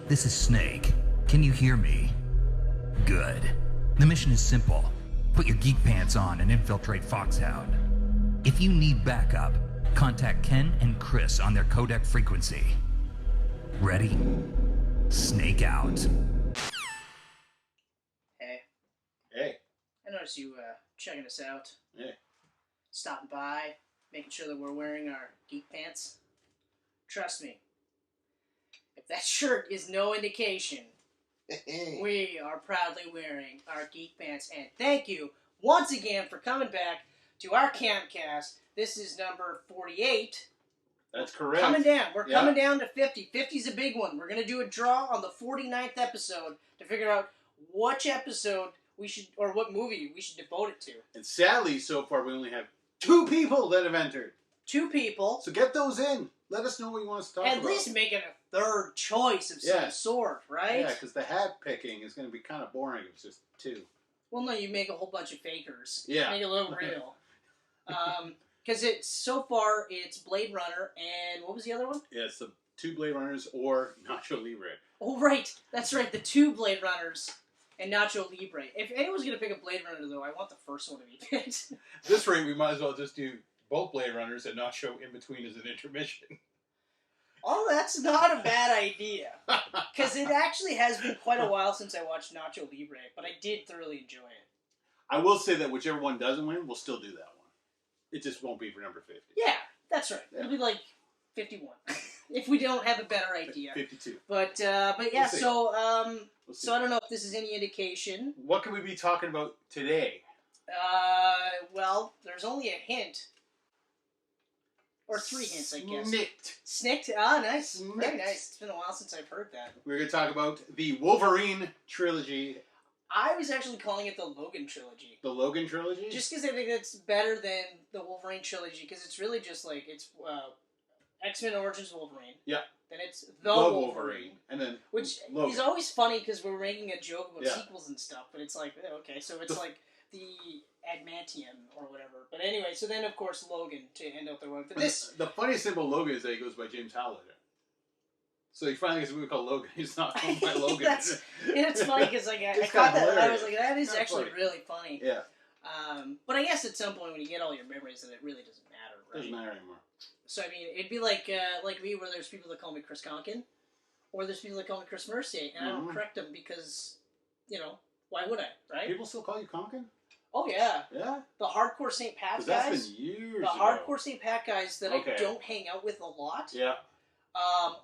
This is Snake. Can you hear me? Good. The mission is simple. Put your geek pants on and infiltrate Foxhound. If you need backup, contact Ken and Chris on their codec frequency. Ready? Snake out. Hey. Hey. I noticed you checking us out. Yeah. Stopping by, making sure that we're wearing our geek pants. Trust me, if that shirt is no indication, we are proudly wearing our geek pants. And thank you once again for coming back to our Camcast. This is number 48. That's correct. Coming down. We're coming down to 50. 50's a big one. We're going to do a draw on the 49th episode to figure out which episode we should, or what movie we should devote it to. And sadly, so far, we only have 2 people that have entered. 2 people. So get those in. Let us know what you want us to talk about. At least make it a third choice of some sort, right? Yeah, because the hat picking is going to be kind of boring if it's just 2. Well, no, you make a whole bunch of fakers. Yeah. Make it a little real. Because so far, it's Blade Runner, and what was the other one? Yeah, it's the 2 Blade Runners or Nacho Libre. Oh, right. That's right. The 2 Blade Runners and Nacho Libre. If anyone's going to pick a Blade Runner, though, I want the first one to be picked. At this rate, we might as well just do both Blade Runners and Nacho in between as an intermission. Oh, that's not a bad idea. Because it actually has been quite a while since I watched Nacho Libre, but I did thoroughly enjoy it. I will say that whichever one doesn't win, we'll still do that one. It just won't be for number 50. Yeah, that's right. Yeah. It'll be like 51. If we don't have a better idea. 52. But yeah, we'll see. So I don't know if this is any indication. What can we be talking about today? Well, there's only a hint. Or 3 hints, I guess. Snicked. Ah, nice. Snicked. Very nice. It's been a while since I've heard that. We're going to talk about the Wolverine trilogy. I was actually calling it the Logan Trilogy. The Logan Trilogy? Just because I think it's better than the Wolverine Trilogy, because it's really just like, it's X-Men Origins Wolverine. Yeah. Then it's The Wolverine. And then Which Logan. is always funny because we're making a joke about Yeah. sequels and stuff, but it's like, okay, so it's like the Adamantium or whatever. But anyway, so then of course Logan to end out the run. But this... The funniest thing about Logan is that he goes by James Howlett. So he finally gets a movie called Logan. He's not called by Logan. It's funny because like, I It's caught that hilarious. and I was like, that is Kinda actually funny. really funny. Yeah. But I guess at some point when you get all your memories, then it really doesn't matter, right? Doesn't matter anymore. So I mean, it'd be like me, where there's people that call me Chris Conkin, or there's people that call me Chris Mercier, and I don't correct them because, why would I, right? People still call you Conkin? Oh yeah. Yeah? The hardcore St. Pat guys. That's been years The ago. hardcore St. Pat guys that Okay. I don't hang out with a lot. Yeah.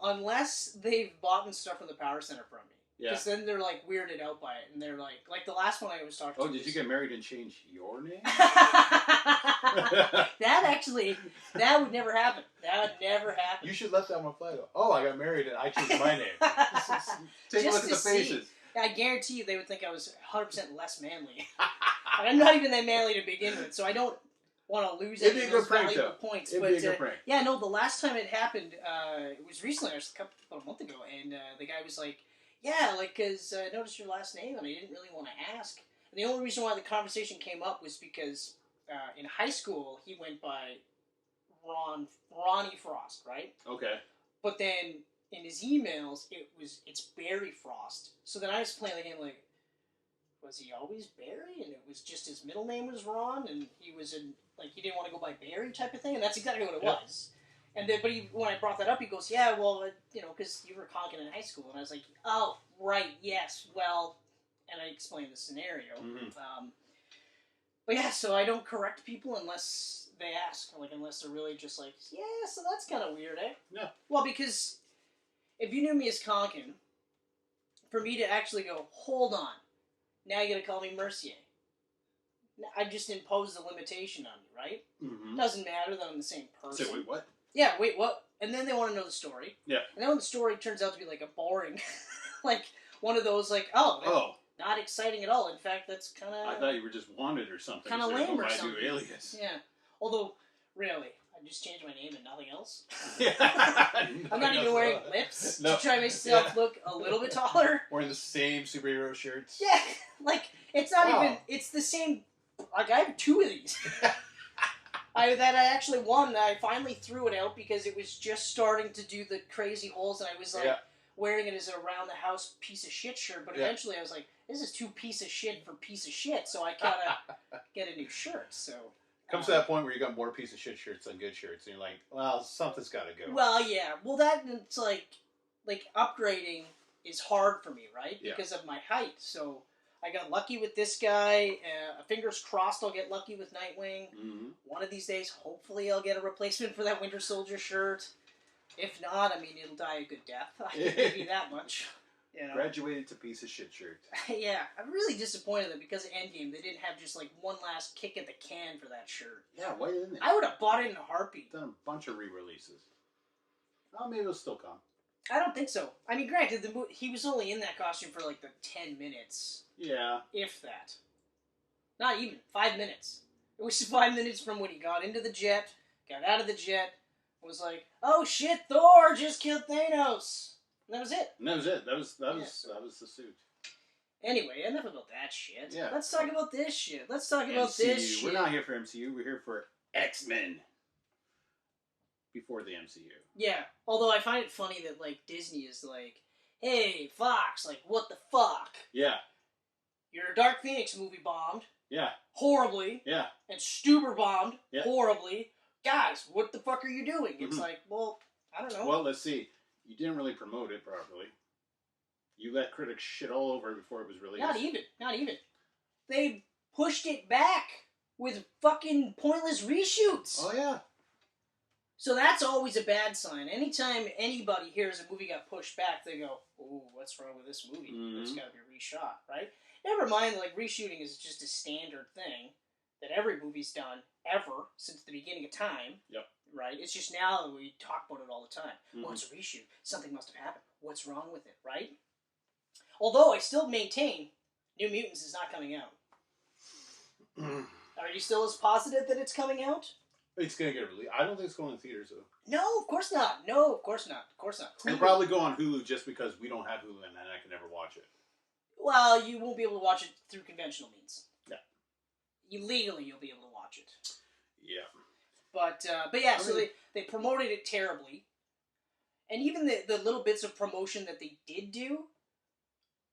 Unless they've bought stuff from the Power Center from me. Yeah. Because then they're like weirded out by it, and they're like the last one I was talking to. Oh, did you get married and change your name? that would never happen. That would never happen. You should let that one fly though. Oh, I got married and I changed my name. Take a look at the faces. I guarantee you they would think I was 100% less manly. I'm not even that manly to begin with, so I don't want to lose any of those valuable points. It'd be a good prank. Yeah, no, the last time it happened, it was recently, about a month ago, and the guy was like, yeah, because I noticed your last name, and I didn't really want to ask. And the only reason why the conversation came up was because in high school, he went by Ronnie Frost, right? Okay. But then in his emails, it's Barry Frost. So then I was playing the game like, was he always Barry? And it was just his middle name was Ron, and he was he didn't want to go by Barry type of thing, and that's exactly what it was. And then, but when I brought that up, he goes, yeah, well, because you were Conkin in high school, and I was like, oh, right, yes, well, and I explained the scenario. Mm-hmm. But yeah, so I don't correct people unless they ask, unless they're really just like, yeah, so that's kind of weird, eh? Yeah. Well, because if you knew me as Conkin, for me to actually go, hold on, now you gotta call me Mercier. I just imposed the limitation on you, right? Mm-hmm. Doesn't matter that I'm the same person. Say, wait, what? Yeah, wait, what? And then they want to know the story. Yeah. And then when the story turns out to be like a boring, one of those not exciting at all. In fact, that's kind of... I thought you were just wanted or something. Kind of lame or something. Do alias. Yeah. Although, really, I just changed my name and nothing else. Yeah. I'm not even wearing lips No. to try to make myself look a little bit taller. Wearing the same superhero shirts. Yeah, it's not even... It's the same... I have 2 of these. I actually won. I finally threw it out because it was just starting to do the crazy holes, and I was like, wearing it as a around the house piece of shit shirt. But eventually, I was like, this is too piece of shit for piece of shit. So I gotta get a new shirt. So comes to that point where you got more piece of shit shirts than good shirts, and you're like, well, something's got to go. Well, yeah. Well, it's like upgrading is hard for me, right? Because of my height. So I got lucky with this guy. Fingers crossed I'll get lucky with Nightwing. Mm-hmm. One of these days, hopefully I'll get a replacement for that Winter Soldier shirt. If not, I mean, it'll die a good death. I can give you that much. You know? Graduated to piece of shit shirt. Yeah, I'm really disappointed that because of Endgame, they didn't have just like one last kick at the can for that shirt. Yeah, why didn't they? I would have bought it in a heartbeat. Done a bunch of re-releases. Well, maybe it'll still come. I don't think so. I mean, granted, he was only in that costume for like the 10 minutes. Yeah. If that. Not even. 5 minutes. It was 5 minutes from when he got into the jet, got out of the jet, was like, oh shit, Thor just killed Thanos. And that was it. And that was it. That was the suit. Anyway, enough about that shit. Yeah. Let's talk about this shit. Let's talk about MCU. this shit. We're not here for MCU. We're here for X-Men. Before the MCU. Yeah. Although I find it funny that, like, Disney is like, hey, Fox, like, what the fuck? Yeah. Your Dark Phoenix movie bombed. Yeah. Horribly. Yeah. And Stuber bombed. Yeah. Horribly. Guys, what the fuck are you doing? It's like, well, I don't know. Well, let's see. You didn't really promote it properly. You let critics shit all over it before it was released. Not even. They pushed it back with fucking pointless reshoots. Oh, yeah. So that's always a bad sign. Anytime anybody hears a movie got pushed back, they go, "Ooh, what's wrong with this movie? It's got to be reshot, right?" Never mind, like, reshooting is just a standard thing that every movie's done ever since the beginning of time. Yep. Right? It's just now that we talk about it all the time. Oh, it's a reshoot. Something must have happened. What's wrong with it, right? Although I still maintain New Mutants is not coming out. Are you still as positive that it's coming out? It's going to get released. I don't think it's going to theaters, though. No, of course not. No, of course not. Of course not. It'll probably go on Hulu just because we don't have Hulu and I can never watch it. Well, you won't be able to watch it through conventional means. Yeah. Legally, you'll be able to watch it. Yeah. But yeah, so they promoted it terribly. And even the little bits of promotion that they did do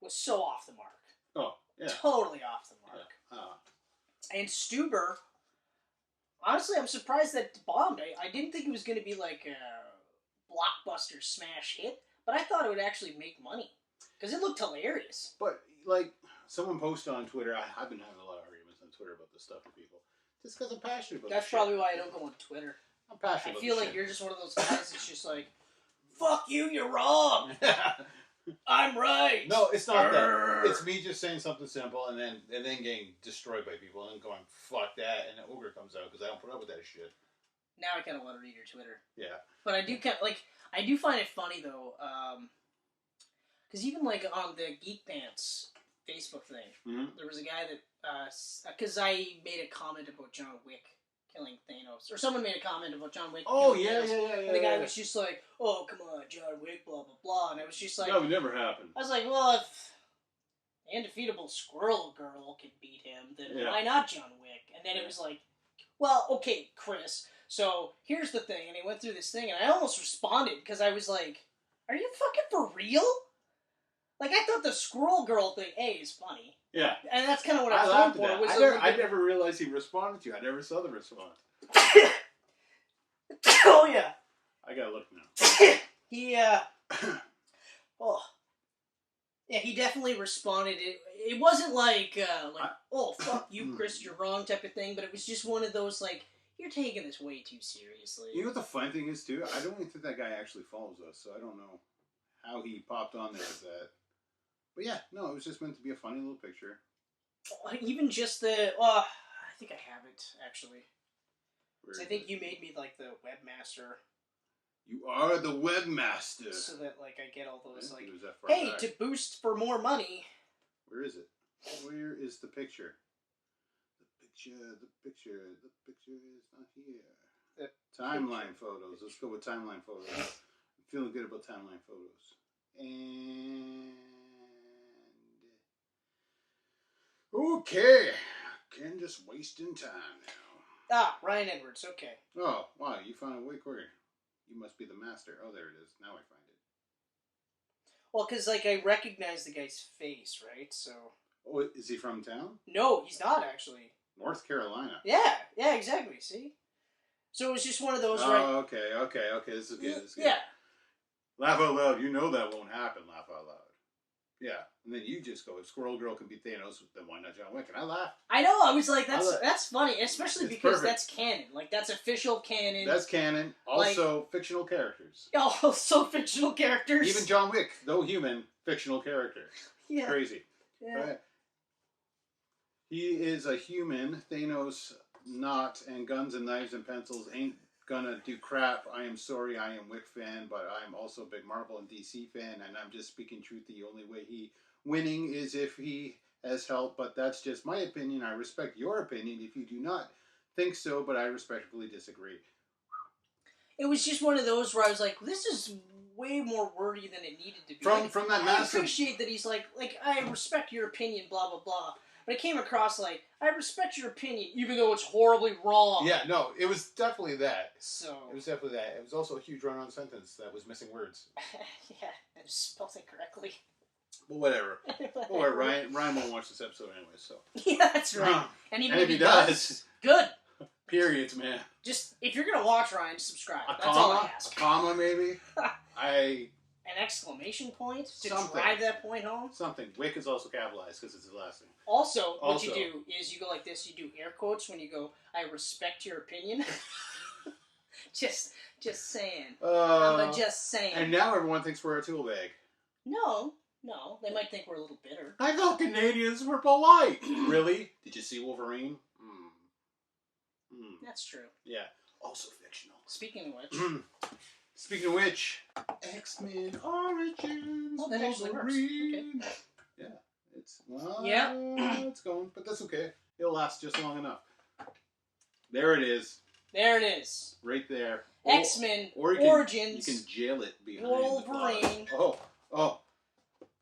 was so off the mark. Oh, yeah. Totally off the mark. Yeah. And Stuber, honestly, I'm surprised that it bombed. I didn't think it was going to be like a blockbuster smash hit, but I thought it would actually make money. Because it looked hilarious. But, like, someone posted on Twitter, I've been having a lot of arguments on Twitter about this stuff with people. Just because I'm passionate about That's probably why I don't go on Twitter. I'm passionate about I feel like you're just one of those guys that's just like, fuck you, you're wrong. I'm right. No, it's not that. It's me just saying something simple and then getting destroyed by people and then going, fuck that, and the ogre comes out because I don't put up with that shit. Now I kind of want to read your Twitter. Yeah. But I do find it funny though, because even like on the Geek Pants Facebook thing, there was a guy that, because I made a comment about John Wick killing Thanos, or someone made a comment about John Wick killing Thanos, and the guy was just like, oh, come on, John Wick, blah, blah, blah, and I was just like... That would never happen. I was like, well, if the undefeatable Squirrel Girl can beat him, then why not John Wick? And then it was like, well, okay, Chris, so here's the thing, and he went through this thing, and I almost responded, because I was like, are you fucking for real? Like, I thought the Squirrel Girl thing, is funny. Yeah. And that's kind of what I was going for. I never realized he responded to you. I never saw the response. Oh, yeah. I gotta look now. He, yeah, he definitely responded. It wasn't like, oh, fuck you, Chris, you're wrong type of thing, but it was just one of those, like, you're taking this way too seriously. You know what the funny thing is, too? I don't even think that guy actually follows us, so I don't know how he popped on there as that. But yeah, no, it was just meant to be a funny little picture. Even just the... I think I have it, actually. I think you made me, like, the webmaster. You are the webmaster. So that, like, I get all those, like, hey, to boost for more money. Where is it? Where is the picture? The picture is not here. Timeline photos. Let's go with timeline photos. I'm feeling good about timeline photos. And... okay. Ken just wasting time now. Ah, Ryan Edwards, okay. Oh, wow, you found it way quicker. You must be the master. Oh, there it is. Now I find it. Well, because, like, I recognize the guy's face, right? So... Oh, is he from town? No, he's not, actually. North Carolina. Yeah, see? So it was just one of those, right? Oh, okay. This is good. Yeah. Laugh out loud. You know that won't happen. Laugh out loud. Yeah. And then you just go, if Squirrel Girl can be Thanos, then why not John Wick? And I laughed. I know. I was like, that's funny, especially It's because perfect. that's canon. Like, that's official canon. That's canon. Also, fictional characters. Also fictional characters. Even John Wick, though human, fictional character. Yeah. Crazy. Yeah. Right. He is a human. Thanos not, and guns and knives and pencils ain't gonna do crap. I am sorry, I am Wick fan, but I'm also a big Marvel and DC fan, and I'm just speaking truth. The only way he winning is if he has help, but that's just my opinion. I respect your opinion if you do not think so, but I respectfully disagree. It was just one of those where I was like, this is way more wordy than it needed to be. From that I massive... appreciate that he's like, I respect your opinion, blah, blah, blah. But it came across like, I respect your opinion, even though it's horribly wrong. Yeah, no, it was definitely that. So... It was definitely that. It was also a huge run-on sentence that was missing words. Yeah, I just spelled it correctly. Well, whatever. Or Ryan won't watch this episode anyway, so... Yeah, that's right. And even if he does, good. Periods, man. Just, if you're going to watch, Ryan, subscribe. That's all I ask. A comma, maybe? An exclamation point to drive that point home. Something. Wick is also capitalized because it's his last name. Also, what you do is you go like this. You do air quotes when you go, I respect your opinion. just saying. I'm just saying. And now everyone thinks we're a tool bag. No. They might think we're a little bitter. I thought Canadians were polite. Really? Did you see Wolverine? That's true. Yeah. Also fictional. Speaking of which, X-Men Origins. Oh, that actually works. Wolverine. Okay. Yeah. It's going, but that's okay. It'll last just long enough. There it is. Right there. X-Men Origins. You can jail it behind Wolverine. Oh.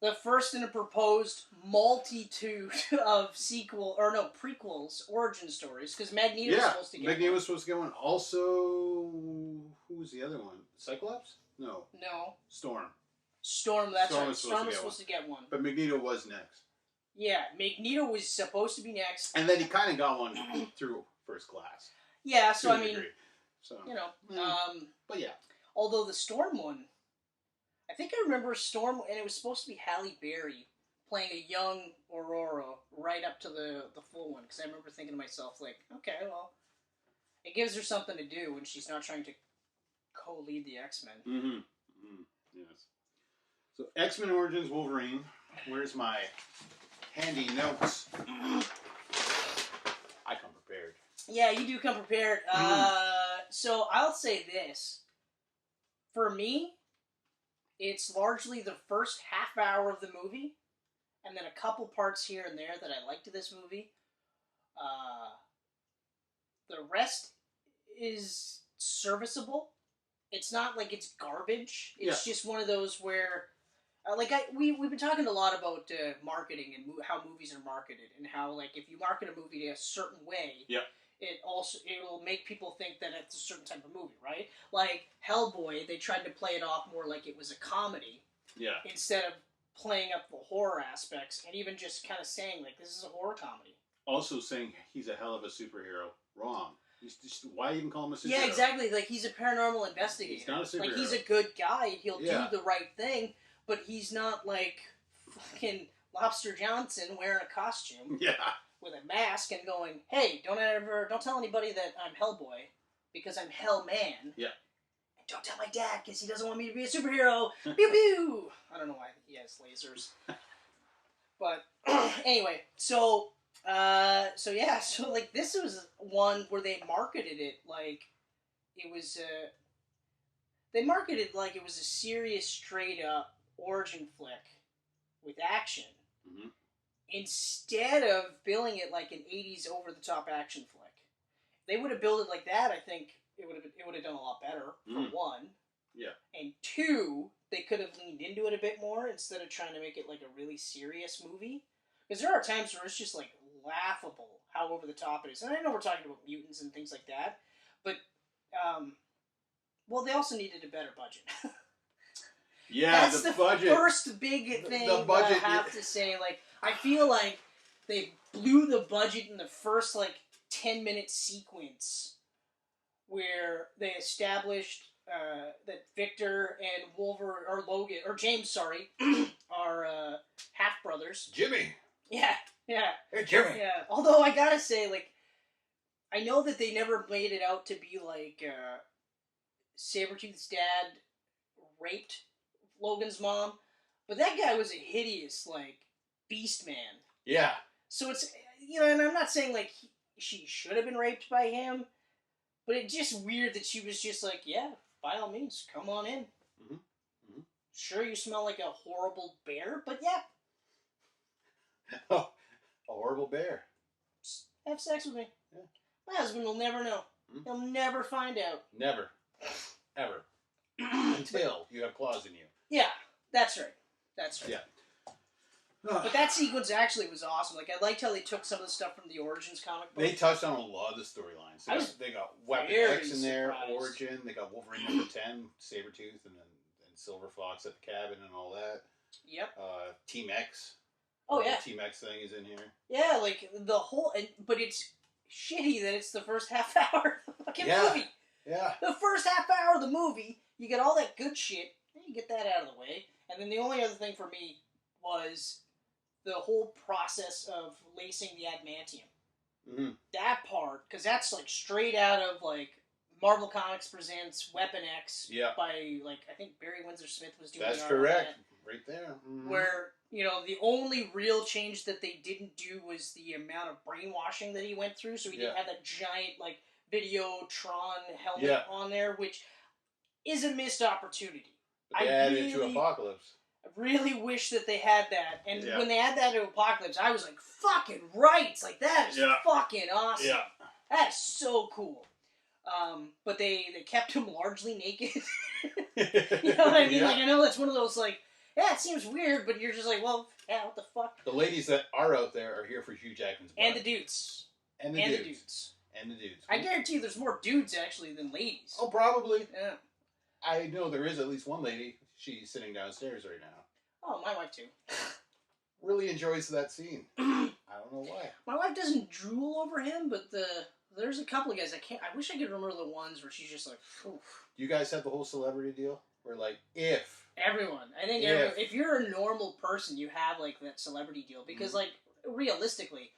The first in a proposed multitude of prequels, origin stories, because Magneto was supposed to get Magneto one. was supposed to get one. Also, who was the other one? Cyclops? No. Storm. That's Storm right. was Storm was supposed to get one. But Magneto was next. Yeah, Magneto was supposed to be next. And then he kind of got one through First Class. Yeah, so I mean, degree. So, but yeah. Although the Storm one, I think I remember Storm, and it was supposed to be Halle Berry playing a young Aurora right up to the full one, because I remember thinking to myself, like, okay, well, it gives her something to do when she's not trying to co-lead the X-Men. Yes. So, X-Men Origins Wolverine. Where's my handy notes? I come prepared. Yeah, you do come prepared. So, I'll say this. For me, it's largely the first half hour of the movie, and then a couple parts here and there that I liked of this movie. The rest is serviceable. It's not like it's garbage. It's just one of those where, we've been talking a lot about marketing and how movies are marketed, and how, like, if you market a movie a certain way, it'll make people think that it's a certain type of movie, right? Like Hellboy, they tried to play it off more like it was a comedy, instead of playing up the horror aspects, and even just kind of saying, like, this is a horror comedy. Also saying he's a hell of a superhero. Wrong. Why even call him a superhero? Yeah, exactly. Like, he's a paranormal investigator. He's not a superhero. Like, he's a good guy. He'll do the right thing, but he's not like fucking Lobster Johnson wearing a costume. Yeah. With a mask and going, hey, don't tell anybody that I'm Hellboy, because I'm Hellman. Yeah. And don't tell my dad, because he doesn't want me to be a superhero. Pew pew! I don't know why he has lasers. But, anyway, so like, this was one where they marketed it like it was, they marketed like it was a serious, straight-up origin flick with action. Mm-hmm. Instead of billing it like an 80s over-the-top action flick. If they would have billed it like that, I think it would have done a lot better, for one. Yeah. And two, they could have leaned into it a bit more instead of trying to make it like a really serious movie. Because there are times where it's just like laughable how over-the-top it is. And I know we're talking about mutants and things like that, but, well, they also needed a better budget. Yeah, that's the the budget. first big thing The budget, that I have to say. Like, I feel like they blew the budget in the first, like, 10-minute sequence where they established that Victor and Logan, or James, sorry, are half brothers. Jimmy. Yeah. Hey, Jimmy. Yeah. Although I gotta say, like, I know that they never made it out to be like Sabretooth's dad raped Logan's mom, but that guy was a hideous, like, beast man. Yeah. So it's, and I'm not saying like she should have been raped by him, but it's just weird that she was just like, yeah, by all means, come on in. Mm-hmm. Mm-hmm. Sure, you smell like a horrible bear, but yeah. Oh, a horrible bear. Just have sex with me. Yeah. My husband will never know. Mm-hmm. He'll never find out. Never. Ever. Until you have claws in you. Yeah, that's right. Yeah. But that sequence actually was awesome. Like, I liked how they took some of the stuff from the Origins comic book. They touched on a lot of the storylines. They got Weapon X in there, surprised. Origin. They got Wolverine number 10, Sabretooth, and Silver Fox at the cabin and all that. Yep. Team X. Oh, yeah. The Team X thing is in here. Yeah, like, the whole... But it's shitty that it's the first half hour of the fucking movie. Yeah. The first half hour of the movie, you get all that good shit, and you get that out of the way. And then the only other thing for me was the whole process of lacing the adamantium. Mm-hmm. That part, because that's like straight out of like Marvel Comics presents Weapon X by like I think Barry Windsor Smith was doing. That's correct, right there. Mm-hmm. Where the only real change that they didn't do was the amount of brainwashing that he went through, so he didn't have that giant like Videotron helmet on there, which is a missed opportunity. But they added it to Apocalypse. I really wish that they had that. And when they had that to Apocalypse, I was like, fucking right! It's like, that is fucking awesome. Yeah. That is so cool. But they kept him largely naked. You know what I mean? Like, I know that's one of those, like, yeah, it seems weird, but you're just like, well, yeah, what the fuck? The ladies that are out there are here for Hugh Jackman's blood. And the dudes. And the dudes. I guarantee you there's more dudes, actually, than ladies. Oh, probably. Yeah. I know there is at least one lady. She's sitting downstairs right now. Oh, my wife, too. Really enjoys that scene. I don't know why. My wife doesn't drool over him, but there's a couple of guys I wish I could remember the ones where she's just like, oof. You guys have the whole celebrity deal? Where, like, Everyone. I think if you're a normal person, you have, like, that celebrity deal. Because, like, realistically,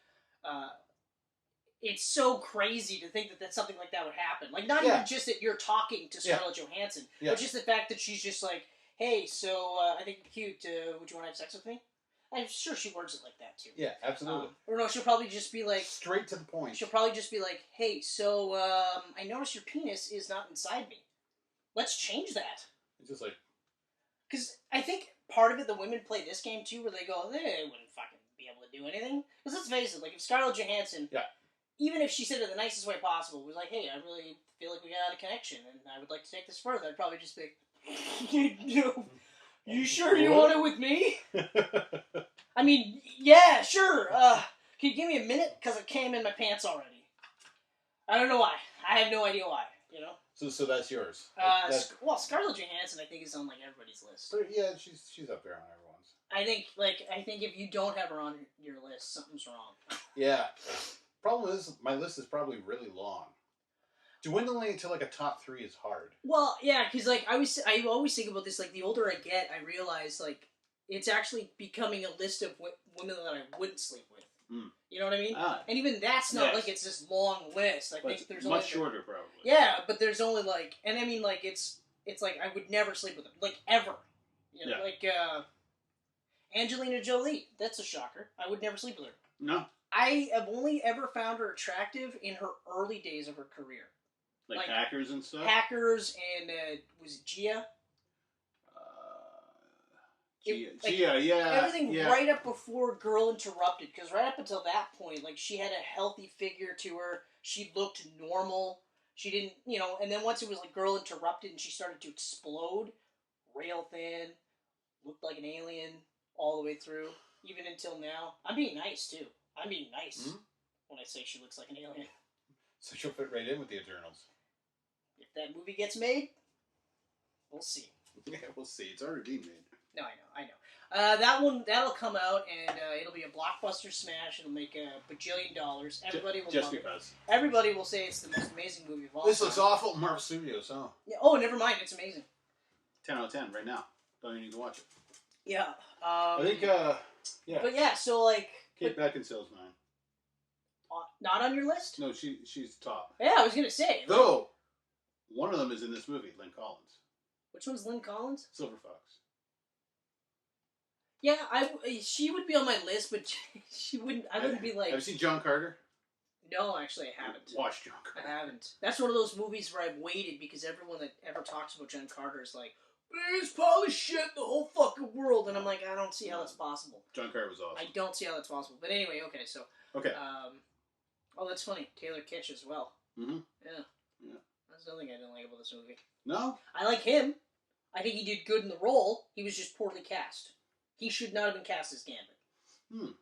it's so crazy to think that something like that would happen. Like, not even just that you're talking to Scarlett Johansson, but just the fact that she's just like, hey, so I think you're cute. Would you want to have sex with me? I'm sure she words it like that, too. Yeah, absolutely. Or no, she'll probably just be like... Straight to the point. She'll probably just be like, hey, so I noticed your penis is not inside me. Let's change that. It's just like... Because I think part of it, the women play this game, too, where they go, they wouldn't fucking be able to do anything. Because let's face it, like, if Scarlett Johansson... Yeah. Even if she said it the nicest way possible, was like, hey, I really feel like we got a connection, and I would like to take this further, I'd probably just be like, you sure you want it with me? I mean, yeah, sure. Can you give me a minute? Because it came in my pants already. I don't know why. I have no idea why, So that's yours. Well, Scarlett Johansson, I think, is on, like, everybody's list. Yeah, she's up there on everyone's. I think if you don't have her on your list, something's wrong. Yeah. Problem is, my list is probably really long. Dwindling to like a top 3 is hard. Well, yeah, because like I always think about this. Like the older I get, I realize like it's actually becoming a list of women that I wouldn't sleep with. Mm. You know what I mean? And even that's not like it's this long list. I think there's much shorter, probably. Yeah, but there's only like, and I mean like it's like I would never sleep with them, like ever. Like Angelina Jolie. That's a shocker. I would never sleep with her. No. I have only ever found her attractive in her early days of her career. Like Hackers and stuff? Hackers and, was it Gia? Gia, yeah. Everything right up before Girl Interrupted, because right up until that point, like, she had a healthy figure to her, she looked normal, she didn't, and then once it was, like, Girl Interrupted and she started to explode, rail thin, looked like an alien all the way through, even until now. I'm being nice, too. I'm being nice when I say she looks like an alien. So she'll fit right in with the Eternals. If that movie gets made, we'll see. Yeah, we'll see. It's already being made. No, I know. That one, that'll come out, and it'll be a blockbuster smash. It'll make $1 bajillion. Everybody will just love because. it. Everybody will say it's the most amazing movie of all This time. looks awful. Marvel Studios, huh? Yeah, oh, never mind. It's amazing. 10 out of 10 right now. Don't even need to watch it. Yeah. I think, yeah. But yeah, so like... Kate Beckinsale's mine. Not on your list? No, she's top. Yeah, I was going to say. Though, one of them is in this movie, Lynn Collins. Which one's Lynn Collins? Silver Fox. Yeah, she would be on my list, but she wouldn't. I wouldn't be like. Have you seen John Carter? No, actually, I haven't. Watch John Carter. I haven't. That's one of those movies where I've waited because everyone that ever talks about John Carter is like, "It's probably shit in the whole fucking world," and I'm like, I don't see how that's possible. John Carter was awesome. I don't see how that's possible. But anyway, okay, so. Okay. Oh, that's funny. Taylor Kitsch as well. Mm-hmm. Yeah. That's another thing I didn't like about this movie. No. I like him. I think he did good in the role. He was just poorly cast. He should not have been cast as Gambit.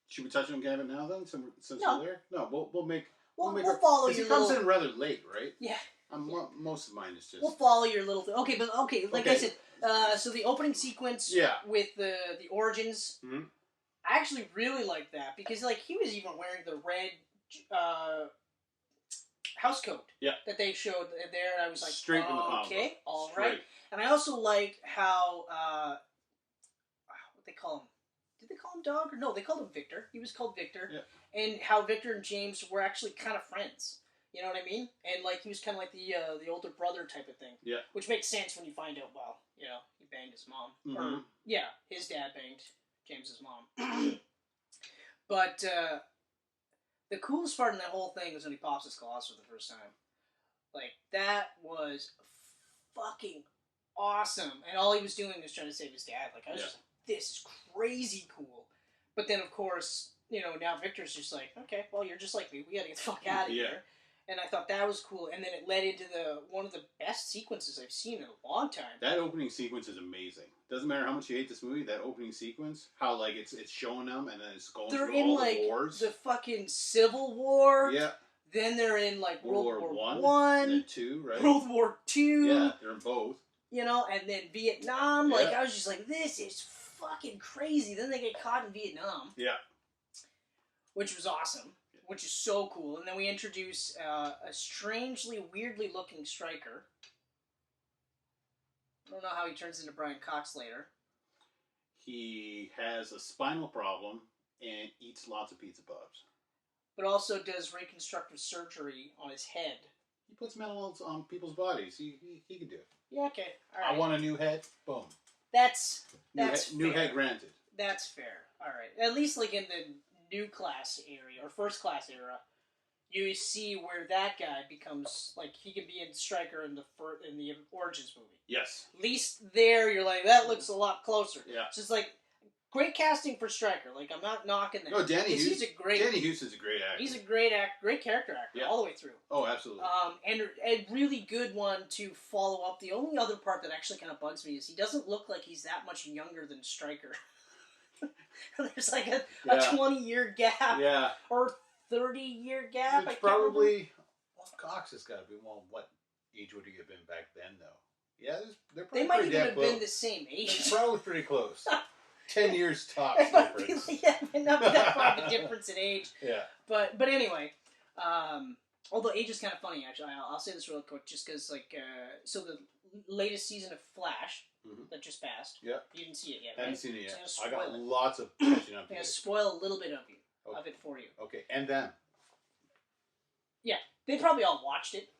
Should we touch on Gambit now then, since No. we're there? No, we'll make. We'll follow your He comes little... in rather late, right? Yeah. Most of mine is just. We'll follow your little thing. Okay, like I said, so the opening sequence with the origins, I actually really like that because like he was even wearing the red house coat that they showed there, and I was like, straight from the comic. Okay, all right. And I also liked how what they call him. Did they call him Dog? Or no, they called him Victor. He was called Victor. Yeah. And how Victor and James were actually kind of friends. You know what I mean? And like he was kind of like the older brother type of thing. Yeah. Which makes sense when you find out. Well, you know, he banged his mom. Mm-hmm. Or yeah, his dad banged James's mom. But the coolest part in that whole thing was when he pops his claws for the first time. Like that was fucking awesome. And all he was doing was trying to save his dad. Like I was just like, this is crazy cool. But then of course, you know, now Victor's just like, okay, well you're just like me. We gotta get the fuck out of here. And I thought that was cool. And then it led into one of the best sequences I've seen in a long time. That opening sequence is amazing. Doesn't matter how much you hate this movie, that opening sequence, how like it's showing them and then it's going through all the wars. They're in like the fucking Civil War. Yeah. Then they're in like World War One. And then Two, right? World War II. Yeah, they're in both. You know, and then Vietnam. Like I was just like, this is fucking crazy. Then they get caught in Vietnam. Yeah. Which was awesome. Which is so cool. And then we introduce a strangely, weirdly looking Stryker. I don't know how he turns into Brian Cox later. He has a spinal problem and eats lots of pizza puffs. But also does reconstructive surgery on his head. He puts metals on people's bodies. He can do it. Yeah, okay. All right. I want a new head. Boom. That's new head granted. That's fair. All right. At least like in the new class area or first class era, you see where that guy becomes like he can be in Stryker in the Origins movie. Yes. At least there you're like that looks a lot closer. Yeah. It's just like great casting for Stryker. Like I'm not knocking that. No, Danny Houston's a great actor. He's a great character actor all the way through. Oh, absolutely. And a really good one to follow up. The only other part that actually kind of bugs me is he doesn't look like he's that much younger than Stryker. There's like a 20-year gap. Yeah. Or 30-year gap. It's probably... Well, Cox has got to be... Well, what age would he have been back then, though? Yeah, they're probably they might even have been the same age. They're probably pretty close. 10 years tops difference. It might not be that far of a difference in age. Yeah. But anyway, although age is kind of funny, actually. I'll say this real quick, just because, like, so the latest season of Flash that just passed. Yeah. You didn't see it yet, right? I haven't seen it yet. So I got lots of catching up I'm going to spoil a little bit of it for you. Okay, and then? Yeah, they probably all watched it.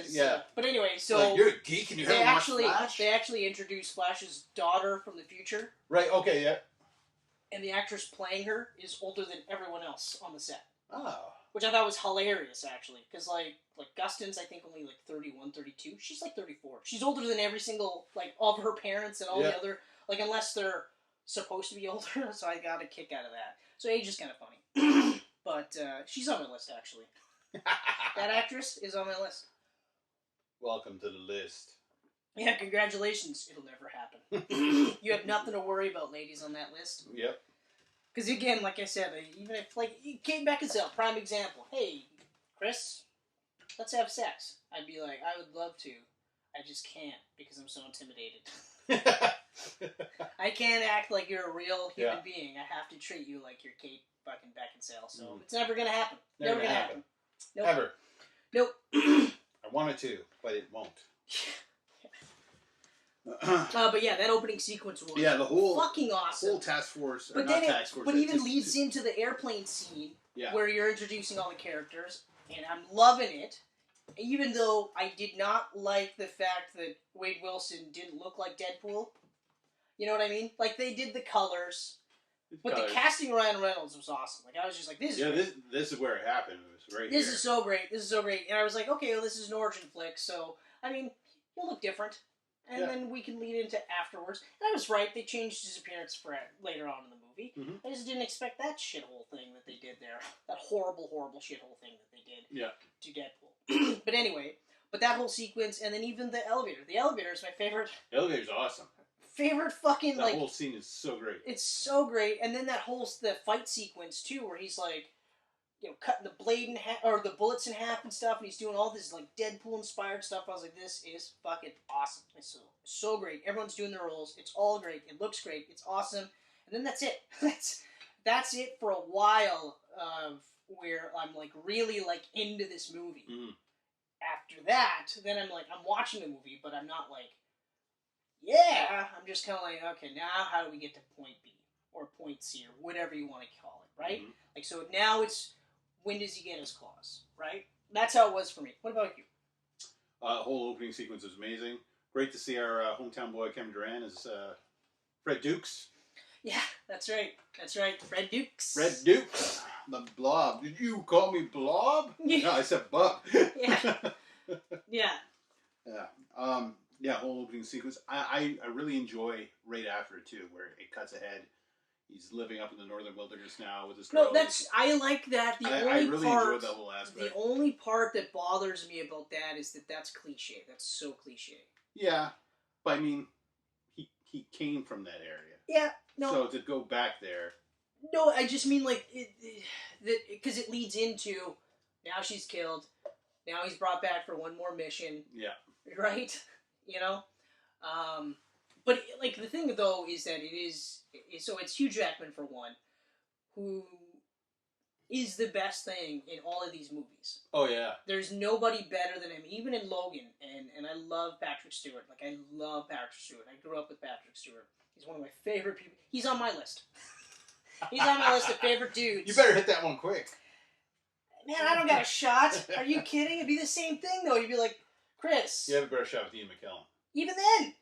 Yeah. But anyway, so... Like, you're a geek and you haven't watched Flash? They actually introduced Flash's daughter from the future. Right, okay, yeah. And the actress playing her is older than everyone else on the set. Oh. Which I thought was hilarious, actually. Because, like Gustin's, I think, only, 31, 32. She's, 34. She's older than every single, of her parents and all the other... unless they're supposed to be older. So I got a kick out of that. So age is kind of funny. But she's on my list, actually. That actress is on my list. Welcome to the list. Yeah, congratulations. It'll never happen. You have nothing to worry about, ladies, on that list. Yep. Because, again, like I said, even if, Kate Beckinsale, prime example. Hey, Chris, let's have sex. I'd be like, I would love to. I just can't because I'm so intimidated. I can't act like you're a real human being. I have to treat you like you're Kate fucking Beckinsale. So it's never gonna happen. Never gonna happen. Nope. Ever. Nope. I wanted to, but it won't. But yeah, that opening sequence was the whole fucking awesome. Whole task force, but not then task force. But even leads into the airplane scene Yeah. where you're introducing all the characters, and I'm loving it. Even though I did not like the fact that Wade Wilson didn't look like Deadpool. You know what I mean? Like, they did the colors, but the casting Ryan Reynolds was awesome. Like, I was just like, this is great. This is where it happened. It was right This is so great. This is so great. And I was like, okay, well, this is an origin flick, so, I mean, he'll look different. And then we can lead into afterwards. And I was right. They changed his appearance for later on in the movie. Mm-hmm. I just didn't expect that shithole thing that they did there. That horrible, horrible shithole thing that they did to Deadpool. But anyway, that whole sequence, and then even the elevator. The elevator is my favorite. The elevator's awesome. Favorite fucking, that whole scene is so great. It's so great. And then the fight sequence, too, where he's like, you know, cutting the blade in half, or the bullets in half and stuff, and he's doing all this, like, Deadpool-inspired stuff. I was like, this is fucking awesome. It's so great. Everyone's doing their roles. It's all great. It looks great. It's awesome. And then that's it. That's it for a while of where I'm, like, really, like, into this movie. Mm. After that, then I'm, like, I'm watching the movie, but I'm not, like, yeah! I'm just kind of like, okay, now how do we get to point B? Or point C, or whatever you want to call it, right? Mm-hmm. Like, so now it's, when does he get his claws, right? That's how it was for me. What about you? The whole opening sequence was amazing. Great to see our hometown boy, Kevin Durant, as Fred Dukes. Yeah, that's right. That's right. Fred Dukes. Fred Dukes. The Blob. Did you call me Blob? Yeah. No, I said Bub. Yeah. Yeah. Yeah, whole opening sequence. I really enjoy right after it, too, where it cuts ahead. He's living up in the northern wilderness now with his girl. No, I like that. I really enjoyed that whole aspect. The only part that bothers me about that is that's cliche. That's so cliche. Yeah, but I mean, he came from that area. Yeah, no. So to go back there. No, I just mean like because it leads into now she's killed. Now he's brought back for one more mission. Yeah. Right. You know. But, like, the thing, though, is that so it's Hugh Jackman, for one, who is the best thing in all of these movies. Oh, yeah. There's nobody better than him, even in Logan, and I love Patrick Stewart. Like, I love Patrick Stewart. I grew up with Patrick Stewart. He's one of my favorite people. He's on my list. He's on my list of favorite dudes. You better hit that one quick. Man, I don't got a shot. Are you kidding? It'd be the same thing, though. You'd be like, Chris. You have a better shot with Ian McKellen. Even then,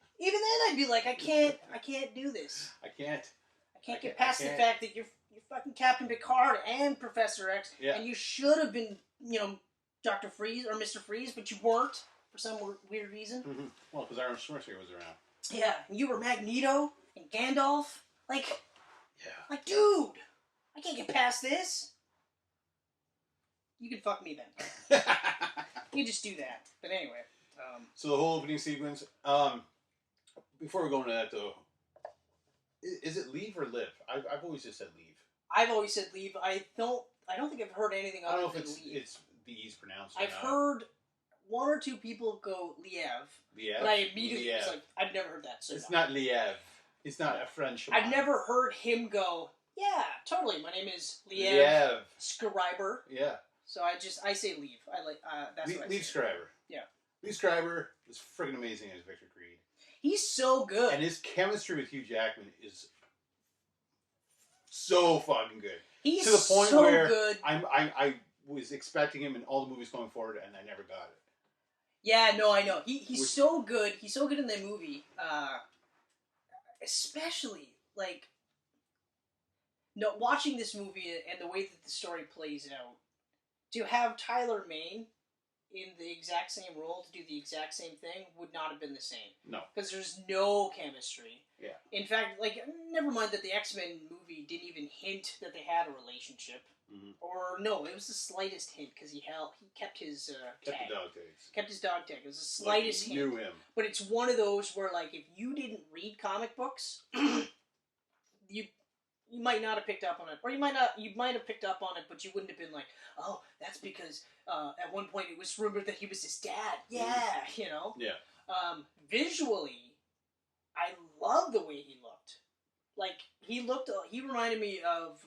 I'd be like, I can't do this. I can't get past the fact that you're fucking Captain Picard and Professor X, and you should have been, you know, Dr. Freeze or Mr. Freeze, but you weren't for some weird reason. Mm-hmm. Well, because Arnold Schwarzenegger was around. Yeah, you were Magneto and Gandalf. Like, dude, I can't get past this. You can fuck me then. You just do that. But anyway. So the whole opening sequence. Before we go into that, though, is it leave or live? I've always just said leave. I've always said leave. I don't think I've heard anything other than leave. I don't know if it's the E's pronounced. I've heard one or two people go Liev. Liev? But I immediately was like, I've never heard that. So it's not Liev. It's not a French. I've never heard him go, yeah, totally. My name is Liev Schreiber. Yeah. So I say leave. I like that's what I say. Liev Schreiber. Yeah. Liev Schreiber is freaking amazing as Victor Creed. He's so good. And his chemistry with Hugh Jackman is so fucking good. He's to the point so where good. I was expecting him in all the movies going forward, and I never got it. Yeah, no, I know. He's so good. He's so good in the movie. Especially, like, watching this movie and the way that the story plays out. To have Tyler Mane in the exact same role to do the exact same thing would not have been the same. No. Because there's no chemistry. Yeah. In fact, like, never mind that the X-Men movie didn't even hint that they had a relationship. Mm-hmm. Or, no, it was the slightest hint, because he kept his tag. Kept the dog tags. Kept his dog tag. It was the slightest hint. Knew him. But it's one of those where, like, if you didn't read comic books, you might not have picked up on it. Or you might have picked up on it, but you wouldn't have been like, oh, that's because at one point it was rumored that he was his dad. Yeah, you know? Yeah. Visually, I love the way he looked. Like, he reminded me of,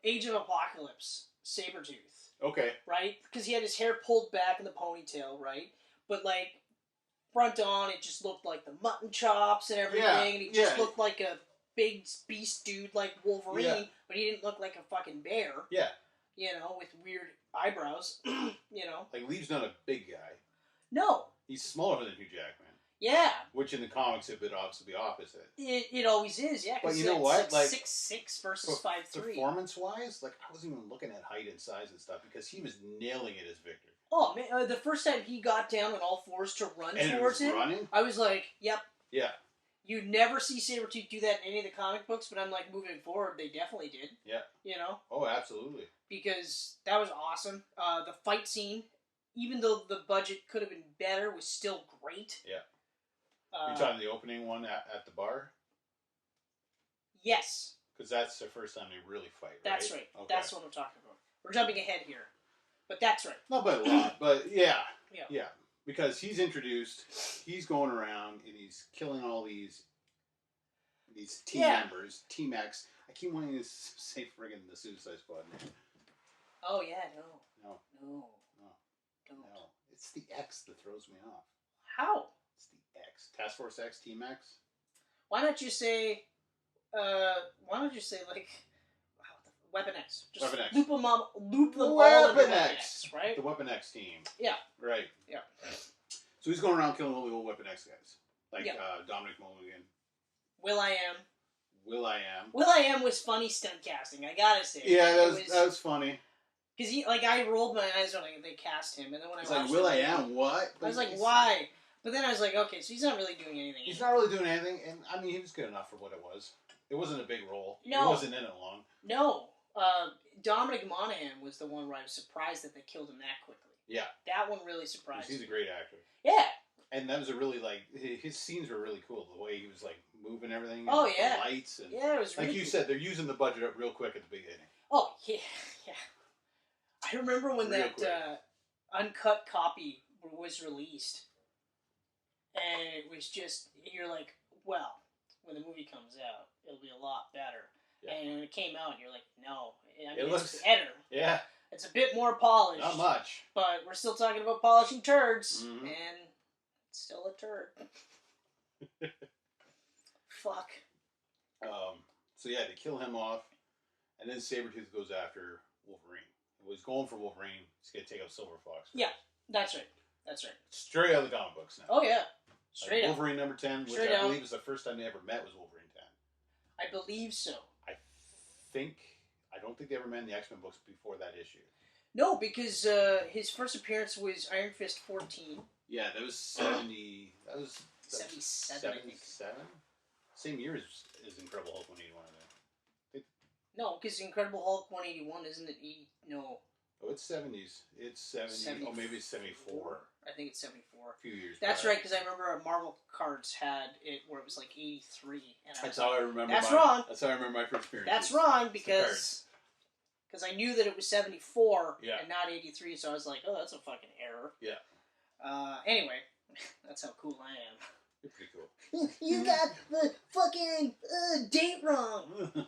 Age of Apocalypse, Sabretooth. Okay. Right? Because he had his hair pulled back in the ponytail, right? But, like, front on, it just looked like the mutton chops and everything, and he just looked like a big beast dude like Wolverine, but he didn't look like a fucking bear. Yeah. You know, with weird eyebrows, you know. Like, Lee's not a big guy. No. He's smaller than Hugh Jackman. Yeah. Which in the comics it would obviously be opposite. It always is, yeah. But you know what? Like 6'6" versus 5'3". Performance-wise, like, I wasn't even looking at height and size and stuff because he was nailing it as Victor. Oh, man, the first time he got down on all fours to run towards him, I was like, yep. Yeah. You never see Sabretooth do that in any of the comic books, but I'm like, moving forward, they definitely did. Yeah. You know? Oh, absolutely. Because that was awesome. The fight scene, even though the budget could have been better, was still great. Yeah. You're talking the opening one at the bar? Yes. Because that's the first time they really fight, right? That's right. Okay. That's what I'm talking about. We're jumping ahead here. But that's right. Not by a lot, but yeah. Yeah. Yeah. Because he's introduced, he's going around, and he's killing all these team members, Team X. I keep wanting to say friggin' the Suicide Squad name. Oh, yeah, no. No. Don't. No. It's the X that throws me off. How? It's the X. Task Force X, Team X. Why don't you say, like, Weapon X. Just Weapon X. loop them all into Weapon X, right? The Weapon X team. Yeah. Right. Yeah. So he's going around killing all the old Weapon X guys. Like Dominic Mulligan. Will.i.am. Will.i.am was funny stunt casting, I gotta say. Yeah, that was funny. Because I rolled my eyes when they cast him, and then when I watched like, Will.i.am, what? I was like, why? But then I was like, okay, so he's not really doing anything. He's not really doing anything, and I mean, he was good enough for what it was. It wasn't a big role. No. He wasn't in it long. No. Dominic Monaghan was the one where I was surprised that they killed him that quickly. Yeah. That one really surprised me. He's a great actor. Yeah. And that was a really, like, his scenes were really cool. The way he was, like, moving everything. Oh, and yeah. The lights. And, yeah, it was really like you said, they're using the budget up real quick at the beginning. Oh, yeah. Yeah. I remember when that uncut copy was released. And it was just, you're like, well, when the movie comes out, it'll be a lot better. Yeah. And when it came out, you're like, no. I mean, it looks better. Yeah. It's a bit more polished. Not much. But we're still talking about polishing turds. Mm-hmm. And it's still a turd. Fuck. So yeah, they kill him off. And then Sabretooth goes after Wolverine. He was going for Wolverine. He's going to take out Silver Fox first. Yeah, that's right. That's right. Straight out of the comic books now. Oh, yeah. Straight up. Wolverine number 10, which I believe is the first time they ever met, was Wolverine 10. I believe so. I don't think they ever met in the X-Men books before that issue. No, because his first appearance was Iron Fist 14. Yeah, that was 70... That was 77, I think. 77? Same year as Incredible Hulk 181, I think. No, because Incredible Hulk 181, isn't it 80... No. Oh, it's 70s. It's 70... Oh, maybe it's 74. I think it's 74. A few years That's back. right, because I remember Marvel cards had it where it was like 83. And That's how I remember wrong. That's how I remember my first experience. That's wrong, because I knew that it was 74 and not 83, so I was like, oh, that's a fucking error. Yeah. Anyway, that's how cool I am. You're pretty cool. You got the fucking date wrong.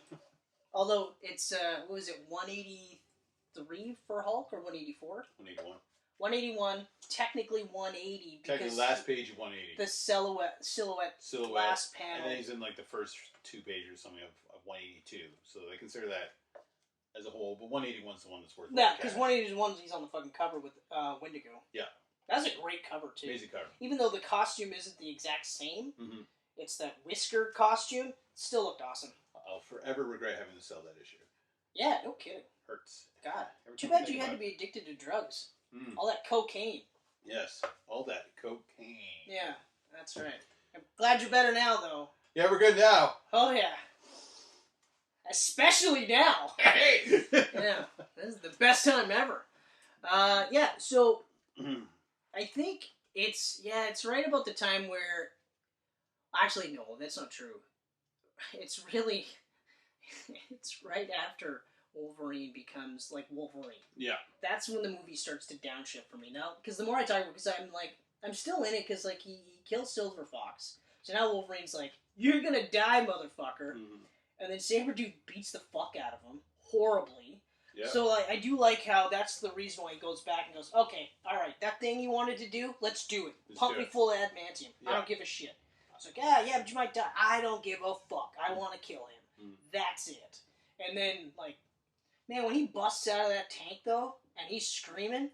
Although it's, what was it, 183 for Hulk or 184? 181. 181, technically 180. Because technically, last page 180. The silhouette last panel. And then he's in like the first 2 pages or something of 182. So they consider that as a whole. But 181 is the one that's worth. Yeah, because 181 he's on the fucking cover with Wendigo. Yeah. That's a great cover too. Amazing cover. Even though the costume isn't the exact same, mm-hmm. It's that whisker costume. Still looked awesome. I'll forever regret having to sell that issue. Yeah, no kidding. Hurts. God. Too bad you had to be addicted to drugs. All that cocaine. Yes, all that cocaine. Yeah, that's right. I'm glad you're better now, though. Yeah, we're good now. Oh, yeah. Especially now. Hey! Yeah, this is the best time ever. Yeah, so I think it's right about the time where... Actually, no, that's not true. It's right after Wolverine becomes like Wolverine. Yeah. That's when the movie starts to downshift for me now. Because the more I talk about it, because I'm still in it because like he kills Silver Fox. So now Wolverine's like, you're gonna die, motherfucker. Mm-hmm. And then Sabretooth beats the fuck out of him horribly. Yeah. So like, I do like how that's the reason why he goes back and goes, okay, all right, that thing you wanted to do, let's do it. Pump me full of adamantium. Yeah. I don't give a shit. It's like, yeah, but you might die. I don't give a fuck. I want to kill him. That's it. And then, like, man, when he busts out of that tank, though, and he's screaming.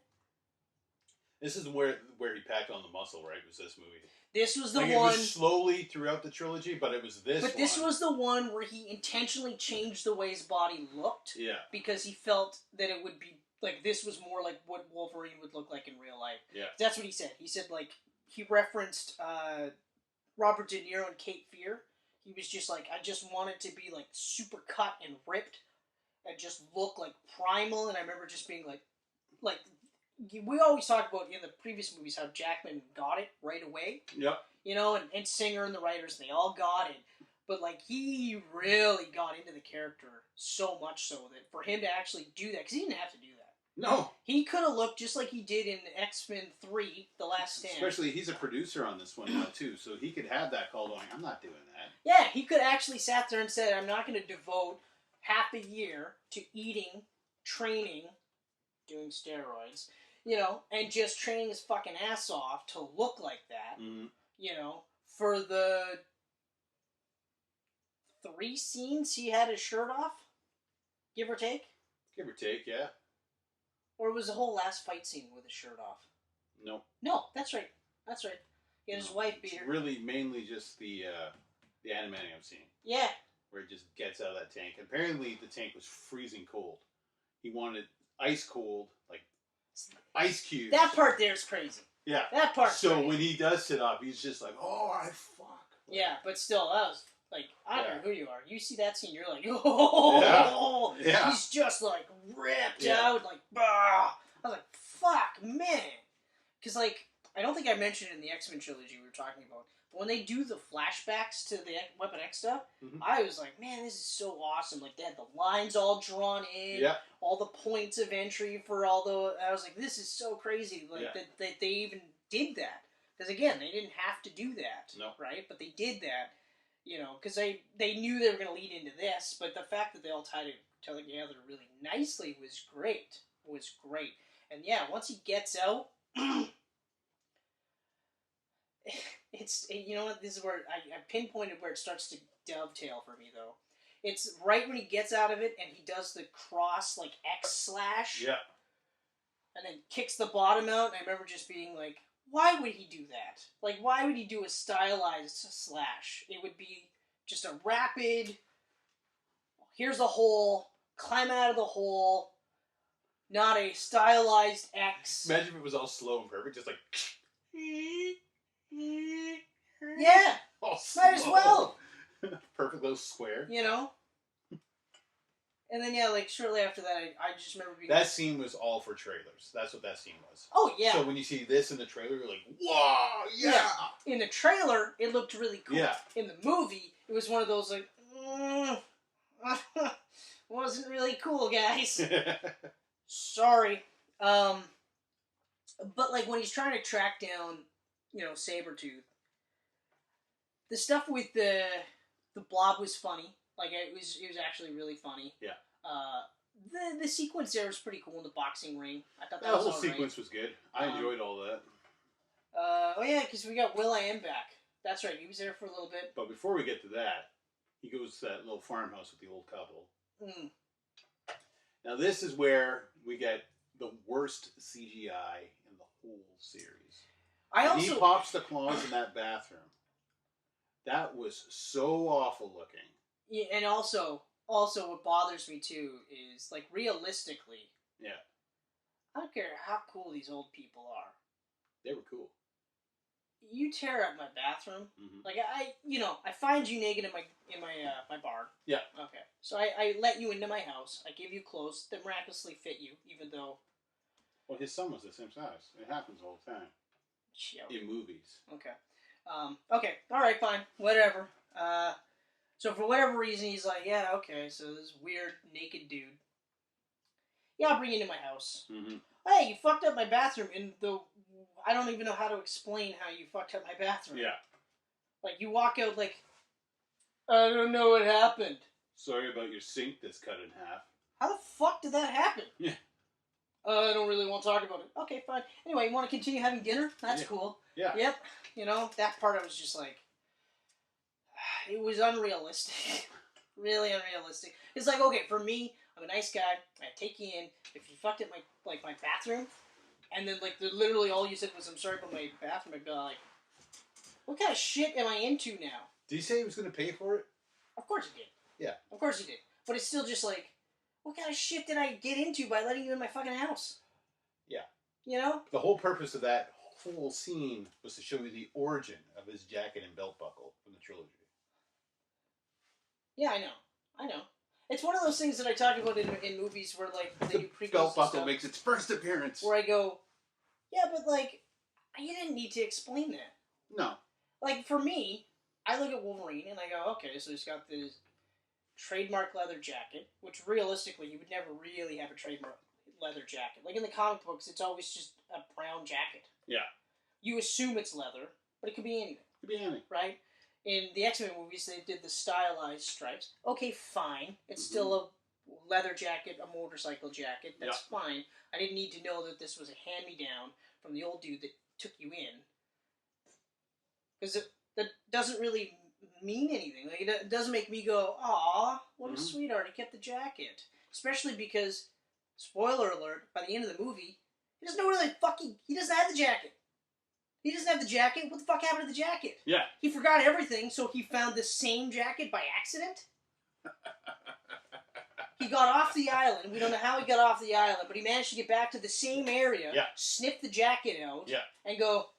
This is where he packed on the muscle, right? Was this movie? This was the one. It was slowly throughout the trilogy, but it was this one. But this was the one where he intentionally changed the way his body looked. Yeah. Because he felt that it would be, like, this was more like what Wolverine would look like in real life. Yeah. That's what he said. He said, like, he referenced Robert De Niro and Cape Fear. He was just like, I just wanted to be, like, super cut and ripped and just look, like, primal. And I remember just being like, we always talk about in the previous movies how Jackman got it right away. Yep. You know, and Singer and the writers, they all got it. But, like, he really got into the character so much so that for him to actually do that, because he didn't have to do that. No. He could have looked just like he did in X-Men 3, The Last Stand. Especially, he's a producer on this one now, too, so he could have that call going, I'm not doing that. Yeah, he could actually sat there and said, I'm not going to devote half a year to eating, training, doing steroids, you know, and just training his fucking ass off to look like that, you know, for the 3 scenes he had his shirt off, give or take. Give or take, yeah. Or was the whole last fight scene with his shirt off? No. No, that's right. That's right. He had his wife beater. It's really mainly just the adamantium scene. Yeah. Where he just gets out of that tank. Apparently the tank was freezing cold. He wanted ice cold, like ice cubes. That part there is crazy. Yeah. That part. So crazy. When he does sit up, he's just like, oh, I fuck. Like, yeah, but still, that was like, I don't know who you are. You see that scene, you're like, oh, yeah. He's just like ripped out, like, bah. I was like, fuck, man. Because, like, I don't think I mentioned it in the X-Men trilogy we were talking about, but when they do the flashbacks to the Weapon X stuff, I was like, man, this is so awesome. Like, they had the lines all drawn in, all the points of entry for all the... I was like, this is so crazy, like, that they even did that. Because, again, they didn't have to do that, right? But they did that. You know, because they knew they were going to lead into this, but the fact that they all tied it together really nicely was great. And yeah, once he gets out, it's, you know what, this is where I pinpointed where it starts to dovetail for me, though. It's right when he gets out of it, and he does the cross, like, X slash. Yeah. And then kicks the bottom out, and I remember just being like, why would he do that? Like, why would he do a stylized slash? It would be just a rapid, here's a hole, climb out of the hole, not a stylized X. Imagine if it was all slow and perfect, just like... Yeah! Oh, might as well! Perfect little square. You know? And then, yeah, like, shortly after that, I just remember being... That scene was all for trailers. That's what that scene was. Oh, yeah. So when you see this in the trailer, you're like, whoa, yeah! In the trailer, it looked really cool. Yeah. In the movie, it was one of those, like, wasn't really cool, guys. Sorry. But, like, when he's trying to track down, you know, Sabretooth, the stuff with the blob was funny. Like, it was actually really funny. Yeah. The sequence there was pretty cool in the boxing ring. I thought that the was whole all sequence was good. I enjoyed all that. Oh, yeah, because we got Will.i.am back. That's right, he was there for a little bit. But before we get to that, he goes to that little farmhouse with the old couple. Now, this is where we get the worst CGI in the whole series. He pops the claws in that bathroom. That was so awful looking. Yeah, and also what bothers me too is, like, realistically, I don't care how cool these old people are. They were cool. You tear up my bathroom, like I find you naked in my bar. Yeah. Okay. So I let you into my house. I give you clothes that miraculously fit you, even though. Well, his son was the same size. It happens all the time. In movies. Okay. Okay. All right. Fine. Whatever. So for whatever reason, he's like, yeah, okay. So this weird naked dude yeah, I'll bring you into my house. Mm-hmm. Hey, you fucked up my bathroom, I don't even know how to explain how you fucked up my bathroom. Yeah. Like, you walk out like, I don't know what happened. Sorry about your sink that's cut in half. How the fuck did that happen? Yeah. I don't really want to talk about it. Okay, fine. Anyway, you want to continue having dinner? That's cool. Yeah. Yep. You know, that part I was just like, it was unrealistic. Really unrealistic. It's like, okay, for me, I'm a nice guy. I take you in. If you fucked up my bathroom, and then like literally all you said was, I'm sorry about my bathroom, I'd be like, what kind of shit am I into now? Did he say he was going to pay for it? Of course he did. Yeah. Of course he did. But it's still just like, what kind of shit did I get into by letting you in my fucking house? Yeah. You know? The whole purpose of that whole scene was to show you the origin of his jacket and belt buckle from the trilogy. Yeah, I know. It's one of those things that I talk about in movies where, like, they do prequels. Belt buckle makes its first appearance. Where I go, yeah, but, like, you didn't need to explain that. No. Like, for me, I look at Wolverine and I go, okay, so he's got this trademark leather jacket, which realistically, you would never really have a trademark leather jacket. Like, in the comic books, it's always just a brown jacket. Yeah. You assume it's leather, but it could be anything. It could be anything. Right? In the X-Men movies, they did the stylized stripes. Okay, fine. It's still a leather jacket, a motorcycle jacket. That's fine. I didn't need to know that this was a hand-me-down from the old dude that took you in. Because that doesn't really mean anything. Like, it doesn't make me go, aw, what a sweetheart, he kept the jacket. Especially because, spoiler alert, by the end of the movie, he doesn't know where the fuck he doesn't have the jacket. He doesn't have the jacket. What the fuck happened to the jacket? Yeah. He forgot everything, so he found the same jacket by accident? He got off the island. We don't know how he got off the island, but he managed to get back to the same area, sniff the jacket out, and go,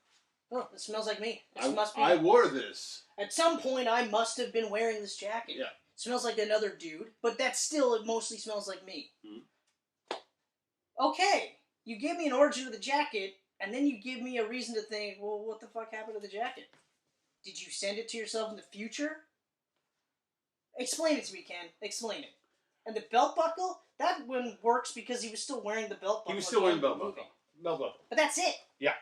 oh, it smells like me. I wore this. At some point, I must have been wearing this jacket. Yeah. It smells like another dude, but that still, it mostly smells like me. Mm-hmm. Okay, you give me an origin of the jacket, and then you give me a reason to think, well, what the fuck happened to the jacket? Did you send it to yourself in the future? Explain it to me, Ken. Explain it. And the belt buckle, that one works because he was still wearing the belt buckle. He was still wearing the belt buckle. Belt buckle. But that's it. Yeah.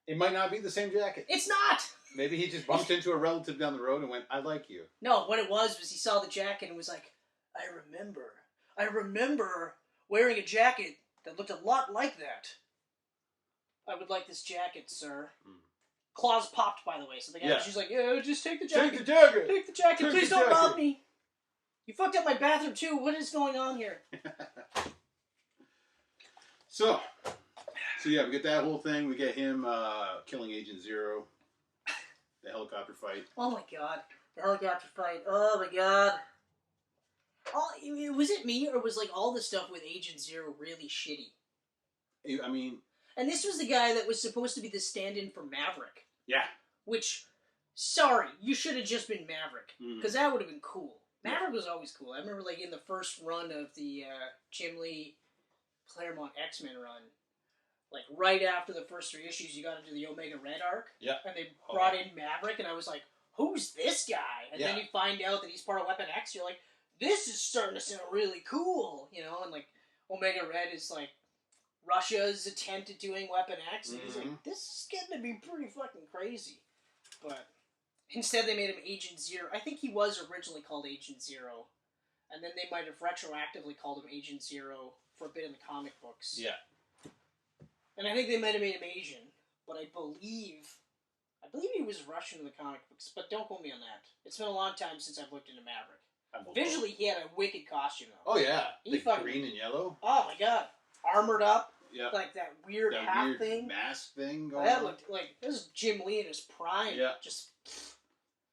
It might not be the same jacket. It's not! Maybe he just bumped into a relative down the road and went, I like you. No, what it was he saw the jacket and was like, I remember wearing a jacket that looked a lot like that. I would like this jacket, sir. Claws popped, by the way. So the guy, she's like, yeah, just take the jacket. Take the jacket. Take the jacket. Please don't rob me. You fucked up my bathroom, too. What is going on here? So yeah, we get that whole thing. We get him killing Agent Zero. The helicopter fight. Oh, my God. The helicopter fight. Oh, my God. Was it me, or was, like, all the stuff with Agent Zero really shitty? I mean... And this was the guy that was supposed to be the stand-in for Maverick. Yeah. Which, sorry, you should have just been Maverick. Because that would have been cool. Maverick was always cool. I remember, like, in the first run of the Jim Lee Claremont X-Men run, like, right after the first 3 issues, you got into the Omega Red arc. Yeah. And they brought in Maverick, and I was like, who's this guy? And then you find out that he's part of Weapon X, you're like, this is starting to sound really cool, you know? And, like, Omega Red is, like, Russia's attempt at doing Weapon X, and he's like, this is getting to be pretty fucking crazy. But instead they made him Agent Zero. I think he was originally called Agent Zero, and then they might have retroactively called him Agent Zero for a bit in the comic books. Yeah. And I think they might have made him Asian, but I believe he was Russian in the comic books, but don't quote me on that. It's been a long time since I've looked into Maverick. Visually, he had a wicked costume, though. Oh, yeah. The green and yellow. Oh, my God. Armored up. Yeah. Like that weird hat thing. Mask thing going that on. Looked like, this is Jim Lee in his prime. Yeah. Just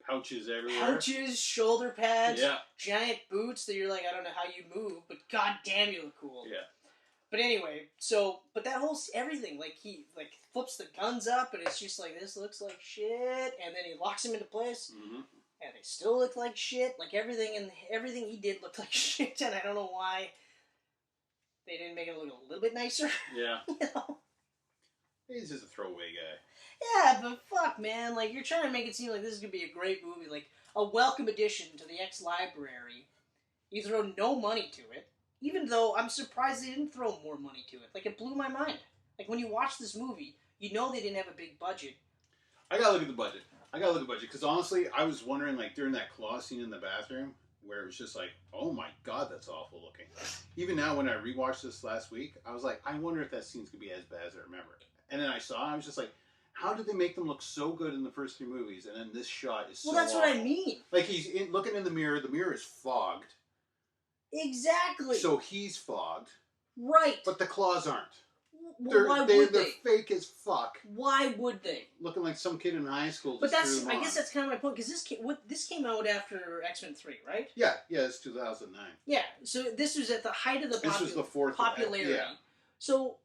pouches everywhere. Pouches, shoulder pads, yeah. Giant boots that you're like, I don't know how you move, but goddamn you look cool. Yeah. But anyway, but that whole, everything, like, he, like, flips the guns up, and it's just like, this looks like shit, and then he locks them into place, and they still look like shit. Like, everything he did looked like shit, and I don't know why they didn't make it look a little bit nicer. Yeah. You know? He's just a throwaway guy. Yeah, but fuck, man. Like, you're trying to make it seem like this is going to be a great movie. Like, a welcome addition to the X library. You throw no money to it. even though I'm surprised they didn't throw more money to it. Like, it blew my mind. Like, when you watch this movie, you know they didn't have a big budget. I gotta look at the budget. Because honestly, I was wondering, like, during that claw scene in the bathroom, where it was just like, oh my god, that's awful looking. Even now, when I rewatched this last week, I was like, I wonder if that scene's gonna be as bad as I remember it. And then I saw it, I was just like, how did they make them look so good in the first 3 movies, and then this shot is so that's awful? what I mean. Like, he's looking in the mirror is fogged. Exactly. So he's fogged. Right. But the claws aren't. Why would they're they? fake as fuck. Why would they? Looking like some kid in high school. But I guess that's kind of my point, because this came out after X-Men 3, right? Yeah, it's 2009. Yeah, so this was at the height of the was the fourth popularity. yeah. So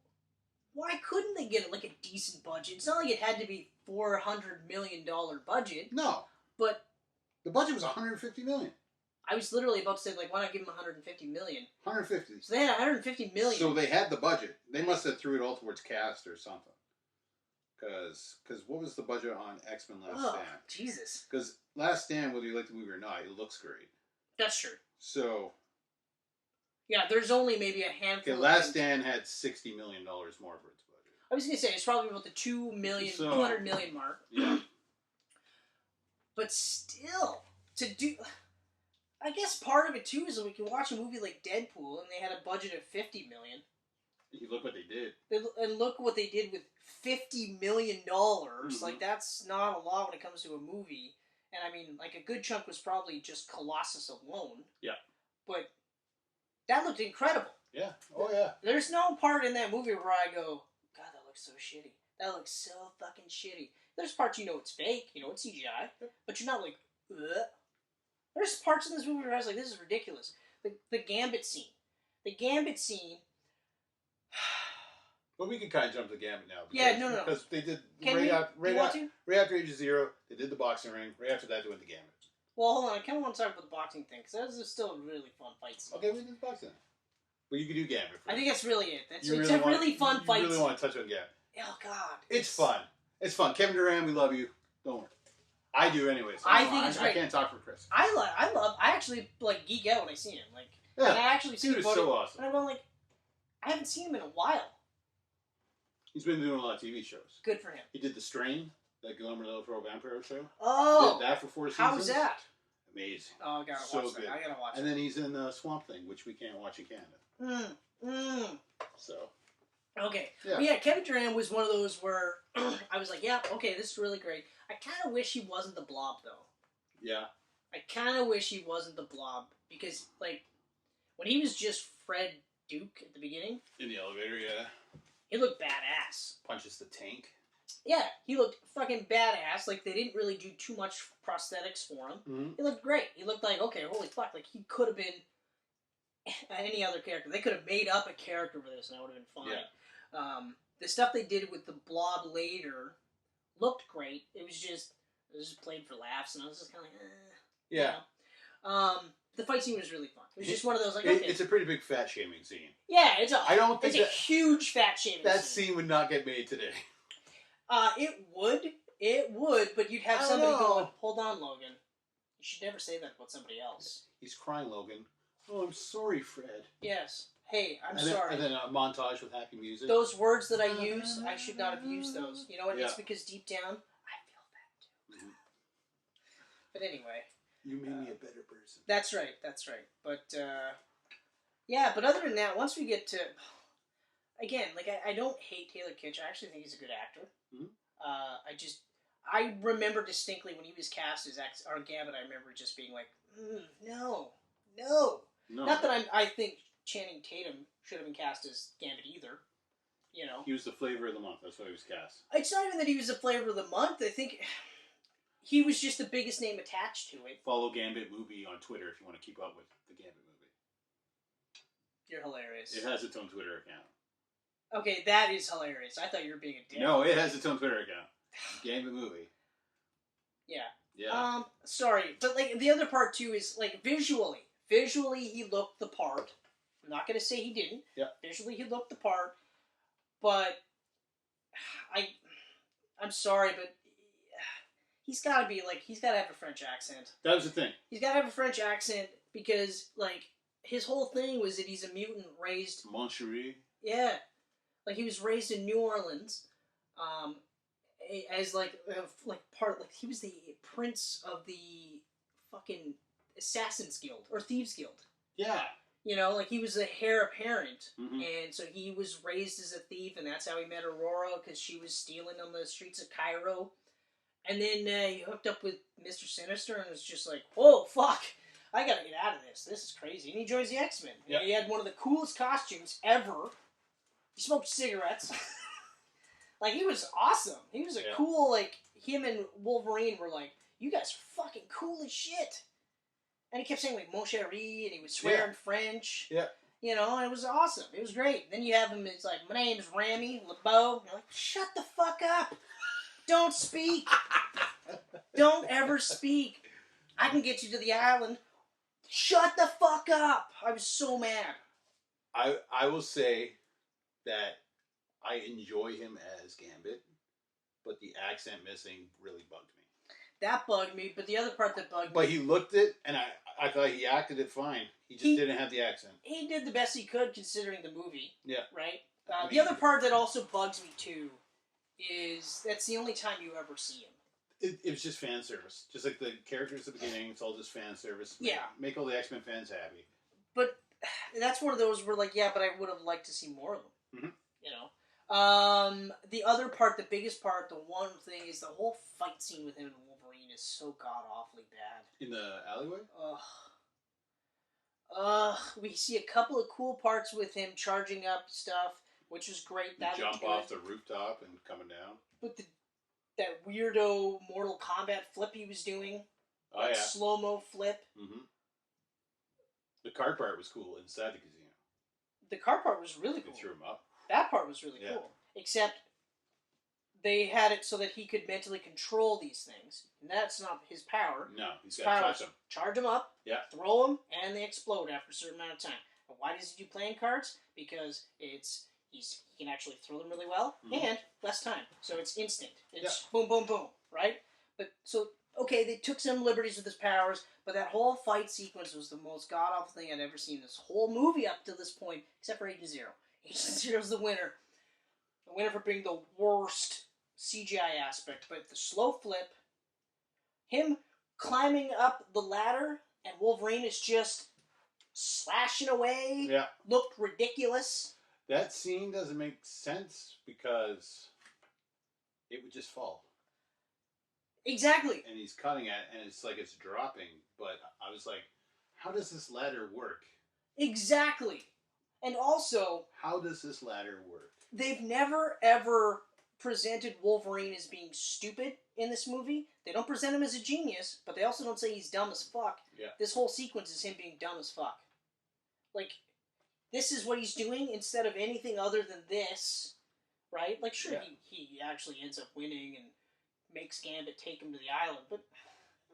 why couldn't they get like a decent budget? It's not like it had to be $400 million budget. No. But the budget was $150 million. I was literally about to say, like, why not give them $150 million? 150. So they had $150 million. So they had the budget. They must have threw it all towards cast or something. Because what was the budget on X-Men Last Stand? Jesus. Because Last Stand, whether you like the movie or not, it looks great. That's true. So... yeah, there's only maybe a handful of Last Stand had $60 million more for its budget. I was going to say, it's probably about the $200 million mark. Yeah. But still, to do... I guess part of it, too, is that we can watch a movie like Deadpool, and they had a budget of $50 million. You look what they did. And look what they did with $50 million. Mm-hmm. Like, that's not a lot when it comes to a movie. And, I mean, like, a good chunk was probably just Colossus alone. Yeah. But that looked incredible. Yeah. Oh, yeah. There's no part in that movie where I go, God, that looks so shitty. That looks so fucking shitty. There's parts you know it's fake, you know it's CGI, but you're not like, ugh. There's parts in this movie where I was like, this is ridiculous. The Gambit scene. The Gambit scene... Well, we can kind of jump to Gambit now. Because, no. Because they did... Right after Age of Zero, they did the boxing ring. Right after that, they went to Gambit. Well, hold on. I kind of want to talk about the boxing thing, because that was still a really fun fight scene. Okay, we did the boxing. But you can do Gambit first. I think that's really it. It's a really fun fight scene. You really want to touch on Gambit. Oh, God. It's fun. It's fun. Kevin Durant, we love you. Don't worry. I do anyways. I think it's great. I can't talk for Chris. I actually, like, geek out when I see him. Like, yeah. And I actually see him. Dude is so awesome. And I'm going, like, I haven't seen him in a while. He's been doing a lot of TV shows. Good for him. He did The Strain, that Guillermo del Toro vampire show. Oh! Did that for 4 seasons. How was that? Amazing. Oh, I gotta watch that. I gotta watch And then he's in Swamp Thing, which we can't watch in Canada. So. Okay. Yeah. But yeah, Kevin Durant was one of those where I was like, yeah, okay, this is really great. I kind of wish he wasn't the Blob, though. Yeah. I kind of wish he wasn't the Blob. Because, like, when he was just Fred Duke at the beginning. In the elevator, yeah. He looked badass. Punches the tank. Yeah, he looked fucking badass. Like, they didn't really do too much prosthetics for him. Mm-hmm. He looked great. He looked like, okay, holy fuck, like, he could have been any other character. They could have made up a character for this, and that would have been fine. Yeah. The stuff they did with the Blob later looked great. It was just played for laughs, and I was just kind of like, Yeah. You know? The fight scene was really fun. It was just one of those, like, okay. It's a pretty big fat shaming scene. Yeah, it's a huge fat shaming scene. That scene would not get made today. It would, but you'd have somebody going, hold on, Logan. You should never say that about somebody else. He's crying, Logan. Oh, I'm sorry, Fred. Yes. Hey, I'm sorry. And then a montage with happy music. Those words that I use, I should not have used those. You know what? Yeah. It's because deep down, I feel that too. Mm-hmm. But anyway. You made me a better person. That's right. But, yeah, but other than that, once we get to... Again, like, I don't hate Taylor Kitsch. I actually think he's a good actor. Mm-hmm. I remember distinctly when he was cast as Gambit, I remember just being like, no. Not that I think Channing Tatum should have been cast as Gambit either. You know, he was the flavor of the month. That's why he was cast. It's not even that he was the flavor of the month. I think he was just the biggest name attached to it. Follow Gambit Movie on Twitter if you want to keep up with the Gambit movie. You're hilarious. It has its own Twitter account. Okay, that is hilarious. I thought you were being a dick. No, it has its own Twitter account. Gambit Movie. Yeah. Sorry, but like the other part too is like visually he looked the part. I'm not gonna say he didn't. Yeah. Visually he looked the part, but I'm sorry, but he's got to have a French accent. That was the thing. He's got to have a French accent because like his whole thing was that he's a mutant raised... Moncherie? Yeah. Like, he was raised in New Orleans, as, he was the prince of the fucking Assassins Guild, or Thieves Guild. Yeah. You know, like, he was the heir apparent, Mm-hmm. and so he was raised as a thief, and that's how he met Aurora, because she was stealing on the streets of Cairo. And then he hooked up with Mr. Sinister, and was just like, whoa, fuck, I gotta get out of this. This is crazy. And he joins the X-Men. Yep. He had one of the coolest costumes ever. He smoked cigarettes. Like, he was awesome. He was a cool, like, him and Wolverine were like, you guys are fucking cool as shit. And he kept saying, like, mon chéri, and he would swear in French. Yeah. You know, and it was awesome. It was great. Then you have him, it's like, my name's Rami LeBeau. You're like, shut the fuck up. Don't speak. Don't ever speak. I can get you to the island. Shut the fuck up. I was so mad. I will say that I enjoy him as Gambit, but the accent missing really bugged me. That bugged me, but the other part that bugged me... But he looked it, and I thought he acted it fine. He just didn't have the accent. He did the best he could considering the movie. Yeah. Right? The other part that also bugs me, too, is that's the only time you ever see him. It was just fan service. Just like the characters at the beginning, it's all just fan service. Yeah. Make all the X-Men fans happy. But that's one of those where, like, yeah, but I would have liked to see more of them. Mm-hmm. You know? The other part, the biggest part, the one thing is the whole fight scene with him and Wolverine is so god-awfully bad. In the alleyway? We see a couple of cool parts with him charging up stuff, which is great. That Jump off the rooftop and coming down. But that weirdo Mortal Kombat flip he was doing. Oh, yeah. Slow-mo flip. Mm-hmm. The cart part was cool inside the casino. The cart part was really cool. They threw him up. That part was really cool. Except they had it so that he could mentally control these things. And that's not his power. No, he's got to touch them. Charge them up, throw them, and they explode after a certain amount of time. And why does he do playing cards? Because he can actually throw them really well, and less time. So it's instant. It's boom, boom, boom, right? But so, okay, they took some liberties with his powers, but that whole fight sequence was the most god-awful thing I'd ever seen in this whole movie up to this point, except for Agent Zero. Agent Zero's the winner. The winner for being the worst CGI aspect, but the slow flip, him climbing up the ladder, and Wolverine is just slashing away, looked ridiculous. That scene doesn't make sense because it would just fall. Exactly. And he's cutting it, and it's like it's dropping, but I was like, how does this ladder work? Exactly. And also... how does this ladder work? They've never, ever presented Wolverine as being stupid in this movie. They don't present him as a genius, but they also don't say he's dumb as fuck. Yeah. This whole sequence is him being dumb as fuck. Like, this is what he's doing instead of anything other than this, right? Like, sure, he actually ends up winning and makes Gambit take him to the island, but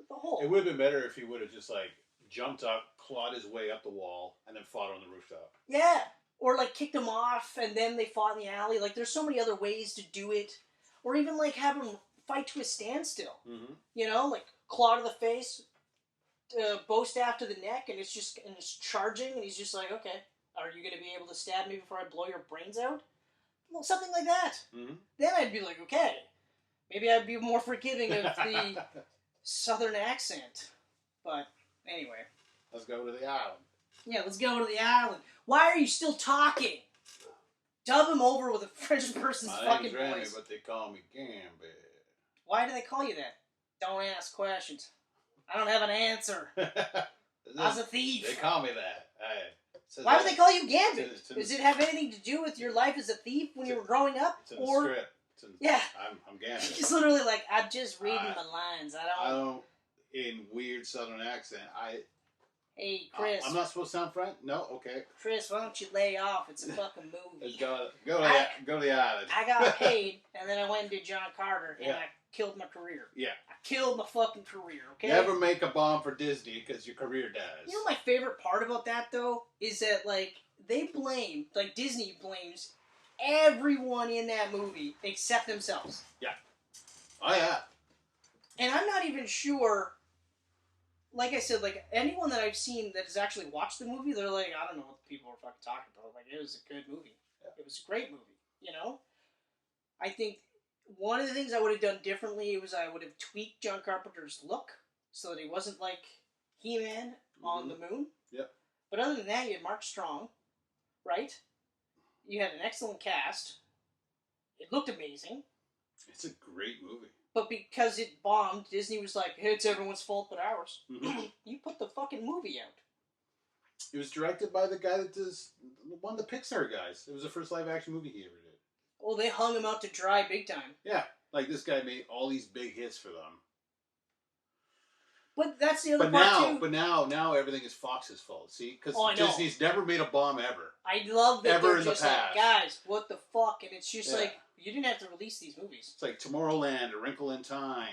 the whole... It would have been better if he would have just, like, jumped up, clawed his way up the wall, and then fought on the rooftop. Yeah! Or, like, kicked him off, and then they fought in the alley. Like, there's so many other ways to do it. Or even, like, have him fight to a standstill. Mm-hmm. You know? Like, claw to the face, bow staff to the neck, and it's charging, and he's just like, okay, are you going to be able to stab me before I blow your brains out? Well, something like that. Mm-hmm. Then I'd be like, okay, maybe I'd be more forgiving of the southern accent. But, anyway. Let's go to the island. Yeah, let's go to the island. Why are you still talking? Dub him over with a French person's fucking Remy, voice. but they call me Gambit. Why do they call you that? Don't ask questions. I don't have an answer. I was a thief. They call me that. Why would they call you Gambit? Does it have anything to do with your life as a thief when you were growing up? It's in the script. I'm Gambit. He's literally like, I'm just reading my lines. I don't, in weird southern accent, Hey, Chris. I'm not supposed to sound French? No? Okay. Chris, why don't you lay off? It's a fucking movie. Let's go to the island. I got paid, and then I went and did John Carter, and I killed my career. Yeah. I killed my fucking career, okay? Never make a bomb for Disney, because your career dies. You know my favorite part about that, though? Is that, like, Disney blames everyone in that movie except themselves. Yeah. Oh, yeah. And I'm not even sure like I said, like anyone that I've seen that has actually watched the movie, they're like, I don't know what people are fucking talking about. Like, it was a good movie. Yeah. It was a great movie. You know, I think one of the things I would have done differently was I would have tweaked John Carpenter's look so that he wasn't like He-Man on the moon. Yep. But other than that, you had Mark Strong, right? You had an excellent cast. It looked amazing. It's a great movie. But because it bombed, Disney was like, hey, it's everyone's fault but ours. You put the fucking movie out. It was directed by the guy that does one of the Pixar guys. It was the first live-action movie he ever did. Oh, they hung him out to dry big time. Yeah, like this guy made all these big hits for them. But that's the other part too. But now everything is Fox's fault. See, because Disney's never made a bomb ever. I love that ever they're in just the past. like, guys, what the fuck? And it's just like, you didn't have to release these movies. It's like Tomorrowland, A Wrinkle in Time,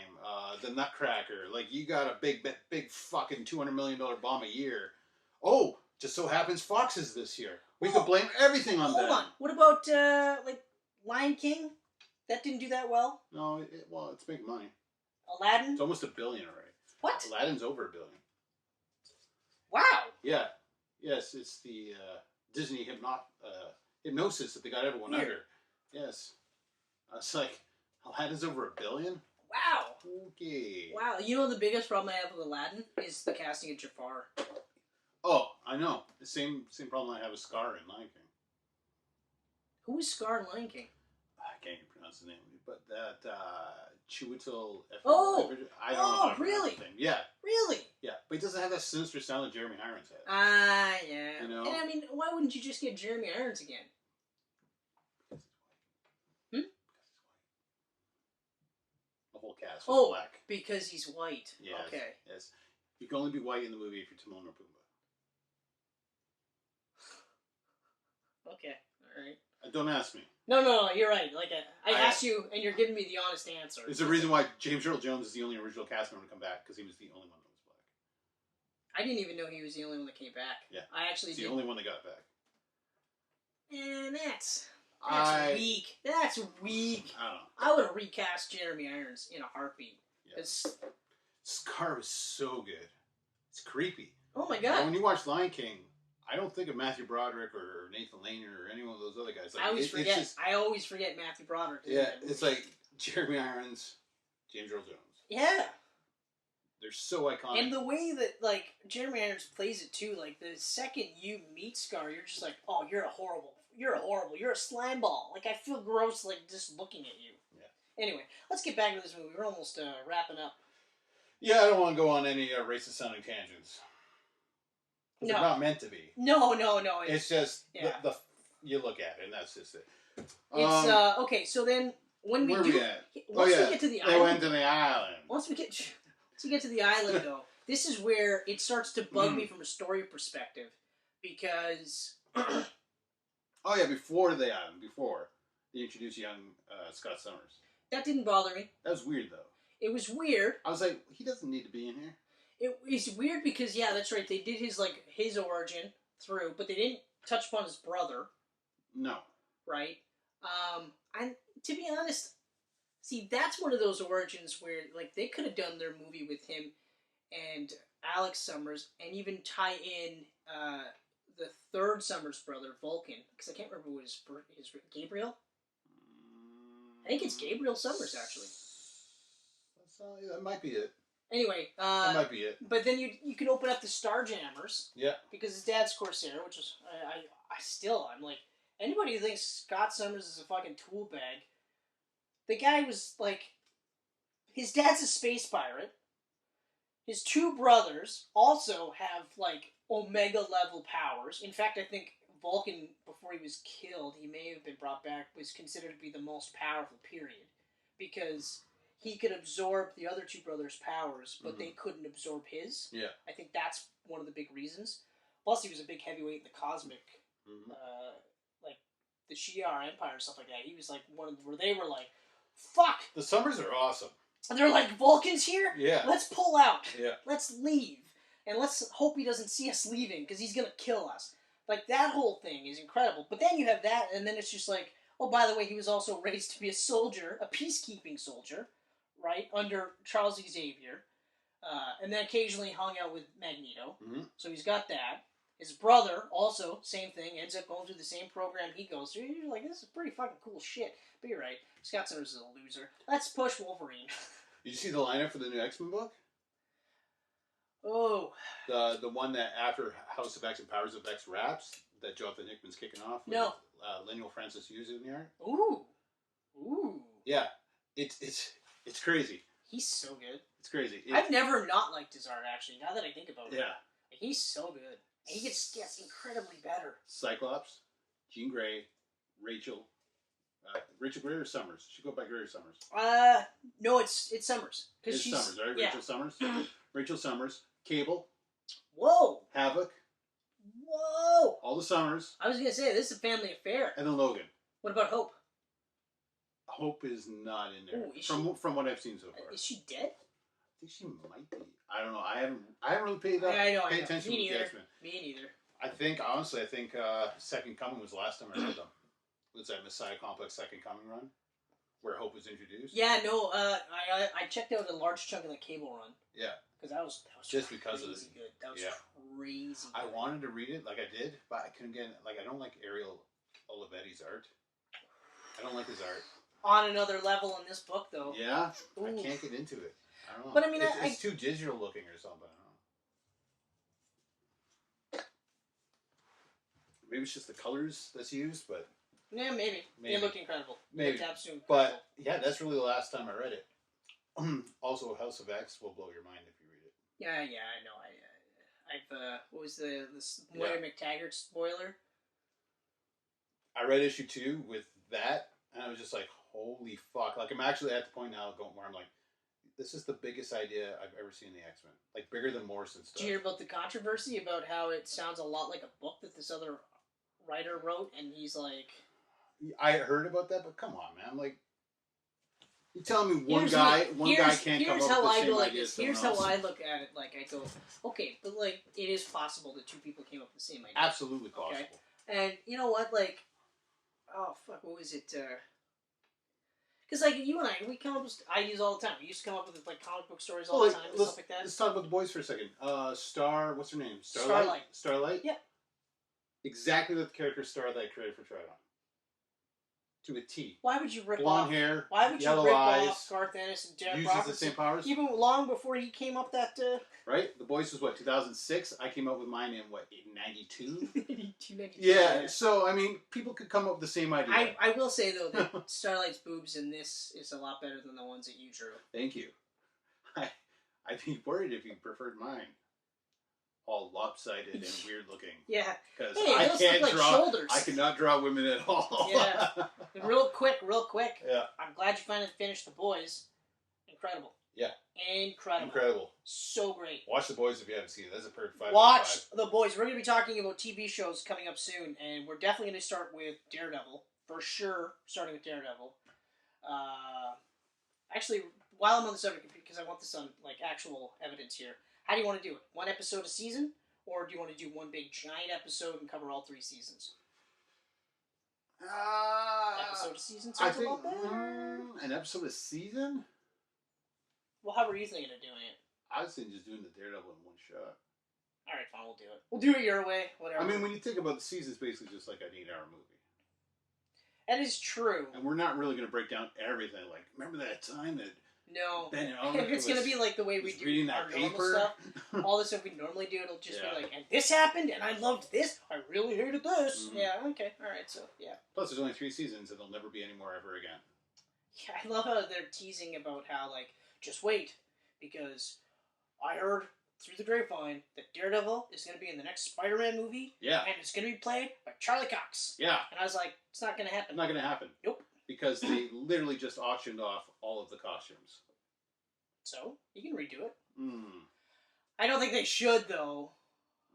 The Nutcracker. Like, you got a big fucking $200 million bomb a year. Oh, just so happens Fox is this year. We could blame everything on that. Hold on. What about, like, Lion King? That didn't do that well? No, it's big money. Aladdin? It's almost $1 billion already. What? Aladdin's over $1 billion. Wow. Yeah. Yes, it's the Disney hypnosis that they got everyone under. Yes. It's like, Aladdin's over $1 billion? Wow. Okay. Wow. You know the biggest problem I have with Aladdin is the casting of Jafar. Oh, I know. The same problem I have with Scar in Lion King. Who is Scar in Lion King? I can't even pronounce his name, but that Chiwetel. I don't know. Really? Yeah. Really? Yeah, but he doesn't have that sinister sound that Jeremy Irons had. Yeah. You know? And I mean, why wouldn't you just get Jeremy Irons again? The whole cast was black. Because he's white. Yes, okay. Yes. You can only be white in the movie if you're Timon or Pumbaa. Okay. All right. Don't ask me. No, you're right. Like I asked you, and you're giving me the honest answer. It's the reason why James Earl Jones is the only original cast member to come back, because he was the only one that was black. I didn't even know he was the only one that came back. Yeah. I actually He's the only one that got back. And that's weak. That's weak. I don't know. I would have recast Jeremy Irons in a heartbeat. Yeah. Scar was so good. It's creepy. Oh my god. When you watch Lion King, I don't think of Matthew Broderick or Nathan Lane or any one of those other guys. Like, I always forget Matthew Broderick. Yeah, it's like Jeremy Irons, James Earl Jones. Yeah. They're so iconic. And the way that, like, Jeremy Irons plays it, too, like, the second you meet Scar, you're just like, oh, you're a slime ball. Like, I feel gross, like, just looking at you. Yeah. Anyway, let's get back to this movie. We're almost wrapping up. Yeah, I don't want to go on any racist-sounding tangents. No. They're not meant to be. No. It's just, the you look at it, and that's just it. It's, okay, so then, when we do... Once we get to the island... They went to the island. Once we get to the island, though, this is where it starts to bug me from a story perspective, because... Oh, yeah, before the island, before they introduced young Scott Summers. That didn't bother me. That was weird, though. It was weird. I was like, he doesn't need to be in here. It's weird because, yeah, that's right, they did his origin through, but they didn't touch upon his brother. No. Right? And to be honest, see, that's one of those origins where, like, they could have done their movie with him and Alex Summers and even tie in the third Summers brother, Vulcan, because I can't remember what his Gabriel? I think it's Gabriel Summers, actually. That might be it. Anyway, that might be it. But then you can open up the Starjammers. Yeah. Because his dad's Corsair, which is I'm like, anybody who thinks Scott Summers is a fucking tool bag, the guy was like, his dad's a space pirate. His two brothers also have like Omega level powers. In fact, I think Vulcan, before he was killed, he may have been brought back, was considered to be the most powerful, period, because he could absorb the other two brothers' powers, but they couldn't absorb his. Yeah. I think that's one of the big reasons. Plus, he was a big heavyweight in the cosmic, like the Shi'ar Empire and stuff like that. He was like one of where they were like, fuck! The Summers are awesome. And they're like, Vulcan's here? Yeah. Let's pull out. Yeah. Let's leave. And let's hope he doesn't see us leaving, because he's going to kill us. Like, that whole thing is incredible. But then you have that, and then it's just like, oh, by the way, he was also raised to be a soldier, a peacekeeping soldier, right, under Charles Xavier. And then occasionally hung out with Magneto. Mm-hmm. So he's got that. His brother, also, same thing, ends up going through the same program he goes through. You're like, this is pretty fucking cool shit. But you're right, Scott Summers is a loser. Let's push Wolverine. Did you see the lineup for the new X-Men book? Oh. The one that after House of X and Powers of X wraps, that Jonathan Hickman's kicking off? No. Lemuel Francis Hughes in the art? Ooh. Ooh. Yeah. It's crazy. He's so good. It's crazy. I've never not liked his art, actually, now that I think about it. Yeah. He's so good. And he gets incredibly better. Cyclops, Jean Grey, Rachel Grey or Summers? She go by Grey or Summers? No, it's Summers. It's she's, Summers, right? Yeah. Rachel Summers. Rachel Summers. Cable. Whoa. Havoc. Whoa. All the Summers. I was gonna say this is a family affair. And then Logan. What about Hope? Hope is not in there. Ooh, from what I've seen so far. Is she dead? I think she might be. I don't know. I haven't really paid attention Me to the X-Men. Me neither. I think Second Coming was the last time I read them. Was that Messiah Complex Second Coming run, where Hope was introduced? Yeah, no. I checked out a large chunk of the Cable run. Yeah. Because that was just because of crazy good. That was crazy. I wanted to read it, like I did, but I couldn't get it. Like I don't like Ariel Olivetti's art. I don't like his art. On another level in this book, though. Yeah, Ooh. I can't get into it. I don't know. But I mean, it's too digital looking or something. I don't know. Maybe it's just the colors that's used, but yeah, maybe. They look incredible. Maybe, but yeah, that's really the last time I read it. Also, House of X will blow your mind if you read it. Yeah, I know. I've what was the Moira McTaggart spoiler? I read issue 2 with that, and I was just like, holy fuck! Like I'm actually at the point now going where I'm like, this is the biggest idea I've ever seen in the X-Men. Like bigger than Morrison stuff. Did you hear about the controversy about how it sounds a lot like a book that this other writer wrote, and he's like, I heard about that, but come on, man! Like, you telling me one guy can't come up with the same idea as someone else? Here's how I look at it. Like I go, okay, but like it is possible that two people came up with the same idea. Absolutely possible. Okay? And you know what? Like, oh fuck, what was it? Because like you and I, we come up with ideas all the time. We used to come up with like comic book stories all the time and stuff like that. Let's talk about the boys for a second. What's her name? Starlight. Yeah. Exactly what the character Starlight created for Triton. To a T. Why would you rip blonde off? hair, Why would you yellow rip eyes, off Garth Ennis and Jack uses Robertson? the same powers? Even long before he came up that. Right. The boys was what 2006. I came up with mine in what 92. 92. Yeah. So I mean, people could come up with the same idea. I will say though that Starlight's boobs in this is a lot better than the ones that you drew. Thank you. I'd be worried if you preferred mine. All lopsided and weird looking. Yeah. Because I can't draw. Shoulders. I cannot draw women at all. Yeah. Real quick. Yeah. I'm glad you finally finished The Boys. Incredible. Yeah. Incredible. So great. Watch The Boys if you haven't seen it. That's a perfect 5. Watch The Boys. We're going to be talking about TV shows coming up soon, and we're definitely going to start with Daredevil. For sure, starting with Daredevil. Actually, while I'm on the subject, because I want this on like actual evidence here, how do you want to do it? 1 episode a season? Or do you want to do one big giant episode and cover all 3 seasons? Episode a season sounds a lot better. An episode a season? Well, how were you thinking of doing it? I was thinking just doing the Daredevil in one shot. Alright, fine, we'll do it. We'll do it your way, whatever. I mean, when you think about the season, it's basically just like an 8-hour movie. That is true. And we're not really going to break down everything. Like, remember that time that... No. Ben if it's going to be like the way we do reading our that normal paper. stuff, all the stuff we normally do, it'll just be like, and this happened, and I loved this, I really hated this. Mm-hmm. Yeah, okay, alright, so, yeah. Plus, there's only 3 seasons, and there'll never be any more ever again. Yeah, I love how they're teasing about how, like, just wait, because I heard through the grapevine that Daredevil is going to be in the next Spider-Man movie. Yeah. And it's going to be played by Charlie Cox. Yeah. And I was like, it's not going to happen. Not going to happen. Nope. Because they literally just auctioned off all of the costumes. So, you can redo it. Mm. I don't think they should, though.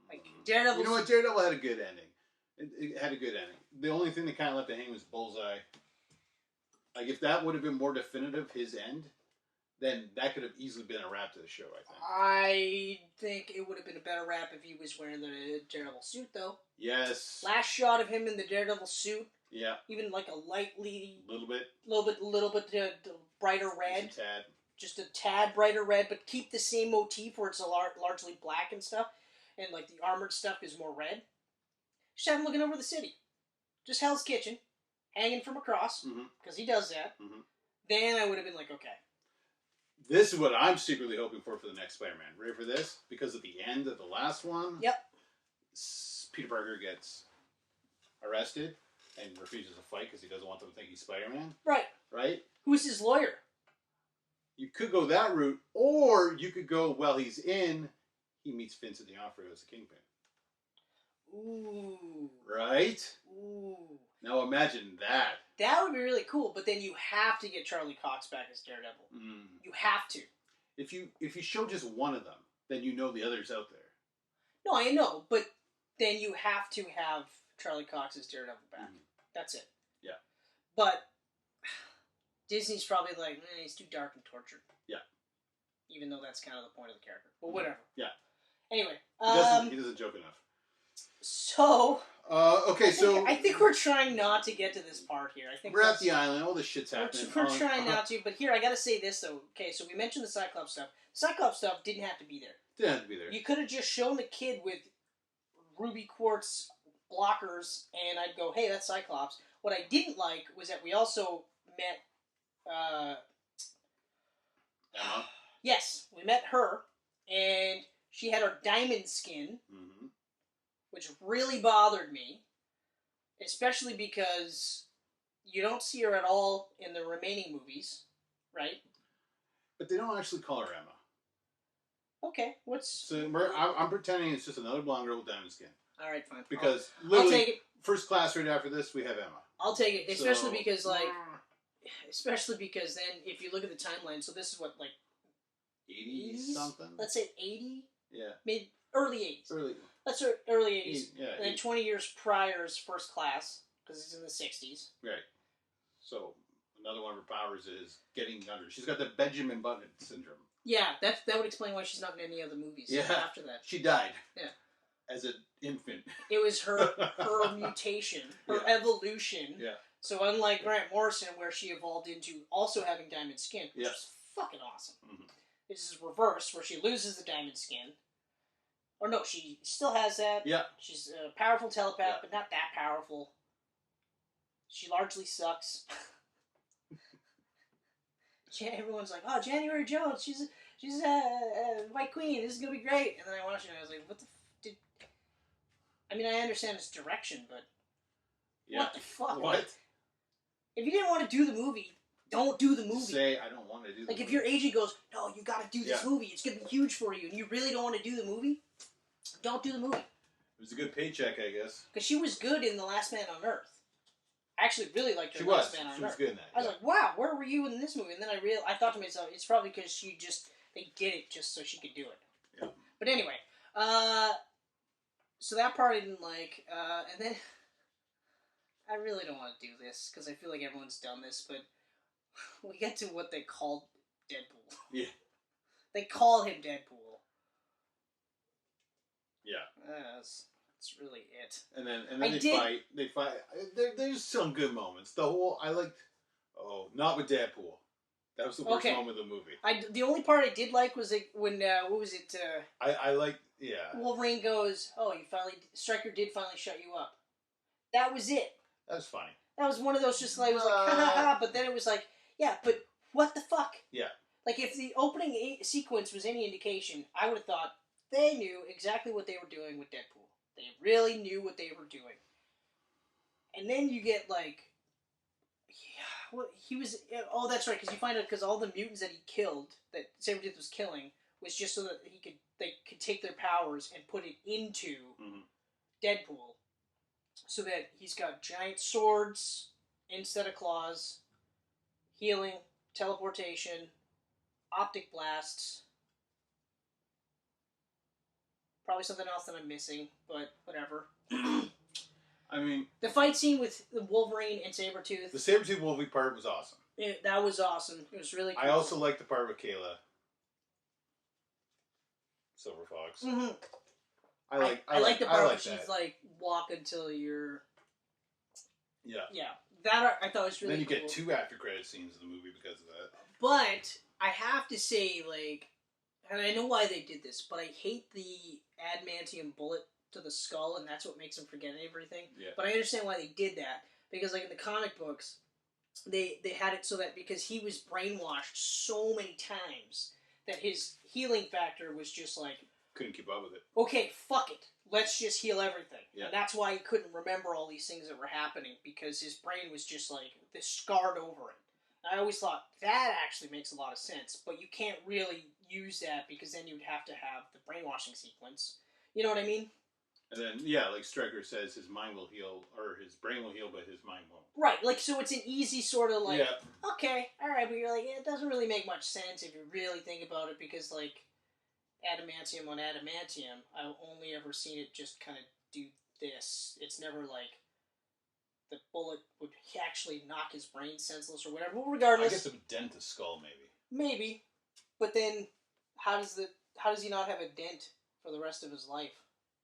Like, Daredevil. You know what? Daredevil had a good ending. It had a good ending. The only thing that kind of left it hang was Bullseye. Like, if that would have been more definitive, his end, then that could have easily been a wrap to the show, I think it would have been a better wrap if he was wearing the Daredevil suit, though. Yes. Last shot of him in the Daredevil suit. Yeah. Even like a little bit brighter red. Just a tad. just a tad brighter red, but keep the same motif where it's largely black and stuff, and like the armored stuff is more red. Just have him looking over the city. Just Hell's Kitchen, hanging from across, because he does that. Then I would have been like, okay. This is what I'm secretly hoping for the next Spider-Man. Ready for this? Because at the end of the last one, Peter Parker gets arrested and refuses to fight because he doesn't want them to think he's Spider-Man. Right. Right? Who's his lawyer? You could go that route, or you could go, well, he's in, he meets Vincent D'Onofrio as a Kingpin. Ooh. Right? Ooh. Now imagine that. That would be really cool, but then you have to get Charlie Cox back as Daredevil. You have to. If you show just one of them, then you know the other's out there. No, I know, but then you have to have Charlie Cox as Daredevil back. That's it. Yeah. But Disney's probably like, he's too dark and tortured. Yeah. Even though that's kind of the point of the character. But whatever. Yeah. Anyway. He doesn't joke enough. So... okay, I think we're trying not to get to this part here. I think we're at the island. All this shit's happening. We're trying not to, but here, I gotta say this, though. Okay, so we mentioned the Cyclops stuff. Cyclops stuff didn't have to be there. Didn't have to be there. You could have just shown the kid with ruby quartz blockers, and I'd go, hey, that's Cyclops. What I didn't like was that we also met... Emma? Yes, we met her, and she had her diamond skin, which really bothered me, especially because you don't see her at all in the remaining movies, right? But they don't actually call her Emma. Okay, So I'm pretending it's just another blonde girl with diamond skin. All right, fine. Because I'll take it. First class right after this, we have Emma. I'll take it, especially because then if you look at the timeline, so this is what, like... 80 something? Let's say 80? Yeah. Early 80s. Let's say early 80s. Yeah. And then 20 years prior is First Class, because it's in the 60s. Right. So, another one of her powers is getting younger. She's got the Benjamin Button syndrome. Yeah, that would explain why she's not in any other movies after that. She died. Yeah. As an infant. It was her mutation, her evolution. Yeah. So unlike Grant Morrison, where she evolved into also having diamond skin, which is fucking awesome. This is reverse, where she loses the diamond skin. Or no, she still has that. Yeah. She's a powerful telepath, but not that powerful. She largely sucks. Everyone's like, oh, January Jones, she's a White Queen, this is going to be great. And then I watched it and I was like, what the I mean, I understand its direction, but what the fuck? What? If you didn't want to do the movie, don't do the movie. Say, I don't want to do the movie. Like, if your agent goes, no, you got to do this movie, it's going to be huge for you, and you really don't want to do the movie, don't do the movie. It was a good paycheck, I guess. Because she was good in The Last Man on Earth. I actually really liked her Last Man on Earth. She was good in that. I was like, wow, where were you in this movie? And then I thought to myself, it's probably because they did it just so she could do it. Yeah. But anyway, so that part I didn't like, and then I really don't want to do this because I feel like everyone's done this, but we get to what they called Deadpool. Yeah. They call him Deadpool. Yeah. That's really it. And then they fight. There's some good moments. I liked. Oh, not with Deadpool. That was the worst moment of the movie. The only part I did like was when what was it? I liked. Yeah. Wolverine goes, "Oh, Stryker did finally shut you up." That was it. That was funny. That was one of those just like it was like ha ha ha, but then it was like, yeah, but what the fuck? Yeah. Like if the opening sequence was any indication, I would have thought they knew exactly what they were doing with Deadpool. They really knew what they were doing. And then you get like, well, he was. Oh, that's right, because you find out because all the mutants that he killed, that Sabretooth was killing, was just so that they could take their powers and put it into Deadpool, so that he's got giant swords instead of claws, healing, teleportation, optic blasts. Probably something else that I'm missing, but whatever. I mean... The fight scene with Wolverine and Sabretooth... The Sabretooth Wolverine part was awesome. That was awesome. It was really cool. I also liked the part with Kayla. Silver Fox. Mm-hmm. I like the part where she's like, walk until you're... Yeah. Yeah. that I thought was really cool. Then you cool. get 2 after credit scenes in the movie because of that. But I have to say, like, and I know why they did this, but I hate the adamantium bullet to the skull, and that's what makes him forget everything. Yeah. But I understand why they did that, because, like, in the comic books, they had it so that because he was brainwashed so many times that his healing factor was just like... Couldn't keep up with it. Okay, fuck it. Let's just heal everything. Yeah. And that's why he couldn't remember all these things that were happening, because his brain was just, like, this scarred over it. I always thought, that actually makes a lot of sense, but you can't really use that because then you would have to have the brainwashing sequence. You know what I mean? And then, yeah, like Stryker says, his mind will heal, or his brain will heal, but his mind won't. Right, like, so it's an easy sort of, like, okay, alright, but you're like, it doesn't really make much sense if you really think about it, because, like, adamantium on adamantium, I've only ever seen it just kind of do this. It's never, like, the bullet would actually knock his brain senseless or whatever. Well, regardless, I guess it would dent his skull, maybe. Maybe, but then how does he not have a dent for the rest of his life?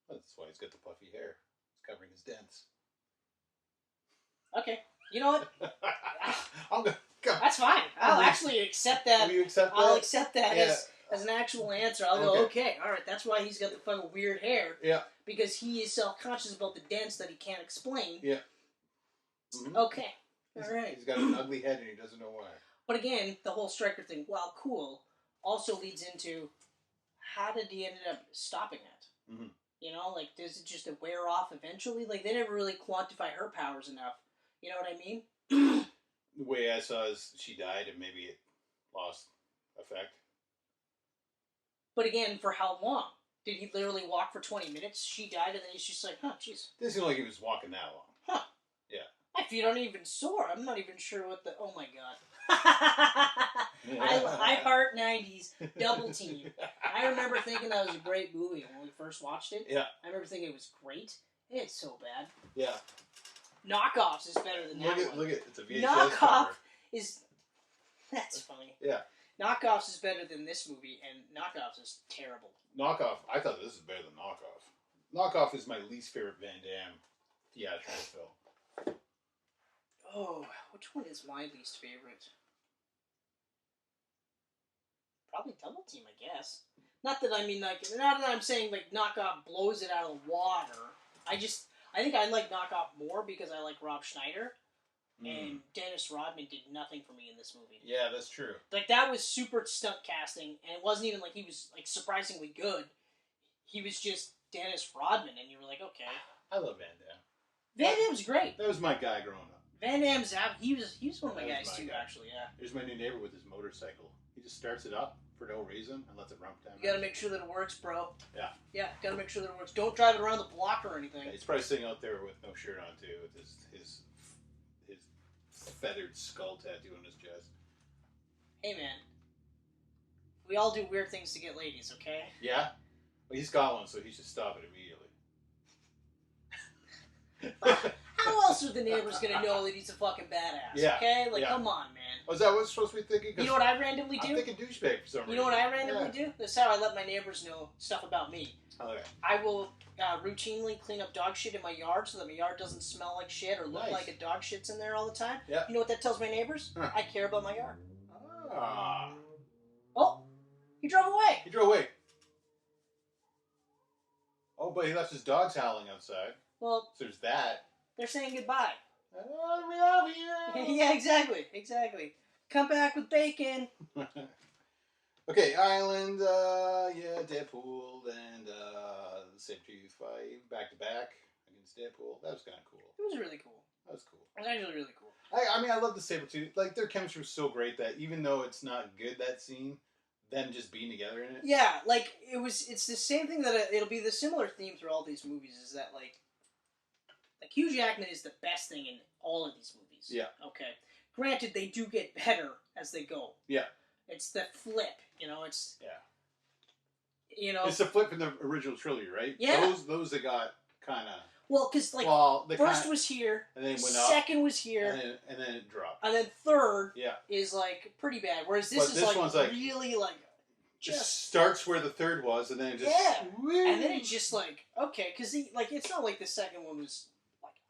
That's why he's got the puffy hair. It's covering his dents. Okay, you know what? I'll go. That's fine. I'll actually accept that. Will you accept that? I'll accept that as an actual answer. I'll go, okay, all right. That's why he's got the fucking weird hair. Yeah. Because he is self-conscious about the dents that he can't explain. Yeah. Mm-hmm. Okay. All right. He's got an ugly head and he doesn't know why. But again, the whole Stryker thing, while cool, also leads into how did he end up stopping that? Mm-hmm. You know, like, does it just wear off eventually? Like, they never really quantify her powers enough. You know what I mean? The way I saw is she died and maybe it lost effect. But again, for how long? Did he literally walk for 20 minutes? She died and then he's just like, huh, jeez. Didn't seem like he was walking that long. Huh. Yeah. My feet aren't even sore. I'm not even sure what the... Oh, my God. I heart 90s double team. I remember thinking that was a great movie when we first watched it. Yeah. I remember thinking it was great. It's so bad. Yeah. Knockoffs is better than that one. Look at it's a VHS Knockoff cover. is... That's funny. Yeah. Knockoffs is better than this movie, and Knockoffs is terrible. Knockoff, I thought this is better than Knockoff. Knockoff is my least favorite Van Damme theatrical film. Oh, which one is my least favorite? Probably Double Team, I guess. Not that I mean, like, not that I'm saying, like, Knockoff blows it out of the water. I think I like Knockoff more because I like Rob Schneider. And Dennis Rodman did nothing for me in this movie. Yeah, that's true. Like, that was super stunt casting, and it wasn't even like he was, like, surprisingly good. He was just Dennis Rodman, and you were like, okay. I love Van Damme. Van Damme's great. That was my guy growing up. Van Damme's he was one of my guys too, actually. Yeah. Here's my new neighbor with his motorcycle. He just starts it up for no reason and lets it rump down. You gotta make sure that it works, bro. Yeah. Yeah, gotta make sure that it works. Don't drive it around the block or anything. Yeah, he's probably sitting out there with no shirt on too, with his feathered skull tattoo on his chest. Hey man, we all do weird things to get ladies, okay? Yeah. Well, he's got one, so he should stop it immediately. How else are the neighbors gonna know that he's a fucking badass? Yeah. Okay, like come on, man. Oh, is that what we're supposed to be thinking? You know what I randomly do? I'm thinking douchebag for some reason. You know what I randomly do? This is how I let my neighbors know stuff about me. Okay. I will routinely clean up dog shit in my yard so that my yard doesn't smell like shit or look like a dog shit's in there all the time. Yeah. You know what that tells my neighbors? Huh. I care about my yard. Ah. Oh, he drove away. He drove away. Oh, but he left his dogs howling outside. Well, so there's that. They're saying goodbye. Oh, we love you. Yeah, exactly. Come back with bacon. Okay, Island, Deadpool, and Sabretooth fight back to back against Deadpool. That was kind of cool. It was really cool. That was cool. It was actually really cool. I mean, I love the Sabretooth. Like, their chemistry was so great that even though it's not good, that scene, them just being together in it. Yeah, like, it's the same thing that it'll be the similar theme through all these movies is that, like Hugh Jackman is the best thing in all of these movies. Yeah. Okay. Granted, they do get better as they go. Yeah. It's the flip, it's... Yeah. It's the flip in the original trilogy, right? Yeah. Those that got kind of... Well, because, first was here, and then it went up, second was here, and then it dropped. And then third is, pretty bad. Whereas this one's really, just starts where the third was, and then it just... Yeah. And then it's just, okay, because, it's not like the second one was,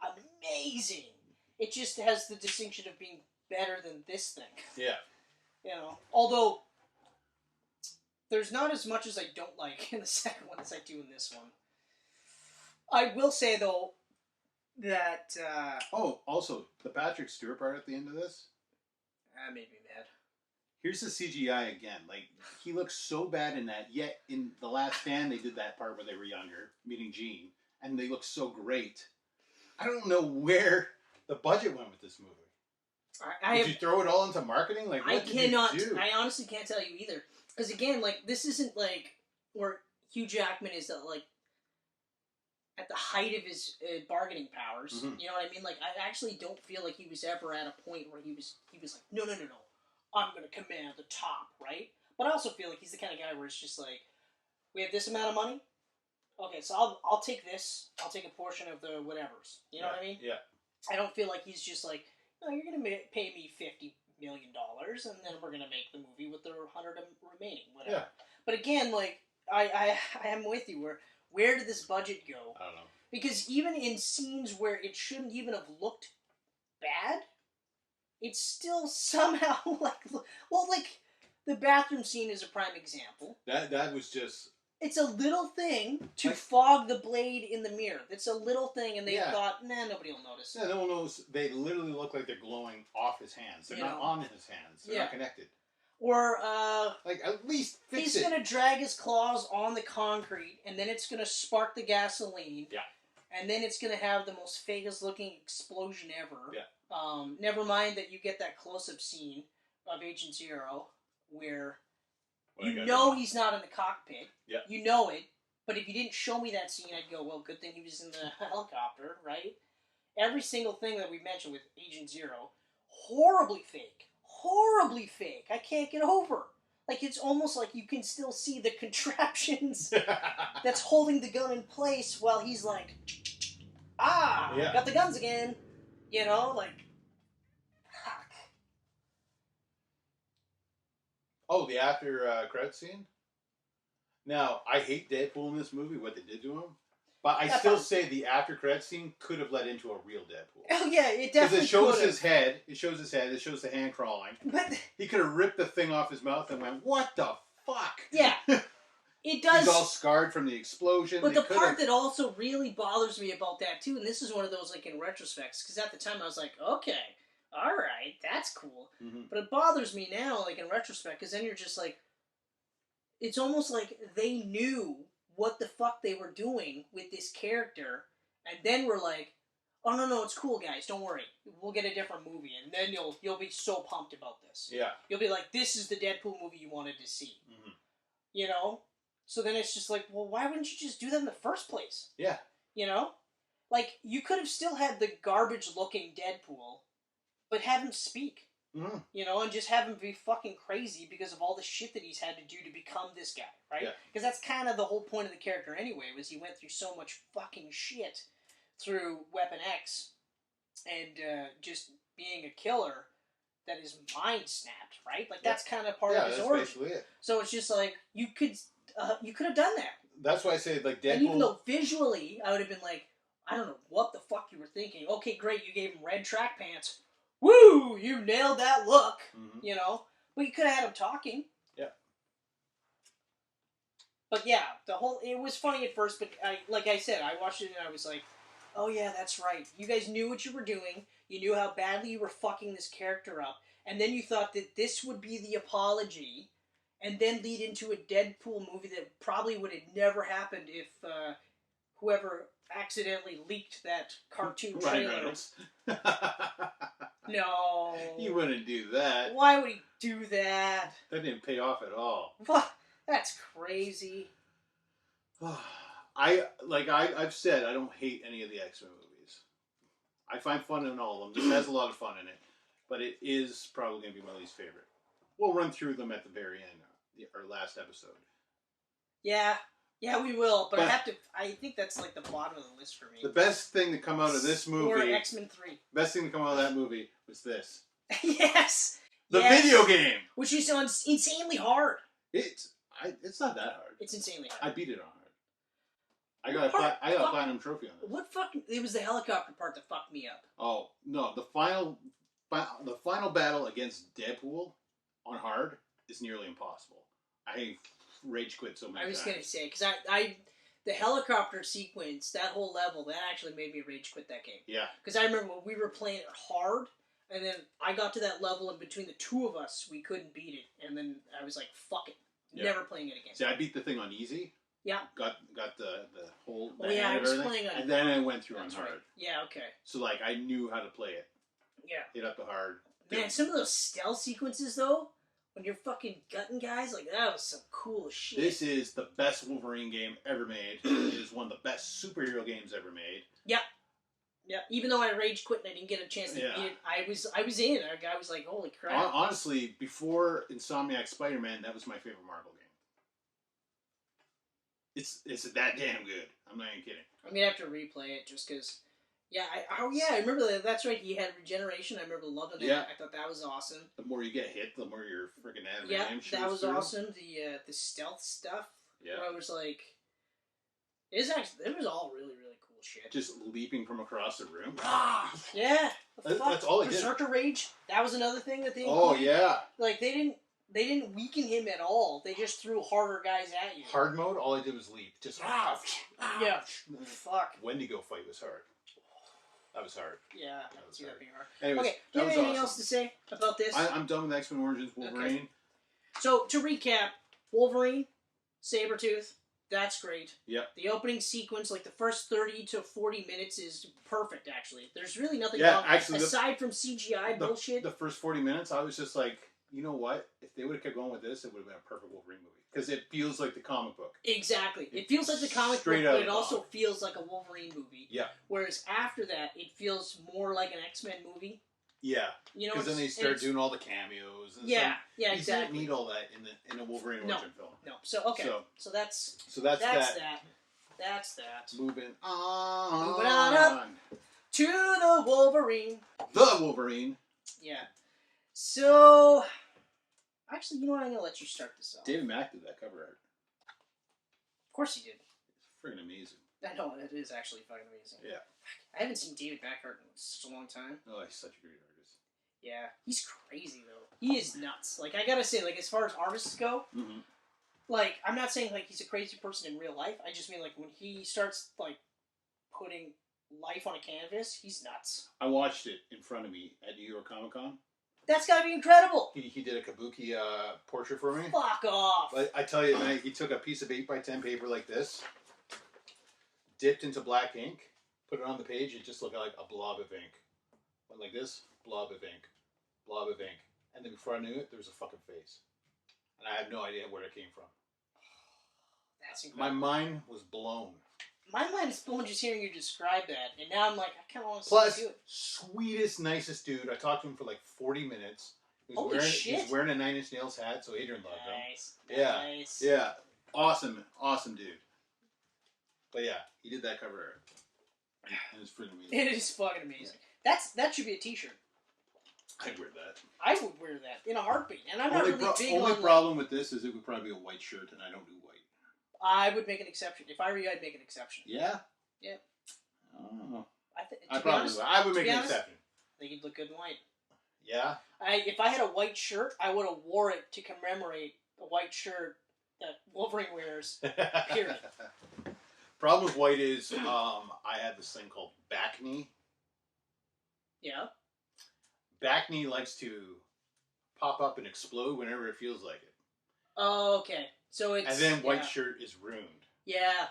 amazing. It just has the distinction of being better than this thing. Yeah. You know, although there's not as much as I don't like in the second one as I do in this one. I will say, though, that... also, the Patrick Stewart part at the end of this? That made me mad. Here's the CGI again. Like, he looks so bad in that, yet in The Last Stand, they did that part where they were younger, meeting Jean, and they look so great. I don't know where the budget went with this movie. Did you throw it all into marketing? Like, what did you do? I honestly can't tell you either. Because, again, like, this isn't, like, where Hugh Jackman is, like, at the height of his bargaining powers. Mm-hmm. You know what I mean? Like, I actually don't feel like he was ever at a point where he was like, no. I'm going to command the top, right? But I also feel like he's the kind of guy where it's just like, we have this amount of money? Okay, so I'll take this. I'll take a portion of the whatevers. You know what I mean? Yeah. I don't feel like he's just like, no, you're going to pay me $50 million, and then we're going to make the movie with the 100 remaining, whatever. Yeah. But again, like, I am with you. Where did this budget go? I don't know. Because even in scenes where it shouldn't even have looked bad, it's still somehow like the bathroom scene is a prime example. That was just... It's a little thing to fog the blade in the mirror. It's a little thing, and they thought, nah, nobody will notice. Yeah, no one knows. They literally look like they're glowing off his hands. They're not on his hands. They're not connected. Or, like, at least fix it. He's going to drag his claws on the concrete, and then it's going to spark the gasoline. Yeah. And then it's going to have the most fakest looking explosion ever. Yeah. Never mind that you get that close-up scene of Agent Zero where you know he's not in the cockpit. Yeah. You know it. But if you didn't show me that scene, I'd go, well, good thing he was in the helicopter, right? Every single thing that we mentioned with Agent Zero, horribly fake. Horribly fake. I can't get over. Like, it's almost like you can still see the contraptions that's holding the gun in place while he's like, got the guns again. You know, like, fuck. Oh, the after credit scene? Now, I hate Deadpool in this movie, what they did to him. But I still say the after credit scene could have led into a real Deadpool. Oh, yeah, it definitely could have. Because it shows his head. It shows his head. It shows the hand crawling. But he could have ripped the thing off his mouth and went, what the fuck? Yeah. It does. He's all scarred from the explosion. But the part that also really bothers me about that, too, and this is one of those, like, in retrospects, because at the time I was like, okay, all right, that's cool. Mm-hmm. But it bothers me now, like, in retrospect, because then you're just like, it's almost like they knew what the fuck they were doing with this character, and then we're like, oh, no, it's cool, guys, don't worry. We'll get a different movie, and then you'll be so pumped about this. Yeah. You'll be like, this is the Deadpool movie you wanted to see. Mm-hmm. You know? So then it's just like, well, why wouldn't you just do that in the first place? Yeah. You know? Like, you could have still had the garbage-looking Deadpool, but have him speak. Mm-hmm. You know, and just have him be fucking crazy because of all the shit that he's had to do to become this guy, right? Because that's kind of the whole point of the character anyway, was he went through so much fucking shit through Weapon X and just being a killer that his mind snapped, right? Like, that's kind of part of his origin. Basically it. So it's just like, you could have done that. That's why I say, like, Deadpool... And even though visually, I would have been like, I don't know what the fuck you were thinking. Okay, great, you gave him red track pants. Woo! You nailed that look, you know? But you could have had him talking. Yeah. But yeah, it was funny at first, but like I said, I watched it and I was like, oh yeah, that's right. You guys knew what you were doing. You knew how badly you were fucking this character up. And then you thought that this would be the apology, and then lead into a Deadpool movie that probably would have never happened if whoever accidentally leaked that cartoon trailer. No. He wouldn't do that. Why would he do that? That didn't pay off at all. That's crazy. I've said, I don't hate any of the X-Men movies. I find fun in all of them. This has a lot of fun in it. But it is probably going to be my least favorite. We'll run through them at the very end, our last episode. Yeah, we will. But I think that's like the bottom of the list for me. The best thing to come out of this movie... Or X-Men 3. Best thing to come out of that movie was this. Yes! The video game! Which is insanely hard. It's not that hard. It's insanely hard. I beat it on hard. I got a platinum trophy on it. What fucking? It was the helicopter part that fucked me up. Oh no, the final battle against Deadpool on hard is nearly impossible. I rage quit so many times. I was gonna say because the helicopter sequence, that whole level, that actually made me rage quit that game. Yeah. Because I remember when we were playing it hard, and then I got to that level, and between the two of us, we couldn't beat it, and then I was like, "Fuck it, never playing it again." See, I beat the thing on easy. Yeah. Got the whole. Oh yeah, I was playing on. And then I went through on hard. Right. Yeah. Okay. So like I knew how to play it. Yeah. Hit up the hard. Man, some of those stealth sequences though, when you're fucking gutting guys, like that was some cool shit. This is the best Wolverine game ever made. It is one of the best superhero games ever made. Yeah. Yeah. Even though I rage quit and I didn't get a chance to beat it, I was in. I was like, holy crap. Honestly, before Insomniac Spider-Man, that was my favorite Marvel game. It's that damn good. I'm not even kidding. I'm gonna have to replay it just because. Yeah, I remember that. That's right. He had regeneration. I remember loving that. Yeah. I thought that was awesome. The more you get hit, the more your freaking adamantium. Yeah, that was awesome. The stealth stuff. Yeah. Where I was like, it was all really really cool shit. Just leaping from across the room. Yeah. That's all it did. Berserker Rage. That was another thing that they. Oh yeah. Like they didn't weaken him at all. They just threw harder guys at you. Hard mode, all I did was leap. Just yeah. Fuck. Wendigo fight was hard. That was hard. Yeah, I can see that being hard. Anyways, okay, do you have anything else to say about this? I'm done with X-Men Origins Wolverine. Okay. So, to recap, Wolverine, Sabretooth, that's great. Yep. The opening sequence, like the first 30 to 40 minutes is perfect, actually. There's really nothing Yeah, wrong. actually, aside from CGI bullshit. The first 40 minutes, I was just like, you know what? If they would have kept going with this, it would have been a perfect Wolverine movie. Because it feels like the comic book. Exactly. It feels like the comic book, but it also feels like a Wolverine movie. Yeah. Whereas after that, it feels more like an X-Men movie. Yeah. You know, because then they start doing all the cameos. And yeah, yeah, exactly. exactly. You don't need all that in a Wolverine origin film. No. So okay. So that's that. That's that. Moving on. Moving on up to the Wolverine. The Wolverine. Yeah. So, actually, you know what? I'm gonna let you start this off. David Mack did that cover art. Of course he did. It's freaking amazing. I know, it is actually fucking amazing. Yeah. I haven't seen David Mack art in such a long time. Oh, he's such a great artist. Yeah, he's crazy though. He is nuts. Like I gotta say, like as far as artists go, like I'm not saying like he's a crazy person in real life. I just mean like when he starts like putting life on a canvas, he's nuts. I watched it in front of me at New York Comic Con. That's gotta be incredible. He did a kabuki portrait for me. Fuck off. I tell you, man, he took a piece of 8x10 paper like this, dipped into black ink, put it on the page. It just looked like a blob of ink. Went like this, blob of ink, blob of ink. And then before I knew it, there was a fucking face. And I have no idea where it came from. That's incredible. My mind was blown. My mind is blown just hearing you describe that. And now I'm like, I kind of want to see you do it. Sweetest, nicest dude. I talked to him for like 40 minutes. He was wearing a Nine Inch Nails hat, so Adrian loved him. Nice. Yeah. Awesome dude. But yeah, he did that cover art. And it's pretty amazing. It is fucking amazing. That should be a t-shirt. I'd wear that. I would wear that in a heartbeat. And I'm not really big on... Only problem with this is it would probably be a white shirt, and I don't do white. I would make an exception. If I were you, I'd make an exception. Yeah? Yeah. Oh. I would make an exception. I think you'd look good in white. Yeah? If I had a white shirt, I would have wore it to commemorate the white shirt that Wolverine wears. Period. Problem with white is I have this thing called back knee. Yeah. Back knee likes to pop up and explode whenever it feels like it. Oh, okay. So it's... And then white shirt is ruined. Yeah.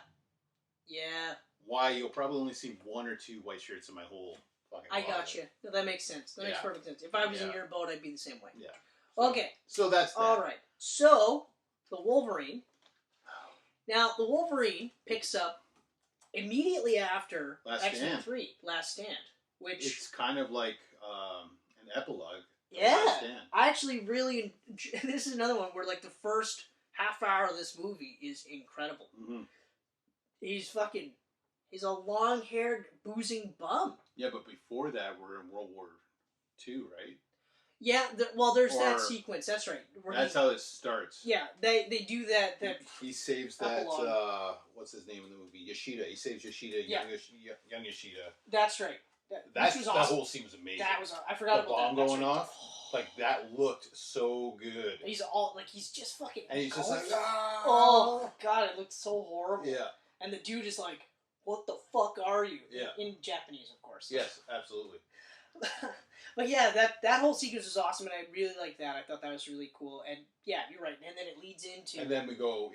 Yeah. Why, you'll probably only see one or two white shirts in my whole fucking I got you. No, that makes sense. That makes perfect sense. If I was in your boat, I'd be the same way. Yeah. Okay. So that's that. All right. So, the Wolverine. Now, the Wolverine picks up immediately after X-Men 3, Last Stand. Which... It's kind of like an epilogue. Yeah. I actually really... This is another one where, like, the first half hour of this movie is incredible. Mm-hmm. He's a long-haired, boozing bum. Yeah, but before that, we're in World War II, right? Yeah, well, there's that Or- sequence. That's right. That's how it starts. Yeah, they do that. He saves that. epilogue. What's his name in the movie? Yoshida. He saves Yoshida. Yeah. Young Yoshida. That's right. That was awesome. That whole scene was amazing. That was. I forgot the about bomb that. going off. Like that looked so good. He's just fucking. And he's just like, ah! Oh god, it looked so horrible. Yeah. And the dude is like, "What the fuck are you?" Yeah. In Japanese, of course. Yes, absolutely. But yeah, that whole sequence was awesome, and I really liked that. I thought that was really cool. And yeah, you're right. And then it leads into. And then we go.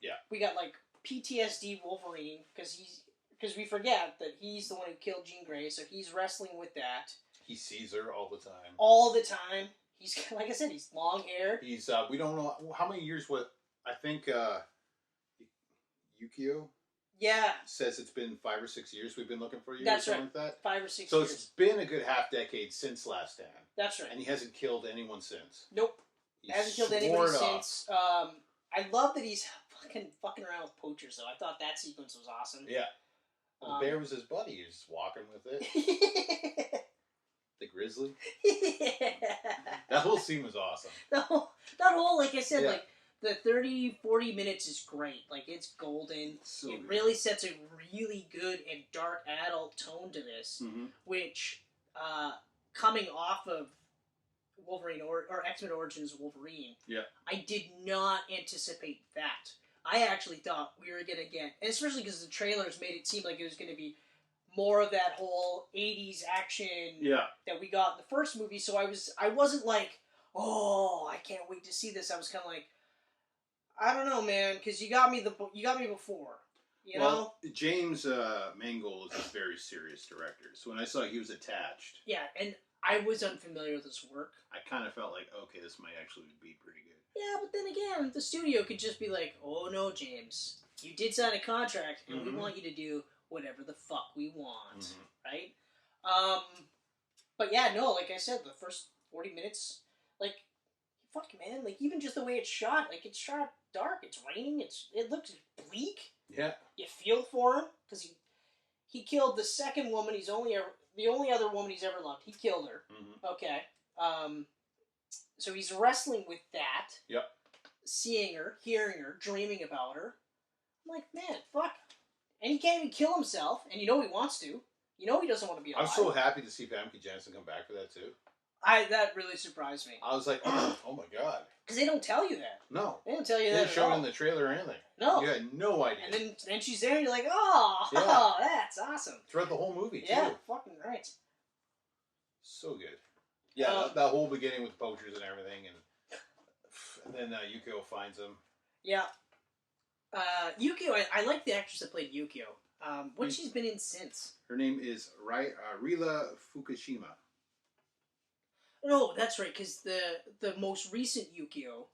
Yeah. We got like PTSD Wolverine because we forget that he's the one who killed Jean Grey, so he's wrestling with that. He sees her all the time. All the time. He's, like I said, he's long haired. He's we don't know how many years. What I think Yukio. Yeah. Says it's been 5 or 6 years we've been looking for you. That's or something right. Like that. 5 or 6 so years. So it's been a good half decade since Last Stand. That's right. And he hasn't killed anyone since. Nope. He hasn't killed anybody since. I love that he's fucking around with poachers, though. I thought that sequence was awesome. Yeah. Well, the bear was his buddy. He was just walking with it. The grizzly. Yeah. That whole scene was awesome. That whole, like I said, like, the 30, 40 minutes is great. Like, it's golden. So it really sets a really good and dark adult tone to this, which, coming off of Wolverine or X-Men Origins Wolverine, I did not anticipate that. I actually thought we were going to get, and especially because the trailers made it seem like it was going to be more of that whole 80s action that we got in the first movie, so I wasn't like, oh, I can't wait to see this. I was kind of like, I don't know, man, because you got me before, you know? James Mangold is a very serious director, so when I saw he was attached... Yeah, and I was unfamiliar with his work. I kind of felt like, okay, this might actually be pretty good. Yeah, but then again, the studio could just be like, oh no, James, you did sign a contract, and we want you to do whatever the fuck we want, right? But yeah, no, like I said, the first 40 minutes, like, fuck, man, like, even just the way it's shot, like, it's shot dark, it's raining, it looks bleak. Yeah. You feel for him, because he killed the second woman the only other woman he's ever loved. He killed her. Okay. So he's wrestling with that. Yep. Seeing her, hearing her, dreaming about her. I'm like, man, fuck. And he can't even kill himself, and you know he wants to. You know he doesn't want to be alive. I'm so happy to see Famke Janssen come back for that, too. That really surprised me. I was like, oh my god. Because they don't tell you that. No. They don't tell you that They didn't at all. show it in the trailer or anything. No. You had no idea. And then she's there, and you're like, oh, that's awesome. Throughout the whole movie, too. Yeah, fucking right. So good. Yeah, that whole beginning with poachers and everything, and then Yukio finds him. Yeah. Yukio, I like the actress that played Yukio. What she's been in since? Her name is Rila Fukushima. No, that's right, because the most recent Yukio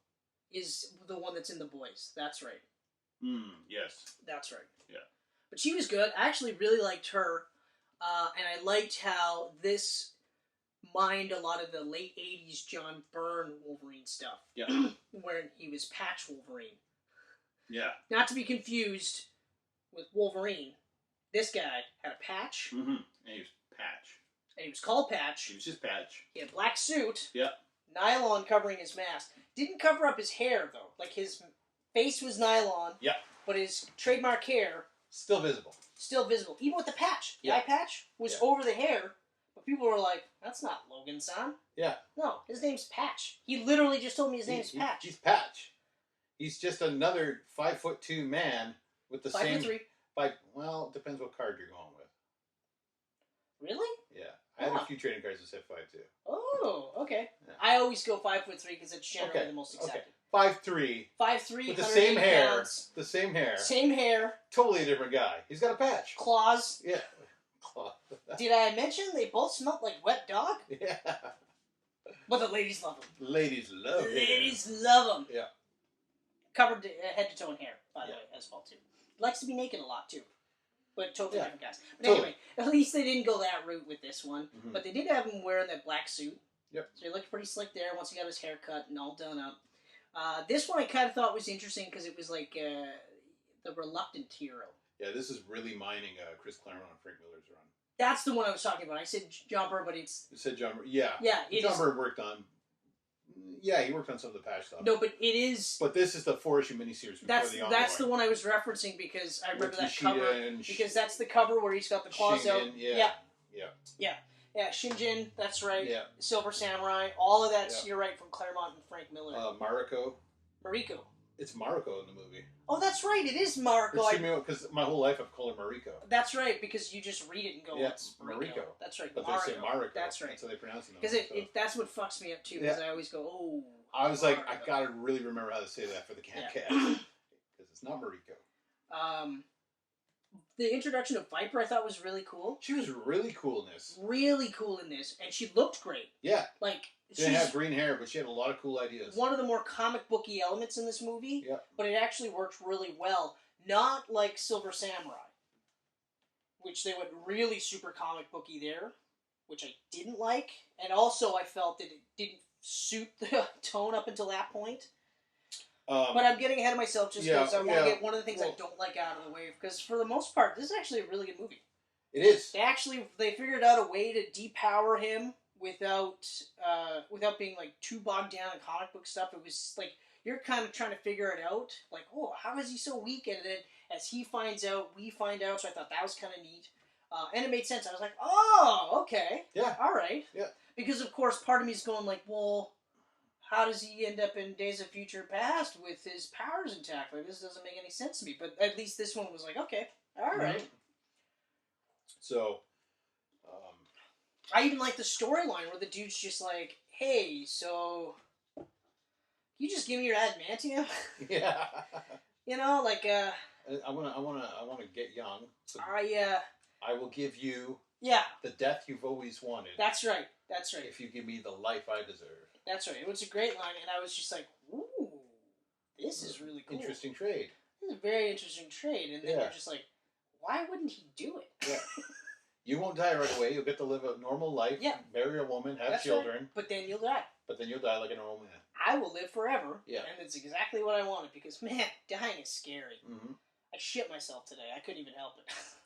is the one that's in The Boys. That's right. Yes. That's right. Yeah. But she was good. I actually really liked her, and I liked how this mined a lot of the late 80s John Byrne Wolverine stuff. Yeah. Where he was Patch Wolverine. Yeah. Not to be confused with Wolverine. This guy had a patch. And he was Patch. And he was called Patch. He was just Patch. He had a black suit. Yep. Nylon covering his mask. Didn't cover up his hair, though. Like, his face was nylon. Yep. But his trademark hair... Still visible. Still visible. Even with the patch. The eye patch was over the hair. But people were like, that's not Logan-san. Yeah. No, his name's Patch. He literally just told me his name's Patch. He's Patch. He's just another 5'2" man with the same... 5'3". Well, it depends what card you're going with. Really? Yeah. I had a few trading cards that said 5'2". Oh, okay. Yeah. I always go 5'3" because it's generally the most accepted. 5'3". 5'3", with the same hair. Pounds. The same hair. Same hair. Totally a different guy. He's got a patch. Claws. Yeah. Claws. Did I mention they both smelled like wet dog? Yeah. But the ladies love them. Ladies love him. Ladies love them. Yeah. Covered head to toe in hair, by the way, as well, too. Likes to be naked a lot, too. But totally different guys. But anyway, at least they didn't go that route with this one. But they did have him wearing that black suit. Yep. So he looked pretty slick there once he got his hair cut and all done up. This one I kind of thought was interesting because it was like the reluctant hero. Yeah, this is really mining Chris Claremont and Frank Miller's run. That's the one I was talking about. I said Jumper, but it's... You said Jumper. Yeah. Yeah. Jumper worked on... Yeah, he worked on some of the patch stuff. No, but it is... But this is the 4-issue miniseries before the ongoing. That's the one I was referencing because I remember that Kushida cover. Because that's the cover where he's got the claws Shingen, out. Yeah. Yeah, Shinjin, that's right. Yeah. Silver Samurai, all of that's, you're right, from Claremont and Frank Miller. Mariko. It's Mariko in the movie. Oh, that's right, it is Mariko. Because my whole life I've called her Mariko. That's right, because you just read it and go, it's Mariko. That's right, but they say Mariko. That's right. That's how they pronounce it. Because that's what fucks me up, too, because I always go, oh, I was like, I gotta really remember how to say that for the Camcast. Because it's not Mariko. The introduction of Viper I thought was really cool. She was really cool in this. Really cool in this, and she looked great. Yeah. Like, she didn't have green hair, but she had a lot of cool ideas. One of the more comic booky elements in this movie, but it actually worked really well. Not like Silver Samurai, which they went really super comic booky there, which I didn't like, and also I felt that it didn't suit the tone up until that point. But I'm getting ahead of myself just because I want to get one of the things I don't like out of the way. Because for the most part, this is actually a really good movie. It is. They figured out a way to depower him without being like too bogged down in comic book stuff. It was like you're kind of trying to figure it out. Like, oh, how is he so weak? And then as he finds out, we find out. So I thought that was kind of neat. And it made sense. I was like, oh, okay. Yeah. All right. Yeah. Because, of course, part of me is going like, well, how does he end up in Days of Future Past with his powers intact? Like, this doesn't make any sense to me. But at least this one was like, okay, all right. So, I even like the storyline where the dude's just like, hey, so you just give me your adamantium? Yeah. You know, like, I wanna get young. So I will give you the death you've always wanted. That's right. If you give me the life I deserve. That's right. It was a great line, and I was just like, ooh, this is really cool. Interesting trade. This is a very interesting trade. And then you're just like, why wouldn't he do it? Yeah. You won't die right away. You'll get to live a normal life, marry a woman, have children. Right. But then you'll die. But then you'll die like a normal man. I will live forever. Yeah. And it's exactly what I wanted, because, man, dying is scary. Mm-hmm. I shit myself today. I couldn't even help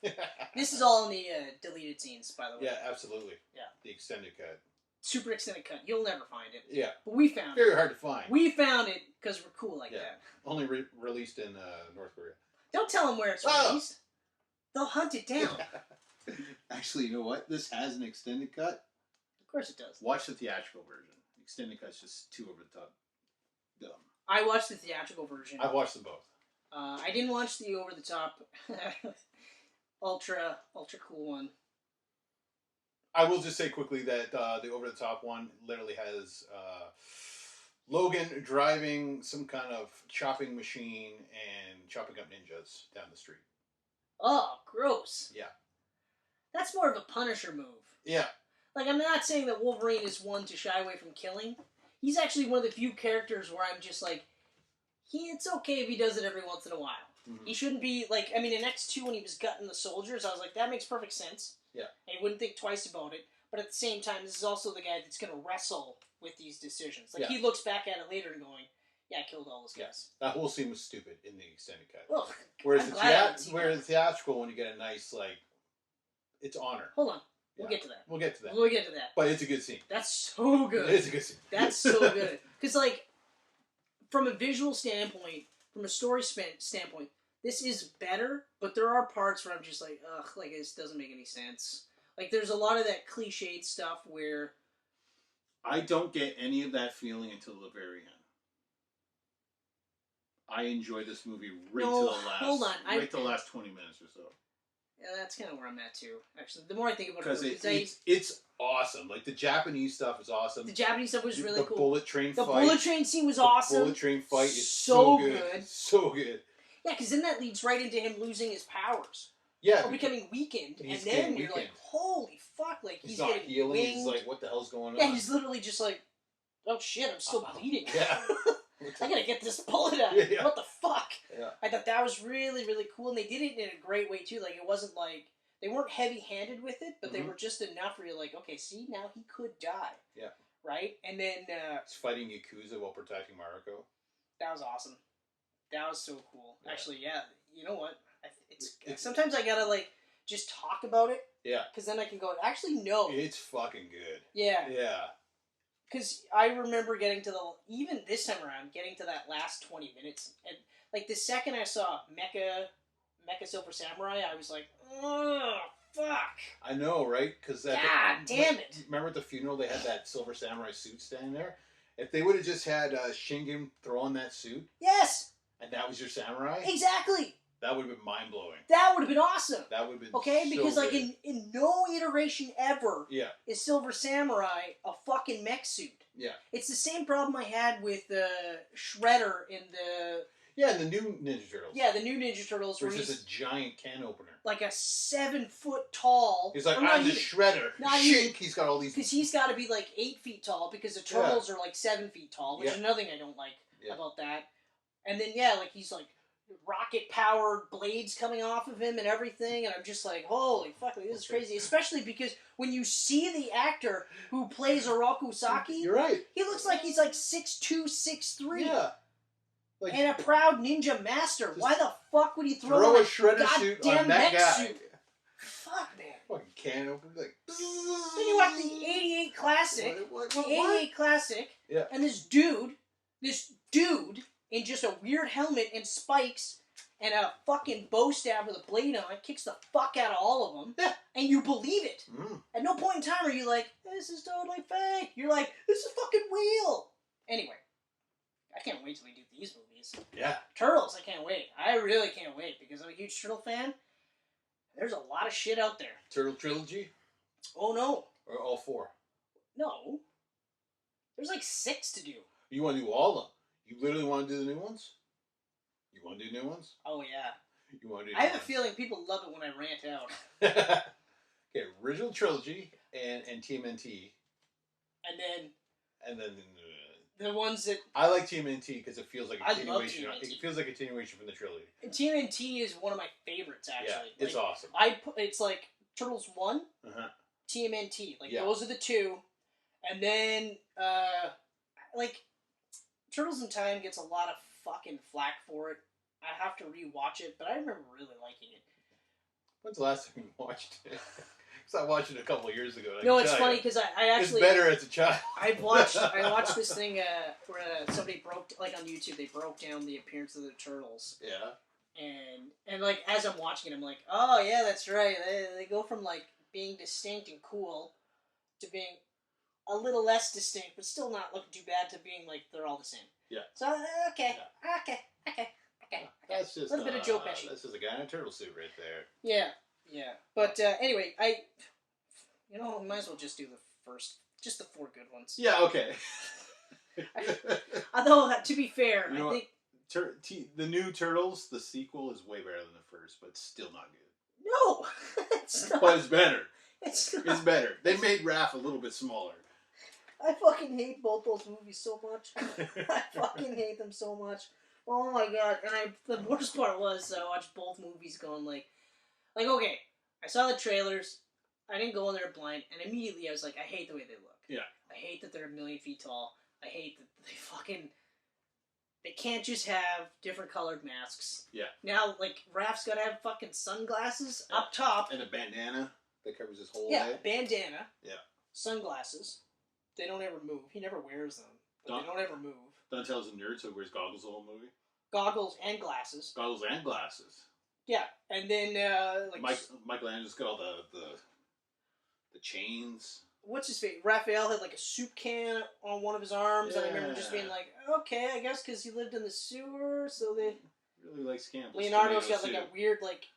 it. This is all in the deleted scenes, by the way. Yeah, absolutely. Yeah. The extended cut. Super extended cut. You'll never find it. Yeah. But we found it. Very hard to find. We found it because we're cool like that. Only released in North Korea. Don't tell them where it's released. They'll hunt it down. Actually, you know what? This has an extended cut. Of course it does. Watch the theatrical version. The extended cut's just too over the top. Dumb. I watched the theatrical version. I've watched them both. I didn't watch the over the top, ultra cool one. I will just say quickly that the over the top one literally has Logan driving some kind of chopping machine and chopping up ninjas down the street. Oh, gross. Yeah. That's more of a Punisher move. Yeah. Like, I'm not saying that Wolverine is one to shy away from killing. He's actually one of the few characters where I'm just like, it's okay if he does it every once in a while. Mm-hmm. He shouldn't be, like, I mean, in X2 when he was gutting the soldiers, I was like, that makes perfect sense. Yeah. And he wouldn't think twice about it. But at the same time, this is also the guy that's going to wrestle with these decisions. Like, he looks back at it later and going, yeah, I killed all those guys. That whole scene was stupid in the extended cut. Well, whereas the theatrical one, you get a nice, like, it's honor. Hold on. We'll get to that. We'll get to that. We'll get to that. But it's a good scene. That's so good. It is a good scene. That's so good. Because, like, from a visual standpoint, from a story standpoint, this is better, but there are parts where I'm just like, ugh, like, this doesn't make any sense. Like, there's a lot of that cliched stuff where... I don't get any of that feeling until the very end. I enjoy this movie right to the last 20 minutes or so. Yeah, that's kind of where I'm at, too. Actually, the more I think about it... Because it's awesome. Like, the Japanese stuff is awesome. The Japanese stuff was really cool. The bullet train fight. The bullet train scene was awesome. The bullet train fight is so good. So good. Yeah, because then that leads right into him losing his powers. Yeah. Or becoming weakened. And then you're like, holy fuck. Like, he's not getting healing. winged. He's like, what the hell's going on? Yeah, he's literally just like, oh shit, I'm still bleeding. Yeah. I gotta get this bullet out. Yeah. What the fuck? Yeah. I thought that was really, really cool. And they did it in a great way, too. Like, it wasn't like... They weren't heavy-handed with it, but they were just enough where you're like, okay, see, now he could die. Yeah. Right? And then... He's fighting Yakuza while protecting Mariko. That was awesome. That was so cool. Yeah. Actually, yeah. You know what? Sometimes I gotta, like, just talk about it Yeah. Because then I can go, actually, no. It's fucking good. Yeah. Yeah. Because I remember getting to even this time around, getting to that last 20 minutes. And, like, the second I saw Mecha Silver Samurai, I was like, oh, fuck. I know, right? Because God damn it. Remember at the funeral they had that Silver Samurai suit standing there? If they would have just had Shingen throw on that suit. Yes. And that was your samurai? Exactly. That would have been mind-blowing. That would have been awesome. That would have been okay, so because good. like in no iteration ever is Silver Samurai a fucking mech suit. Yeah. It's the same problem I had with Shredder in the... Yeah, the new Ninja Turtles. Yeah, the new Ninja Turtles. Where he's just a giant can opener. Like a 7-foot tall... He's like, I'm the Shredder. Shink, he's got all these... Because he's got to be like 8 feet tall because the Turtles are like 7 feet tall, which is another thing I don't like about that. And then, like he's like... rocket-powered blades coming off of him and everything, and I'm just like, holy fuck, this is crazy. Especially because when you see the actor who plays Oroku Saki, you're right. He looks like he's like 6'2", 6'3". Yeah. Like, and a proud ninja master. Why the fuck would he throw a Shredder suit on that guy? Suit? Fuck, man. Fucking can opener, like... Then you watch the 88 Classic. What? 88 Classic. Yeah. And this dude... in just a weird helmet and spikes and a fucking bow stab with a blade on it kicks the fuck out of all of them. Yeah. And you believe it. Mm. At no point in time are you like, this is totally fake. You're like, this is fucking real. Anyway, I can't wait till we do these movies. Yeah. Turtles, I can't wait. I really can't wait because I'm a huge Turtle fan. There's a lot of shit out there. Turtle Trilogy? Oh, no. Or all 4? No. There's like 6 to do. You want to do all of them? You literally want to do the new ones? You want to do new ones? Oh, yeah. You want to do I have a feeling people love it when I rant out. Okay, original trilogy and TMNT. And then the ones that... I like TMNT because it feels like a continuation. I love TMNT. It feels like a continuation from the trilogy. And TMNT is one of my favorites, actually. Yeah, it's awesome. It's like Turtles 1, TMNT. Like, those are the 2. And then, Turtles in Time gets a lot of fucking flack for it. I have to rewatch it, but I remember really liking it. When's the last time you watched it? Because I watched it a couple of years ago. No, it's funny because I actually... It's better as a child. I watched this thing where somebody on YouTube, they broke down the appearance of the Turtles. Yeah. And like, as I'm watching it, I'm like, oh, yeah, that's right. They go from, like, being distinct and cool to being a little less distinct, but still not looking too bad, to being like they're all the same. Yeah. So okay. That's just a little bit of Joe Pesci. This is a guy in a turtle suit right there. Yeah. But anyway, we might as well just do just the 4 good ones. Yeah. Okay. Although to be fair, I think the new Turtles, the sequel is way better than the first, but still not good. No, it's not. But it's better. It's better. They made Raph a little bit smaller. I fucking hate both those movies so much. I fucking hate them so much. Oh my god! And the worst part was I watched both movies going like okay, I saw the trailers. I didn't go in there blind, and immediately I was like, I hate the way they look. Yeah. I hate that they're 1,000,000 feet tall. I hate that they can't just have different colored masks. Yeah. Now, like, Raph's got to have fucking sunglasses up top. And a bandana that covers his whole head. Yeah, bandana. Yeah. Sunglasses. They don't ever move. He never wears them. But they don't ever move. Donatel's a nerd, so he wears goggles the whole movie. Goggles and glasses. Goggles and glasses. Yeah, and then Michelangelo's got all the chains. What's his face? Raphael had like a soup can on one of his arms, and I remember just being like, okay, I guess because he lived in the sewer, so they really likes Campbell's. Leonardo's got like a weird like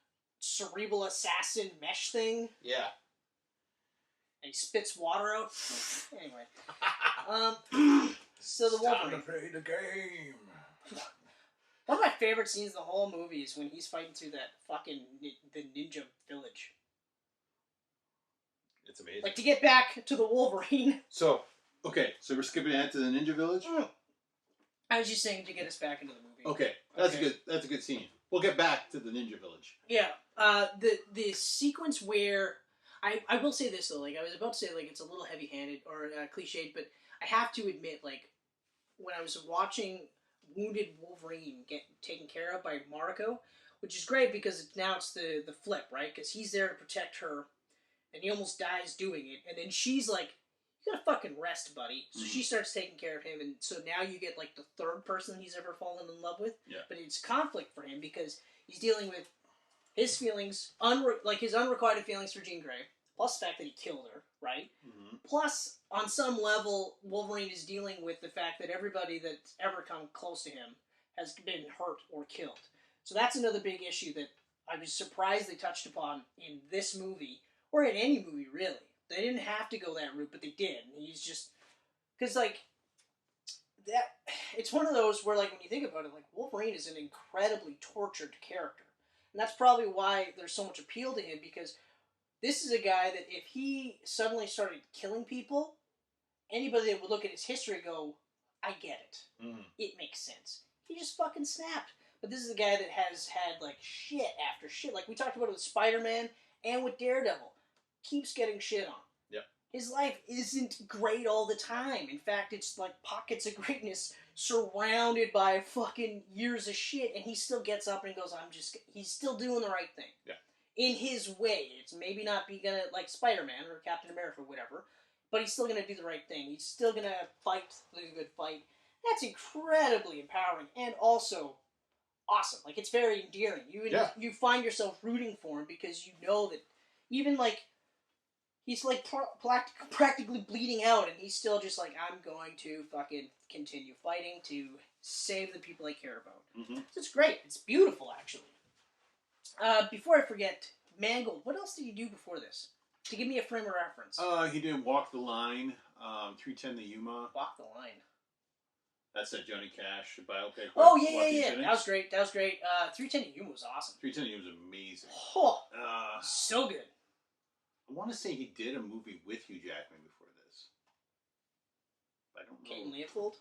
cerebral assassin mesh thing. Yeah. And he spits water out. Anyway, so the Wolverine. Time to play the game. One of my favorite scenes in the whole movie is when he's fighting through that fucking the ninja village. It's amazing. Like, to get back to the Wolverine. So we're skipping ahead to the ninja village? I was just saying to get us back into the movie. Okay, that's a good scene. We'll get back to the ninja village. Yeah, the sequence where... I will say this, though, like, I was about to say, like, it's a little heavy-handed or cliched, but I have to admit, like, when I was watching wounded Wolverine get taken care of by Mariko, which is great because now it's the flip, right? Because he's there to protect her, and he almost dies doing it. And then she's like, "You gotta fucking rest, buddy." So she starts taking care of him, and so now you get like the third person he's ever fallen in love with. Yeah. But it's conflict for him because he's dealing with his feelings, his unrequited feelings for Jean Grey, plus the fact that he killed her, right? Mm-hmm. Plus, on some level, Wolverine is dealing with the fact that everybody that's ever come close to him has been hurt or killed. So that's another big issue that I was surprised they touched upon in this movie, or in any movie, really. They didn't have to go that route, but they did. And he's just... Because, like, that... It's one of those where, like, when you think about it, like, Wolverine is an incredibly tortured character. And that's probably why there's so much appeal to him, because this is a guy that if he suddenly started killing people, anybody that would look at his history and go, I get it. Mm-hmm. It makes sense. He just fucking snapped. But this is a guy that has had, like, shit after shit. Like, we talked about it with Spider-Man and with Daredevil. Keeps getting shit on. Yep. His life isn't great all the time. In fact, it's like pockets of greatness surrounded by fucking years of shit, and he still gets up and goes, he's still doing the right thing. Yeah. In his way. It's maybe not be gonna, like Spider-Man or Captain America or whatever, but he's still gonna do the right thing. He's still gonna fight the good fight. That's incredibly empowering, and also awesome. Like, it's very endearing. You find yourself rooting for him because you know that even, like, he's, like, practically bleeding out, and he's still just like, I'm going to fucking continue fighting to save the people I care about. Mm-hmm. So it's great. It's beautiful, actually. Before I forget, Mangold, what else did you do before this? To give me a frame of reference. He did Walk the Line, 310 to Yuma. Walk the Line. That's that Johnny Cash biopic. Oh, yeah. That was great. 310 to Yuma was awesome. 310 to Yuma was amazing. Oh, so good. I want to say he did a movie with Hugh Jackman before this. I don't know. Kate Leopold?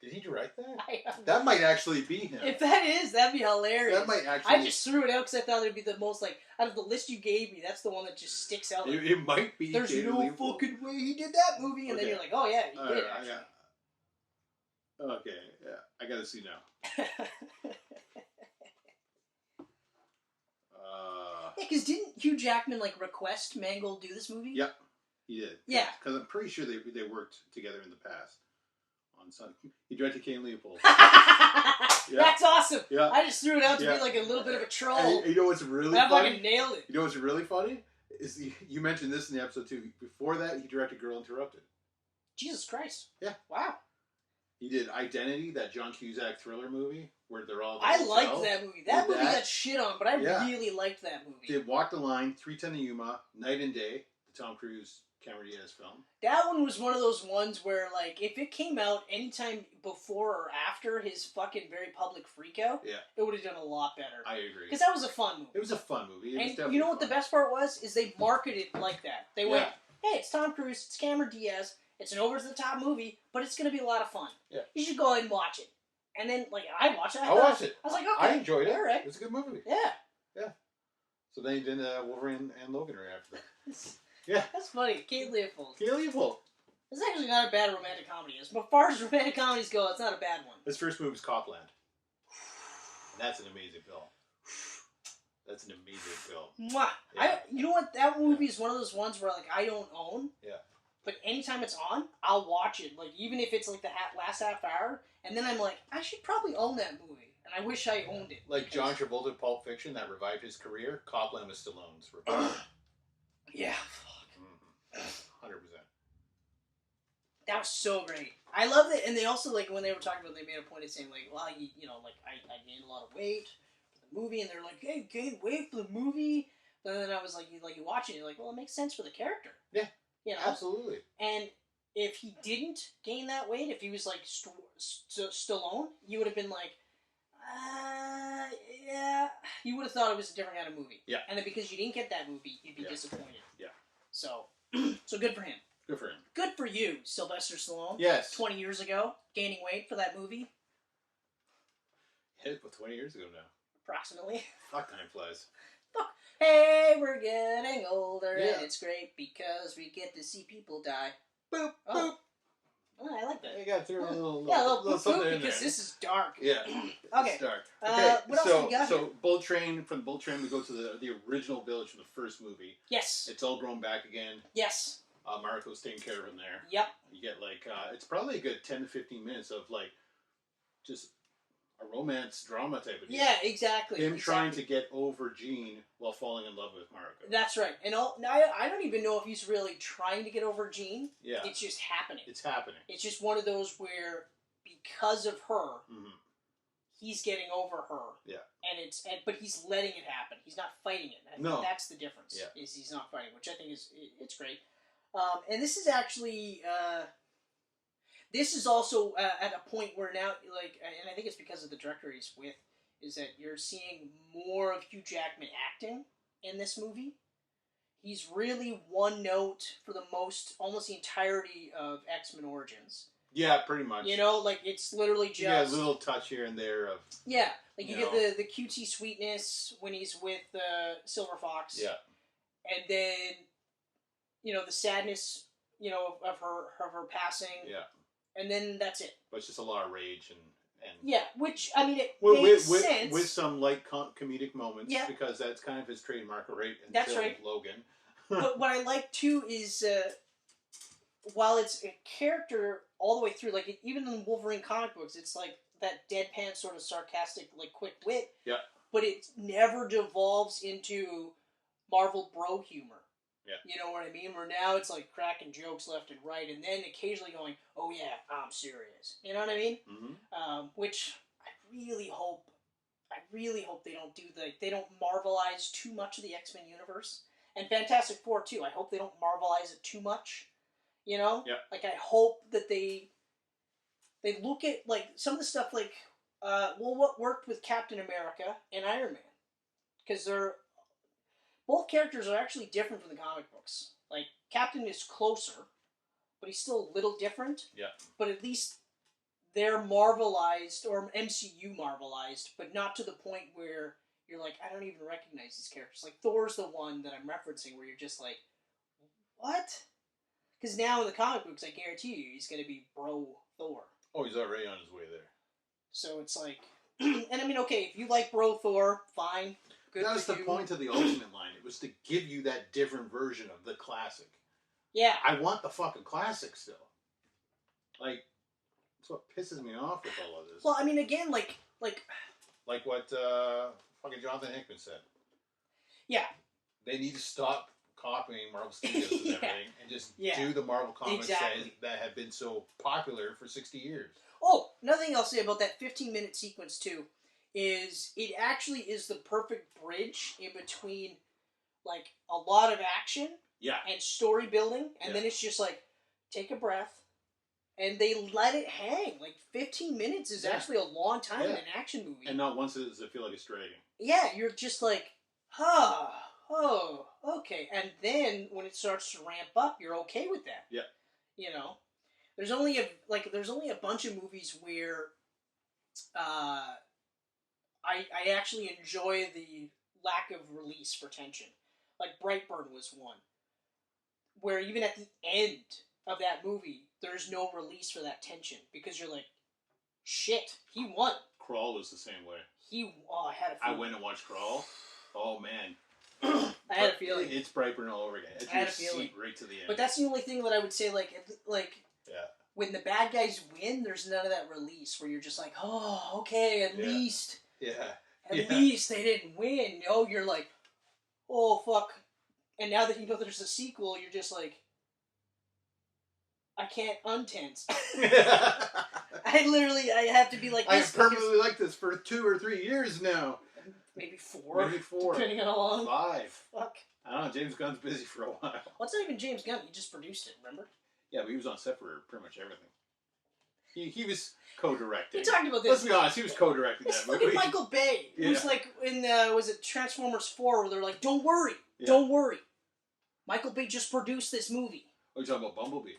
Did he direct that? That might actually be him. If that is, that'd be hilarious. That might actually... I just threw it out because I thought it'd be the most, like, out of the list you gave me, that's the one that just sticks out. Like, it might be. There's no fucking way he did that movie. And then you're like, oh yeah, he did actually. Okay, yeah. I gotta see now. Yeah, because didn't Hugh Jackman, like, request Mangold do this movie? Yep, he did. Yeah. Because I'm pretty sure they worked together in the past. On some, he directed Kane Leopold. That's awesome. Yeah. I just threw it out to be like a little bit of a troll. And you know what's really I funny? fucking nailed it. You know what's really funny? Is you mentioned this in the episode too. Before that, he directed Girl Interrupted. Jesus Christ. Yeah. Wow. He did Identity, that John Cusack thriller movie where they're all. I liked that movie. That movie got shit on, but I really liked that movie. Did Walk the Line, 310 to Yuma, Night and Day, the Tom Cruise, Cameron Diaz film. That one was one of those ones where, like, if it came out anytime before or after his fucking very public freakout, it would have done a lot better. I agree. Because that was a fun movie. It was a fun movie. And you know what the best part was? Is they marketed it like that. They went, hey, it's Tom Cruise, it's Cameron Diaz, it's an over-the-top movie, but it's going to be a lot of fun. Yeah. You should go ahead and watch it. And then, like, I watched it. I watched it. I was like, okay. I enjoyed it. All right. It was a good movie. Yeah. Yeah. So then he did Wolverine and Logan right after that. Yeah. That's funny. Kate Leopold. Kate Leopold. It's actually not a bad romantic comedy. As far as romantic comedies go, it's not a bad one. His first movie was Copland. And that's an amazing film. That's an amazing film. Mwah! Yeah. You know what? That movie is one of those ones where, like, I don't own. Yeah. But anytime it's on, I'll watch it. Like, even if it's, like, the last half hour. And then I'm like, I should probably own that movie. And I wish I owned it. Like John Travolta, Pulp Fiction, that revived his career. Copland was Stallone's revival. Yeah, fuck. 100%. That was so great. I love it. And they also, like, when they were talking about it, they made a point of saying, like, well, you know, like, I gained a lot of weight for the movie. And they're like, hey, gained weight for the movie. But then I was like, you watch it, you're like, well, it makes sense for the character. Yeah. You know? Absolutely. And if he didn't gain that weight, if he was, like, Stallone, you would have been like, yeah. You would have thought it was a different kind of movie. Yeah. And then because you didn't get that movie, you'd be disappointed. Yeah. So good for him. Good for him. Good for you, Sylvester Stallone. Yes. 20 years ago, gaining weight for that movie. Yeah, but 20 years ago now. Approximately. Fuck, time flies. Fuck. Hey, we're getting older, and it's great because we get to see people die. Boop, boop. Oh, I like that. You got to throw a little little something in because there. this is dark. Yeah. Okay. It's dark. What else we got So here? Bullet Train, from the Bullet Train, we go to the original village from the first movie. Yes. It's all grown back again. Yes. Marco's taking care of him there. Yep. You get like, it's probably a good 10 to 15 minutes of like, just a romance drama type of deal. Yeah, exactly. Him trying to get over Jean while falling in love with Marco. That's right. And I don't even know if he's really trying to get over Jean. Yeah. It's just happening. It's happening. It's just one of those where, because of her, he's getting over her. Yeah. But he's letting it happen. He's not fighting it. I think that's the difference. Yeah. Is he's not fighting, which I think it's great. And this is actually. This is also at a point where now, like, and I think it's because of the director he's with, is that you're seeing more of Hugh Jackman acting in this movie. He's really one note for almost the entirety of X-Men Origins. Yeah, pretty much. You know, like, it's literally just... Yeah, a little touch here and there of... Yeah, like, you get the cutesy sweetness when he's with Silver Fox. Yeah. And then, the sadness, of her passing. Yeah. And then that's it. But it's just a lot of rage and yeah, which I mean, it makes sense with some light comedic moments. Yeah. Because that's kind of his trademark, right? That's right. Logan. But what I like too is, while it's a character all the way through, like even in Wolverine comic books, it's like that deadpan sort of sarcastic, like quick wit. Yeah. But it never devolves into Marvel bro humor. Yeah. You know what I mean? Where now it's like cracking jokes left and right, and then occasionally going, "Oh yeah, I'm serious." You know what I mean? Mm-hmm. Which I really hope they don't do. They don't Marvelize too much of the X-Men universe, and Fantastic Four too. I hope they don't Marvelize it too much. You know? Yeah. Like I hope that they look at like some of the stuff like what worked with Captain America and Iron Man, because both characters are actually different from the comic books. Like, Captain is closer, but he's still a little different. Yeah. But at least they're Marvelized, or MCU Marvelized, but not to the point where you're like, I don't even recognize these characters. Like, Thor's the one that I'm referencing where you're just like, what? Because now in the comic books, I guarantee you, he's going to be bro Thor. Oh, he's already on his way there. So it's like... and I mean, okay, if you like bro Thor, fine. That was the point of the Ultimate line. It was to give you that different version of the classic. Yeah. I want the fucking classic still. Like, that's what pisses me off with all of this. Well, I mean, again, like what fucking Jonathan Hickman said. Yeah. They need to stop copying Marvel Studios and everything and just do the Marvel comics that have been so popular for 60 years. Oh, another thing I'll say about that 15-minute sequence, too, is it actually is the perfect bridge in between, like, a lot of action and story building, and then it's just like, take a breath, and they let it hang. Like, 15 minutes is actually a long time in an action movie. And not once does it feel like it's dragging. Yeah, you're just like, oh, okay. And then, when it starts to ramp up, you're okay with that. Yeah. You know? There's only a bunch of movies where, I actually enjoy the lack of release for tension. Like Brightburn was one. Where even at the end of that movie, there's no release for that tension. Because you're like, shit, he won. Crawl was the same way. I had a feeling. I went and watched Crawl. Oh, man. I had a feeling. It's Brightburn all over again. It's I had your a feeling. seat right to the end. But that's the only thing that I would say, like yeah. When the bad guys win, there's none of that release where you're just like, oh, okay, at least... Yeah. At least they didn't win. No, you're like, oh, fuck. And now that you know there's a sequel, you're just like, I can't untense. I have to be like this. I've permanently like this for 2 or 3 years now. Maybe 4. Maybe 4. Depending on how long. 5. Fuck. I don't know, James Gunn's busy for a while. Well, it's not even James Gunn. He just produced it, remember? Yeah, but he was on set for pretty much everything. He was co-directing. We talked about this. Let's be honest, he was co-directing it's that movie. fucking Michael Bay. Yeah. It was like in, was it Transformers 4, where they're like, don't worry. Don't worry. Michael Bay just produced this movie. Oh, you're talking about Bumblebee?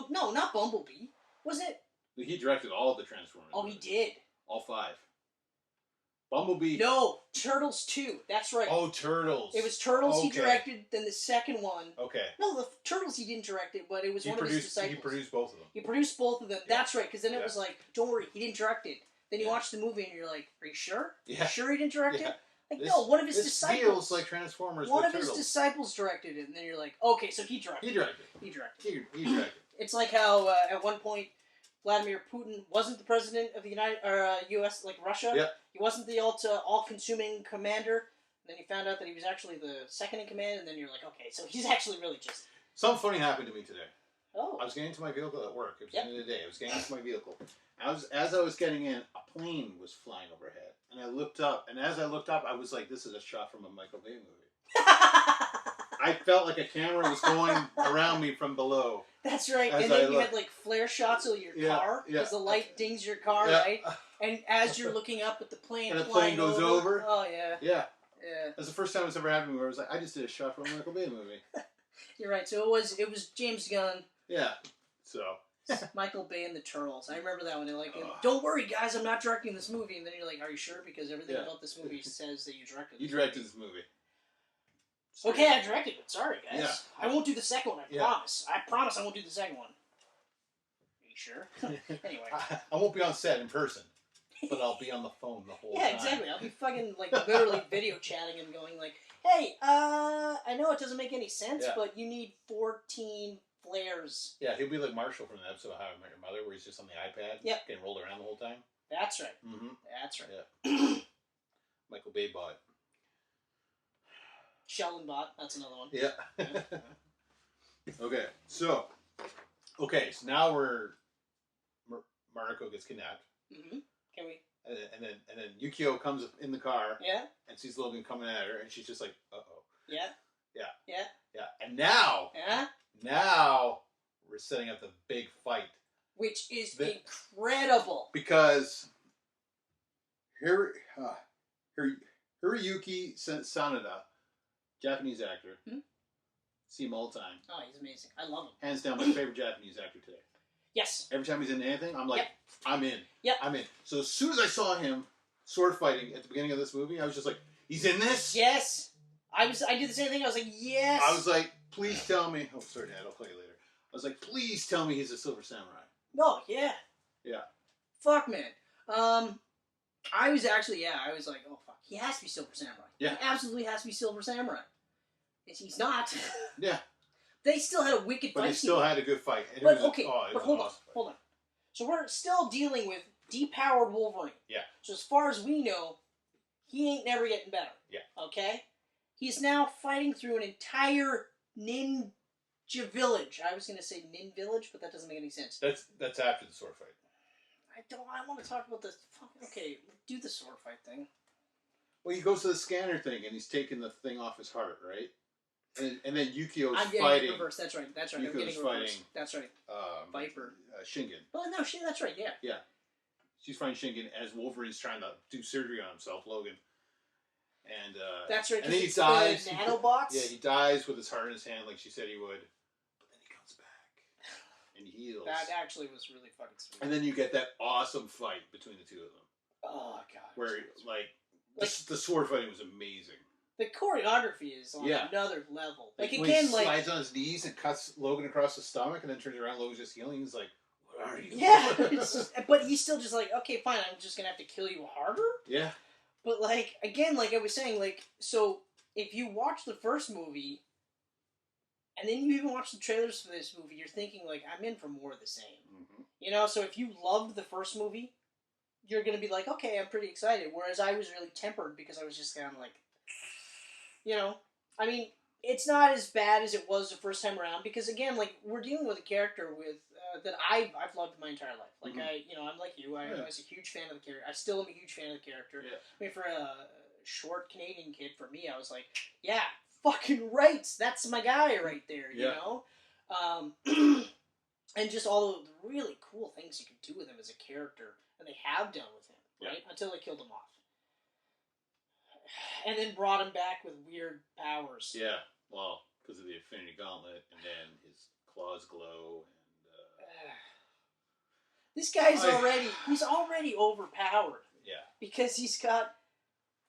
No, not Bumblebee. Was it? He directed all of the Transformers. Oh, movies. he did. All 5. Bumblebee. No, Turtles 2. That's right. Oh, Turtles. It was Turtles he directed, then the second one. Okay. No, the Turtles he didn't direct it, but it was one of his disciples. He produced both of them. He produced both of them. Yeah. That's right, because then it was like, don't worry, he didn't direct it. Then you watch the movie and you're like, are you sure? Yeah. You sure he didn't direct it? Like, no, one of his disciples. This feels like Transformers One with of Turtles. his disciples directed it, and then you're like, okay, so he directed it. He directed it. He directed it. It's like how, at one point, Vladimir Putin wasn't the president of the U.S., like Russia. Yep. He wasn't the all-consuming commander. And then you found out that he was actually the second in command, and then you're like, okay, so he's actually really just... Something funny happened to me today. Oh. I was getting into my vehicle at work. It was the end of the day. I was getting into my vehicle. As I was getting in, a plane was flying overhead. And I looked up, and as I looked up, I was like, this is a shot from a Michael Bay movie. I felt like a camera was going around me from below. That's right. And then you had like flare shots of your car because the light dings your car, right? And as you're looking up at the plane, and the plane goes over. Oh yeah. Yeah. That's the first time it's ever happened to me where I was like, I just did a shot from a Michael Bay movie. You're right. So it was James Gunn. Yeah. So. Michael Bay and the Turtles. I remember that one. They're like, don't worry, guys, I'm not directing this movie. And then you're like, are you sure? Because everything about this movie says that you directed it. You directed this movie. Okay, I directed it. Sorry, guys. Yeah. I won't do the second one. I promise. I promise I won't do the second one. Are you sure? Anyway. I won't be on set in person, but I'll be on the phone the whole time. Yeah, exactly. I'll be fucking, like, literally video chatting and going like, hey, I know it doesn't make any sense, but you need 14 flares. Yeah, he'll be like Marshall from the episode of How I Met Your Mother, where he's just on the iPad, getting rolled around the whole time. That's right. Mm-hmm. That's right. Yeah. Michael Bay bought. Sheldon bought. That's another one. Yeah. Okay, so now Mariko gets kidnapped. Mm-hmm. Can we? And then Yukio comes in the car. Yeah. And sees Logan coming at her, and she's just like, uh-oh. Yeah. Yeah. Yeah. Yeah. And now. Yeah. Now we're setting up the big fight. Which is incredible. Because Hiroyuki Sanada, Japanese actor. See him all the time. Oh, he's amazing. I love him. Hands down, my favorite Japanese actor today. Yes. Every time he's in anything, I'm like, I'm in. Yep. I'm in. So as soon as I saw him sword fighting at the beginning of this movie, I was just like, he's in this? Yes. I did the same thing. I was like, yes. I was like, please tell me. Oh, sorry, Dad. I'll play you later. I was like, please tell me he's a Silver Samurai. No, yeah. Yeah. Fuck, man. I was like, oh, fuck. He has to be Silver Samurai. Yeah. He absolutely has to be Silver Samurai. He's not. Yeah. They still had a wicked fight. But they still had a good fight. But hold on. So we're still dealing with depowered Wolverine. Yeah. So as far as we know, he ain't never getting better. Yeah. Okay? He's now fighting through an entire ninja village. I was going to say nin village, but that doesn't make any sense. That's after the sword fight. I want to talk about the... Okay, do the sword fight thing. Well, he goes to the scanner thing, and he's taking the thing off his heart, right? And then Yukio's I'm getting fighting. reverse. That's right. Yukio's I'm getting reverse. fighting. That's right. Viper. Shingen. Oh no, that's right. Yeah. Yeah. She's fighting Shingen as Wolverine's trying to do surgery on himself, Logan. And that's right. And then he dies. The nanobots. He dies with his heart in his hand, like she said he would. But then he comes back and heals. That actually was really fucking sweet. And then you get that awesome fight between the two of them. Oh god. Where the sword fighting was amazing. The choreography is on another level. Like when again, he slides on his knees and cuts Logan across the stomach, and then turns around. Logan's just healing. He's like, "What are you?" Yeah, but he's still just like, "Okay, fine. I'm just gonna have to kill you harder." Yeah. But like again, like I was saying, like so if you watch the first movie, and then you even watch the trailers for this movie, you're thinking like, "I'm in for more of the same." Mm-hmm. You know, so if you loved the first movie, you're gonna be like, "Okay, I'm pretty excited." Whereas I was really tempered because I was just kind of like. You know, I mean, it's not as bad as it was the first time around because again, like we're dealing with a character with that I've loved my entire life. Like I'm like you. I was a huge fan of the character. I still am a huge fan of the character. Yeah. I mean, for a short Canadian kid, for me, I was like, yeah, fucking right. That's my guy right there. You know, and just all of the really cool things you can do with him as a character, and they have done with him, right? Until they killed him off. And then brought him back with weird powers. Yeah, well, because of the Infinity Gauntlet, and then his claws glow, and... This guy's he's already overpowered. Yeah. Because he's got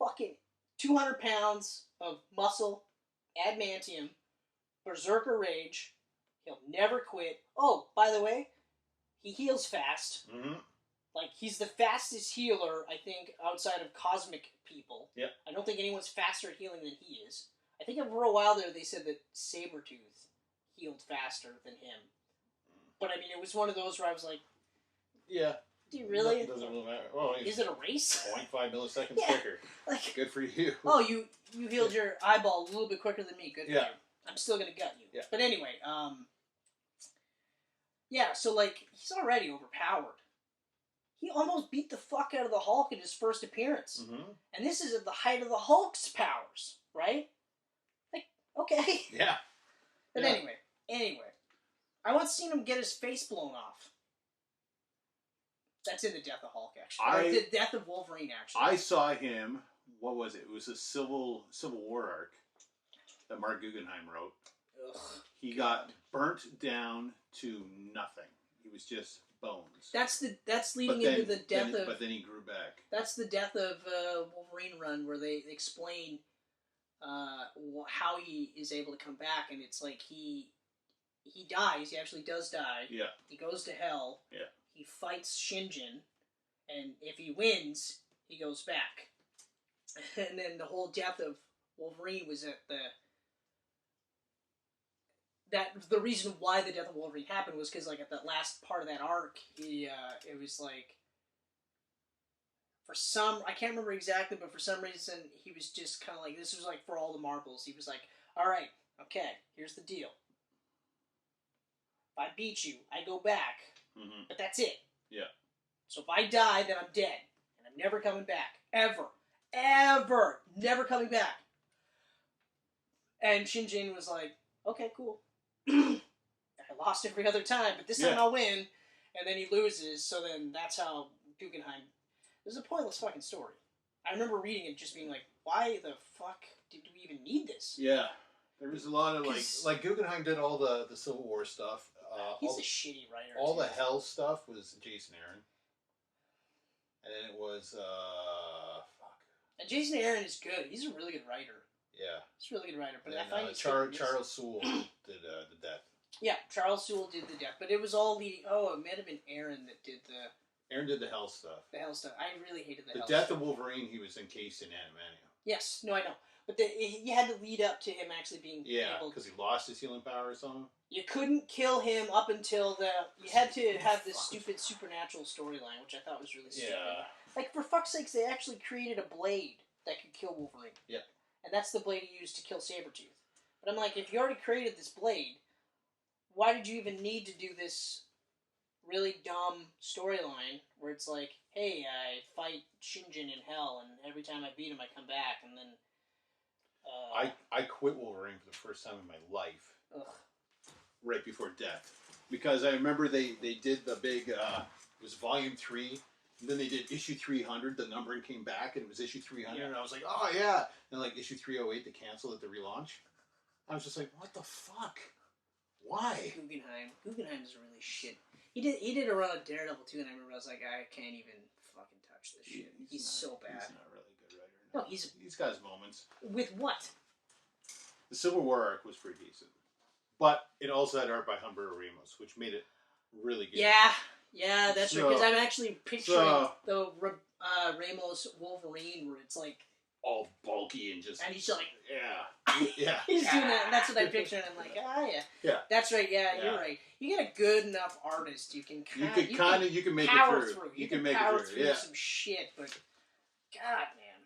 fucking 200 pounds of muscle, adamantium, berserker rage. He'll never quit. Oh, by the way, he heals fast. Mm-hmm. Like, he's the fastest healer, I think, outside of cosmic people. Yep. I don't think anyone's faster at healing than he is. I think for a while there they said that Sabretooth healed faster than him. But, I mean, it was one of those where I was like... Yeah. Do you really? It doesn't really matter. Well, is it a race? 0.5 milliseconds Yeah. quicker. Like, good for you. Oh, you healed your eyeball a little bit quicker than me. Good for you. I'm still gonna gut you. Yeah. But anyway, yeah, so, like, he's already overpowered. He almost beat the fuck out of the Hulk in his first appearance. Mm-hmm. And this is at the height of the Hulk's powers, right? Like, okay. Yeah. But anyway. I once seen him get his face blown off. That's in the Death of Hulk, actually. Or the Death of Wolverine, actually. I saw him, what was it? It was a Civil War arc that Mark Guggenheim wrote. Ugh. He got burnt down to nothing. He was just bones. That's leading into the death of... But then he grew back. That's the Death of Wolverine run, where they explain how he is able to come back, and it's like he dies. He actually does die. Yeah. He goes to hell. Yeah. He fights Shinjin, and if he wins, he goes back. And then the whole death of Wolverine was at the reason why the death of Wolverine happened was because, like, at that last part of that arc, it was like, I can't remember exactly, but for some reason he was just kind of like, this was like for all the marbles. He was like, all right, okay, here's the deal. If I beat you, I go back. Mm-hmm. But that's it. Yeah. So if I die, then I'm dead. And I'm never coming back. Ever. Ever. Never coming back. And Shinjin was like, okay, cool. I lost every other time, but this time I'll win. And then he loses, so then that's how Guggenheim... It was a pointless fucking story. I remember reading it just being like, why the fuck did we even need this? Yeah. There was a lot of, like Guggenheim did all the Civil War stuff. He's a shitty writer. All the Hell stuff was Jason Aaron. And then it was, And Jason Aaron is good. He's a really good writer. Yeah. He's a really good writer. But and I find he's Charles Soule did the death. Yeah, Charles Soule did the death. But it was all leading... Oh, it might have been Aaron that did the... Aaron did the Hell stuff. The Hell stuff. I really hated the Hell death stuff. of Wolverine, he was encased in adamantium. Yes. No, I know. But you had to lead up to him actually being able... because he lost his healing powers on him. You couldn't kill him up until You had to have this stupid supernatural storyline, which I thought was really stupid. Yeah. Like, for fuck's sakes, they actually created a blade that could kill Wolverine. Yeah. And that's the blade he used to kill Sabretooth. But I'm like, if you already created this blade, why did you even need to do this really dumb storyline where it's like, hey, I fight Shinjin in hell, and every time I beat him, I come back, and then... I quit Wolverine for the first time in my life. Ugh. Right before death. Because I remember they did the big, it was volume 3, and then they did issue 300, the numbering came back, and it was issue 300, and I was like, oh yeah! And like issue 308, they canceled at the relaunch. I was just like, what the fuck? Why? Guggenheim is really shit. He did a run of Daredevil too, and I remember I was like, I can't even fucking touch this shit. He's so bad. He's not really a good writer. No, he's got his moments. With what? The Civil War arc was pretty decent. But it also had art by Humberto Ramos, which made it really good. Yeah, that's right. Because I'm actually picturing the Ramos Wolverine where it's like... all bulky and just... And he's like... Yeah. He's doing that. And that's what I'm picturing. I'm like, yeah. That's right. Yeah, you're right. You get a good enough artist, you can you can make power it through. You can make power it through some shit, but... God, man.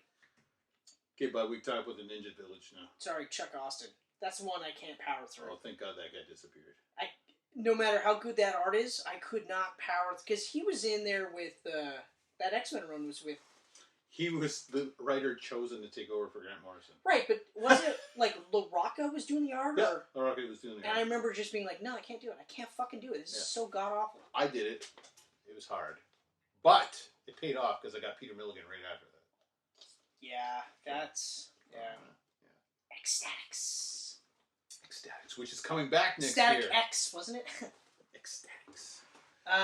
Okay, bud, we talk about the Ninja Village now. Sorry, Chuck Austin. That's the one I can't power through. Oh, thank God that guy disappeared. No matter how good that art is, I could not power... Because he was in there with... that X-Men run was with... He was the writer chosen to take over for Grant Morrison. Right, but was it like LaRocca was doing the art? Yeah, LaRocca was doing the art. And I remember just being like, no, I can't do it. I can't fucking do it. This is so god-awful. I did it. It was hard. But it paid off because I got Peter Milligan right after that. Yeah, that's... Yeah. Ecstatics, which is coming back next Static year. X, wasn't it? Ecstatics.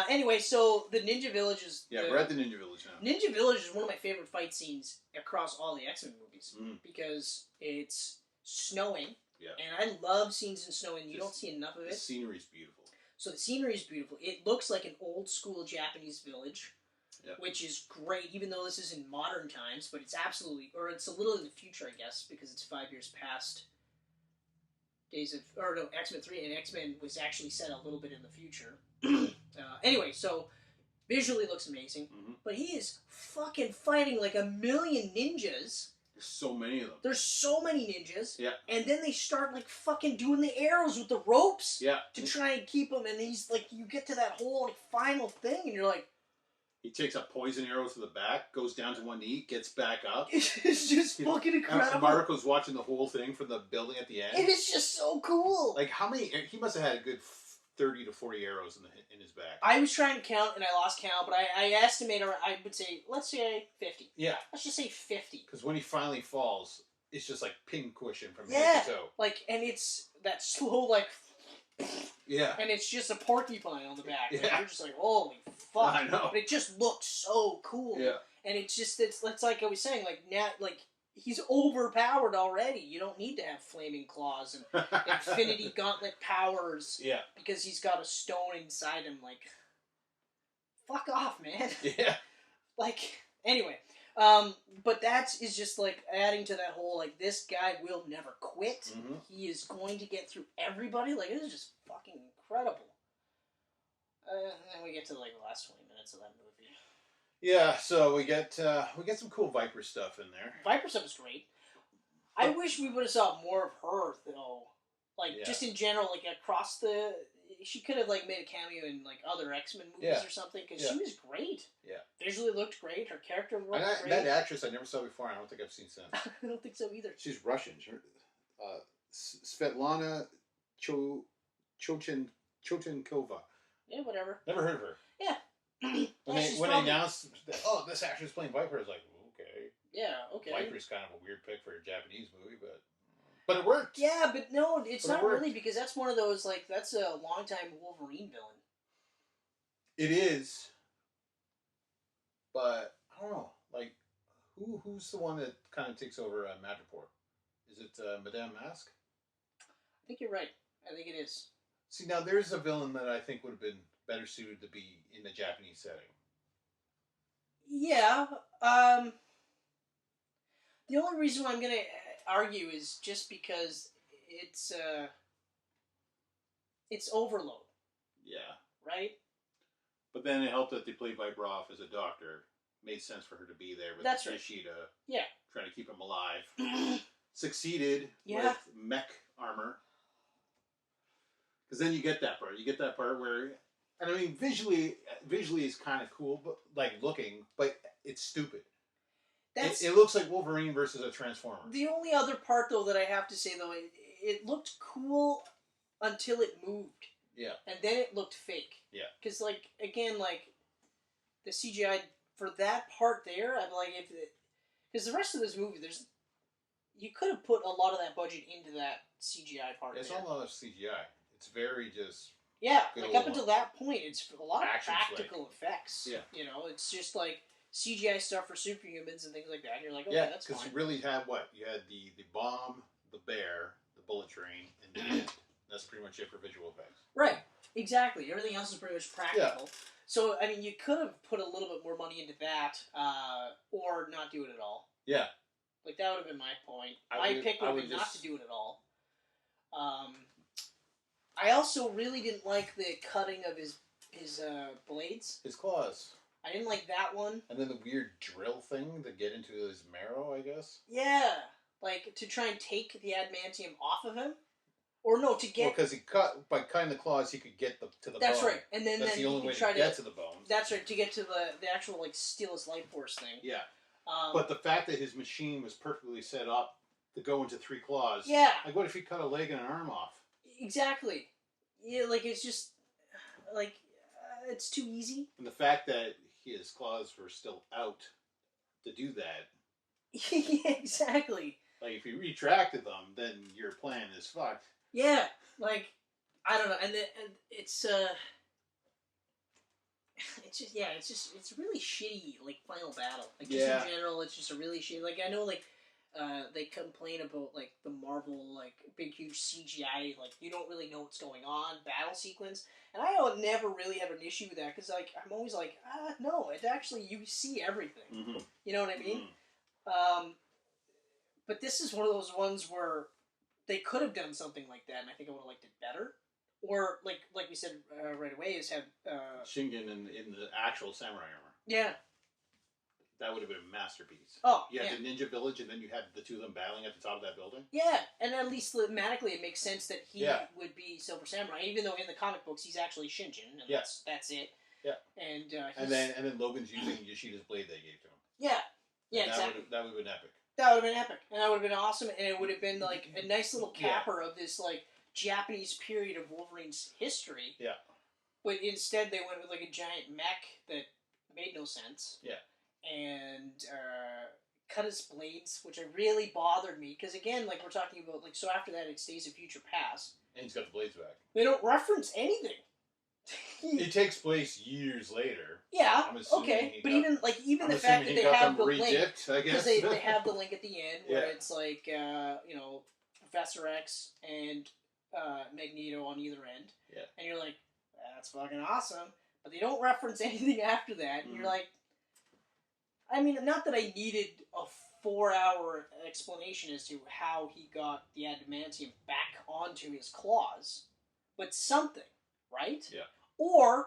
Anyway, so the Ninja Village is... Yeah, we're at the Ninja Village now. Ninja Village is one of my favorite fight scenes across all the X-Men movies. Because it's snowing. Yeah. And I love scenes in snow, and you don't see enough of it. The scenery's beautiful. So the scenery is beautiful. It looks like an old-school Japanese village. Yep. Which is great, even though this is in modern times, but it's absolutely... Or it's a little in the future, I guess, because it's 5 years past... X-Men 3, and X-Men was actually set a little bit in the future. Anyway, so visually looks amazing, but he is fucking fighting like a million ninjas. There's so many of them. There's so many ninjas. Yeah. And then they start like fucking doing the arrows with the ropes. Yeah. To try and keep him, and he's like, you get to that whole like final thing, and you're like... He takes a poison arrow to the back, goes down to one knee, gets back up. It's just fucking incredible. And Marco's watching the whole thing from the building at the end. It is just so cool. Like, how many... He must have had a good 30 to 40 arrows in his back. I was trying to count, and I lost count, but I estimate, I would say, let's say 50. Yeah. Let's just say 50. Because when he finally falls, it's just like pin cushion from head to toe. Like, and it's that slow, like... Yeah. And it's just a porcupine on the back. Yeah. Like, you're just like, holy fuck. I know. But it just looks so cool. Yeah. And it's just, it's like I was saying, like, now, like, he's overpowered already. You don't need to have flaming claws and infinity gauntlet powers. Yeah. Because he's got a stone inside him. Like, fuck off, man. Yeah. Like, anyway. But that is just, like, adding to that whole, like, this guy will never quit. Mm-hmm. He is going to get through everybody. Like, this is just fucking incredible. And then we get to, like, the last 20 minutes of that movie. Yeah, so we get some cool Viper stuff in there. Viper stuff is great. I wish we would have saw more of her, though. Like, just in general, like, across the... She could have, like, made a cameo in, like, other X-Men movies or something, because she was great. Yeah. Visually looked great. Her character looked great. That actress I never saw before, I don't think I've seen since. I don't think so either. She's Russian. Svetlana Chochenkova. Yeah, whatever. Never heard of her. Yeah. When they announced that, this actress playing Viper, I was like, okay. Yeah, okay. Viper's kind of a weird pick for a Japanese movie, but it worked. Yeah, but no, it's not really, because that's one of those, like, that's a longtime Wolverine villain. It is. But, I don't know, like, who's the one that kind of takes over Madripoor? Is it Madame Mask? I think you're right. I think it is. See, now there's a villain that I think would have been better suited to be in the Japanese setting. Yeah. The only reason why I'm going to argue is just because it's Overload. Yeah. Right? But then it helped that they played Viper off as a doctor. Made sense for her to be there with Ishida. Yeah. Trying to keep him alive. Succeeded with mech armor. Because then you get that part. You get that part where... And I mean, visually is kind of cool, but like looking, but it's stupid. It looks like Wolverine versus a Transformer. The only other part, though, that I have to say, though, it looked cool until it moved. Yeah. And then it looked fake. Yeah. Because, like, again, like, the CGI for that part there, I'm like, because the rest of this movie, you could have put a lot of that budget into that CGI part. It's not a lot of CGI. It's very just... Yeah, like up until that point, it's a lot of practical effects. Yeah. You know, it's just like CGI stuff for superhumans and things like that. And you're like, okay, that's fine. Because you really had what? You had the bomb, the bear, the bullet train, and the end. That's pretty much it for visual effects. Right. Exactly. Everything else is pretty much practical. Yeah. So, I mean, you could have put a little bit more money into that, or not do it at all. Yeah. Like, that would have been my point. My pick would have been not to do it at all. I also really didn't like the cutting of his blades. His claws. I didn't like that one. And then the weird drill thing to get into his marrow, I guess? Yeah. Like, to try and take the adamantium off of him? Or no, to get... Well, because by cutting the claws, he could get to the bone. That's right. And that's the only way to get to the bone. That's right, to get to the actual, like, Steel's Life Force thing. Yeah. But the fact that his machine was perfectly set up to go into 3 claws... Yeah. Like, what if he cut a leg and an arm off? Exactly. Yeah, like, it's just... Like, it's too easy. And the fact that his claws were still out to do that... Yeah, exactly. Like, if you retracted them, then your plan is fucked. Yeah, like, I don't know, and it's, it's really shitty, like, final battle. Like, just in general, it's just a really shitty, like, I know, like, they complain about, like, the Marvel, like, big, huge CGI, like, you don't really know what's going on, battle sequence, and I don't never really have an issue with that, because, like, I'm always like, no, it actually, you see everything. Mm-hmm. You know what I mean? Mm-hmm. But this is one of those ones where they could have done something like that, and I think I would have liked it better. Or, like we said right away, is have... Shingen in the actual samurai armor. Yeah. That would have been a masterpiece. Oh, you had the ninja village, and then you had the two of them battling at the top of that building. Yeah, and at least thematically it makes sense that he would be Silver Samurai, even though in the comic books he's actually Shingen, and that's it. Yeah. And then Logan's using Yoshida's blade they gave to him. Yeah. Yeah, exactly. That would have been epic. That would have been epic, and that would have been awesome, and it would have been like a nice little capper of this like Japanese period of Wolverine's history. Yeah. But instead they went with like a giant mech that made no sense. Yeah. And cut his blades, which really bothered me, because again, like we're talking about, like, so after that it Days of Future Past. And he's got the blades back. They don't reference anything. It takes place years later. Yeah, okay, but even the fact that they have the link, because they have the link at the end where it's like Professor X and Magneto on either end, and you're like, that's fucking awesome, but they don't reference anything after that, and you're like, I mean, not that I needed a 4-hour explanation as to how he got the adamantium back onto his claws, but something. Right? Yeah. Or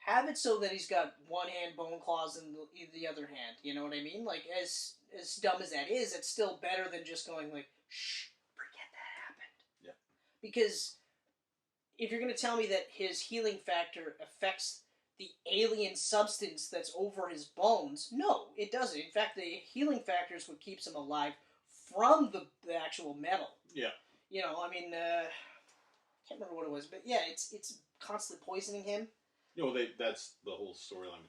have it so that he's got one hand bone claws and the other hand. You know what I mean? Like, as dumb as that is, it's still better than just going like, shh, forget that happened. Yeah. Because if you're going to tell me that his healing factor affects the alien substance that's over his bones, no, it doesn't. In fact, the healing factor is what keeps him alive from the actual metal. Yeah. You know, I mean... can't remember what it was, but yeah, it's constantly poisoning him. You know, that's the whole storyline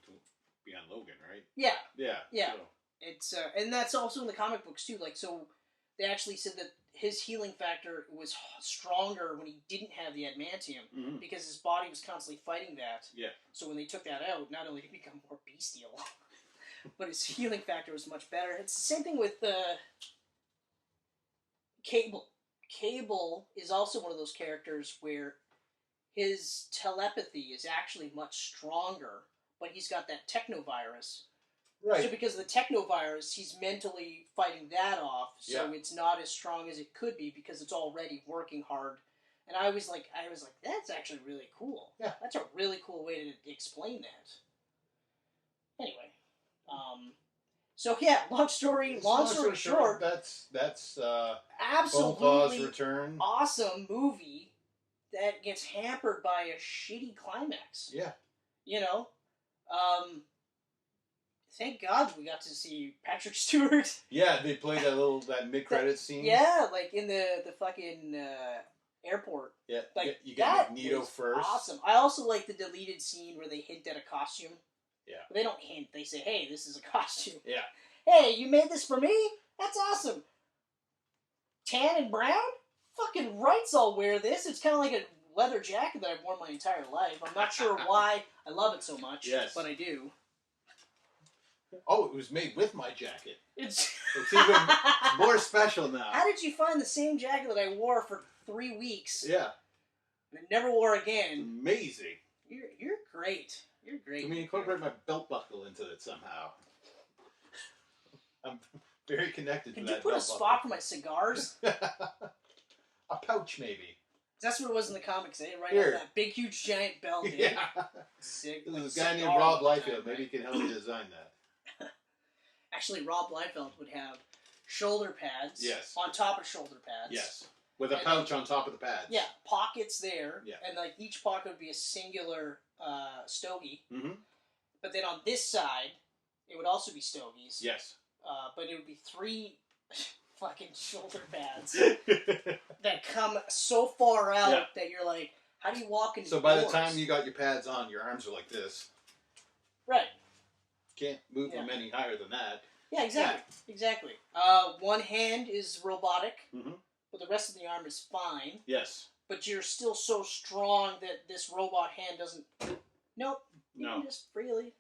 beyond Logan, right? Yeah. Yeah. Yeah. So. It's and that's also in the comic books too. Like, so they actually said that his healing factor was stronger when he didn't have the adamantium because his body was constantly fighting that. Yeah. So when they took that out, not only did he become more bestial, but his healing factor was much better. It's the same thing with Cable. Cable is also one of those characters where his telepathy is actually much stronger, but he's got that technovirus. Right. So because of the technovirus, he's mentally fighting that off, so it's not as strong as it could be because it's already working hard. And I was like, that's actually really cool. Yeah. That's a really cool way to explain that. Anyway, so yeah, long story short, that's absolutely return. Awesome movie that gets hampered by a shitty climax. Yeah. You know? Thank God we got to see Patrick Stewart. Yeah, they played that mid-credits scene. Yeah, like in the fucking airport. Yeah, like, you get Magneto first. Awesome. I also like the deleted scene where they hint at a costume. Yeah. But they don't hint. They say, hey, this is a costume. Yeah. Hey, you made this for me? That's awesome. Tan and brown? Fucking rights, I'll wear this. It's kind of like a leather jacket that I've worn my entire life. I'm not sure why I love it so much, but I do. Oh, it was made with my jacket. It's even more special now. How did you find the same jacket that I wore for 3 weeks? Yeah. And never wore again. Amazing. You're great. You're great. I mean, incorporate my belt buckle into it somehow. I'm very connected to that. Could you put a spot for my cigars? A pouch, maybe. That's what it was in the comics, eh? Right on that big, huge, giant belt, dude. Yeah. Sick. There's a guy named Rob Liefeld. Maybe he can help me design that. Actually, Rob Liefeld would have shoulder pads on top of shoulder pads. Yes. With a pouch on top of the pads. Yeah. Pockets there. Yeah. And like each pocket would be a singular stogie. Mm-hmm. But then on this side, it would also be stogies. Yes. But it would be 3 fucking shoulder pads that come so far out that you're like, how do you walk into So by the time you got your pads on, your arms are like this. Right. Can't move them any higher than that. Yeah, exactly. Yeah. Exactly. One hand is robotic, but the rest of the arm is fine. Yes. But you're still so strong that this robot hand doesn't... Nope. You No. can just freely.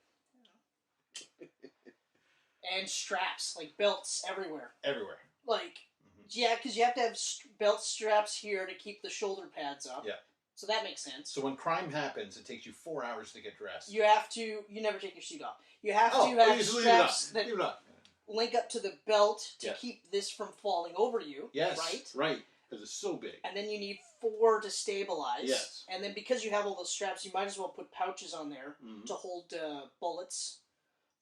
And straps, like belts everywhere. Everywhere. Like, yeah, because you have to have belt straps here to keep the shoulder pads up. Yeah. So that makes sense. So when crime happens, it takes you 4 hours to get dressed. You have to, you never take your suit off. You have to you have just straps that leave it on. link up to the belt to Yeah. keep this from falling over you. Yes. Right? Right. Because it's so big. And then you need 4 to stabilize. Yes. And then because you have all those straps, you might as well put pouches on there to hold bullets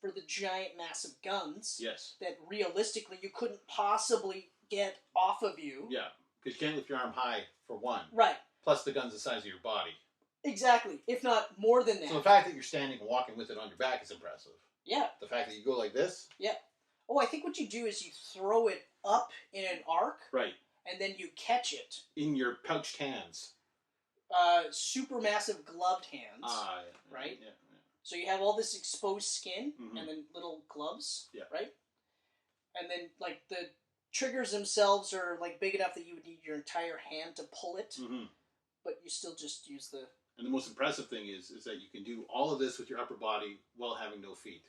for the giant, massive guns. Yes. That realistically you couldn't possibly get off of you. Yeah. Because you can't lift your arm high, for one. Right. Plus the gun's the size of your body. Exactly. If not more than that. So the fact that you're standing and walking with it on your back is impressive. Yeah. The fact that you go like this. Yeah. Oh, I think what you do is you throw it up in an arc. Right. And then you catch it. In your pouched hands. Super massive gloved hands. Yeah. Right? Yeah. So you have all this exposed skin and then little gloves. Yeah. Right? And then, like, the triggers themselves are, like, big enough that you would need your entire hand to pull it. But you still just use the... And the most impressive thing is that you can do all of this with your upper body while having no feet.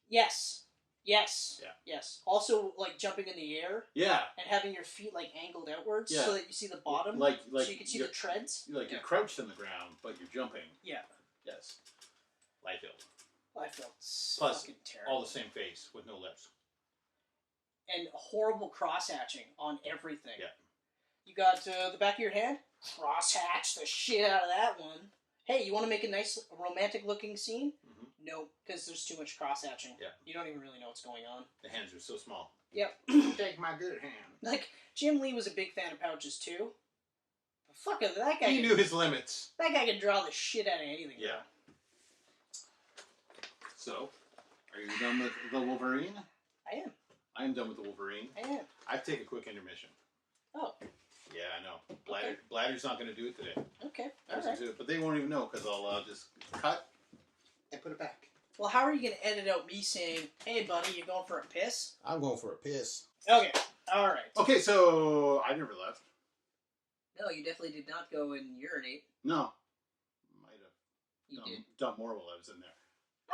Yes. Yes. Yeah. Yes. Also, like, jumping in the air. Yeah. And having your feet, like, angled outwards Yeah. so that you see the bottom. Like so you can see the treads. Like you're crouched on the ground, but you're jumping. Yeah. Yes. Liefeld. I felt Plus, fucking terrible. all the same face with no lips. And horrible cross-hatching on everything. Yeah. You got the back of your hand? Cross-hatch the shit out of that one. Hey, you want to make a nice romantic-looking scene? No, because there's too much cross-hatching. Yeah. You don't even really know what's going on. The hands are so small. Yep. Take my good hand. Like, Jim Lee was a big fan of pouches, too. But fuck it, that guy... He knew his limits. That guy could draw the shit out of anything. Yeah. So, are you done with the Wolverine? I am. I am done with the Wolverine. I am. I take a quick intermission. Oh. Yeah, I know. Bladder's not going to do it today. Okay. Bladder's All right. gonna do it, but they won't even know because I'll just cut and put it back. Well, how are you going to edit out me saying, hey, buddy, you going for a piss? I'm going for a piss. Okay. All right. Okay, so I never left. No, you definitely did not go and urinate. No. Might You have did. done more while I was in there.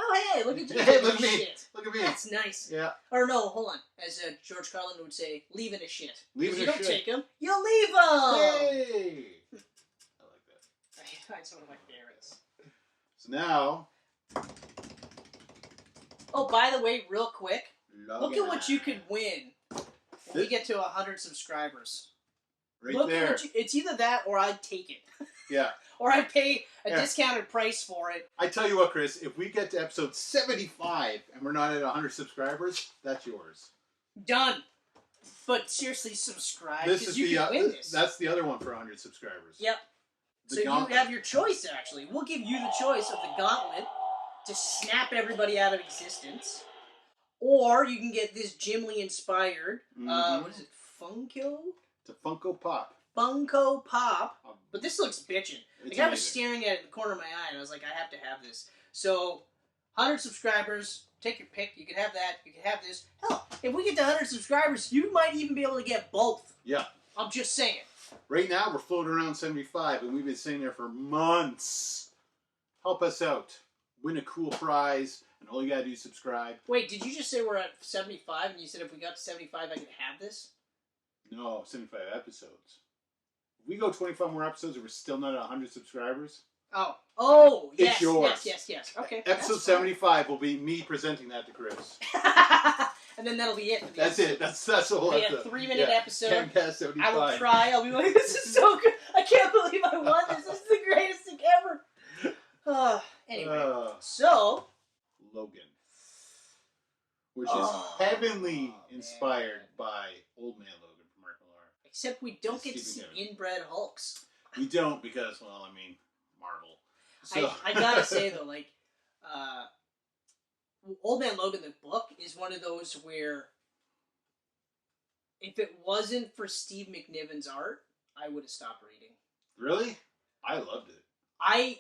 Oh, hey, look at you. Hey, look at me. Shit. Look at me. That's nice. Yeah. Or no, hold on. As George Carlin would say, leaving a shit. Leaving If you a don't shit. take them, you'll leave them. Yay! I like that. That's one of my favorites. So now... Oh, by the way, real quick, Logan. look at what you could win when we get to 100 subscribers. Right Look there. at what it's either that or I'd take it. Yeah. Or I'd pay a Yeah. discounted price for it. I tell you what, Chris, if we get to episode 75 and we're not at 100 subscribers, that's yours. Done. But seriously, subscribe This because is you the can win this. that's the other one for 100 subscribers. Yep. The So gauntlet. you have your choice, actually. We'll give you the choice of the gauntlet to snap everybody out of existence. Or you can get this Jim Lee inspired, what is it, Funko? It's a Funko Pop. Funko Pop. But this looks bitchin'. It's Like, I was amazing. staring at it in the corner of my eye, and I was like, I have to have this. So, 100 subscribers, take your pick. You can have that. You can have this. Hell, if we get to 100 subscribers, you might even be able to get both. Yeah. I'm just saying. Right now, we're floating around 75, and we've been sitting there for months. Help us out. Win a cool prize, and all you gotta do is subscribe. Wait, did you just say we're at 75, and you said if we got to 75, I could have this? No, 75 episodes. If we go 25 more episodes and we're still not at 100 subscribers, Oh, yes, it's yours. yes. Okay. Episode that's fine. 75 will be me presenting that to Chris. And then that'll be it. For the That's episode. it. That's the whole It'll be episode. a 3-minute episode. Camcast 75. I will cry. I'll be like, this is so good. I can't believe I won this. This is the greatest thing ever. Anyway, so Logan, which is heavily inspired by Old Man Logan from Mark Millar. except we don't get to see Stephen King. inbred Hulks. We don't because, well, I mean, Marvel. So. I gotta say though, like, Old Man Logan, the book, is one of those where if it wasn't for Steve McNiven's art, I would have stopped reading. Really? I loved it. I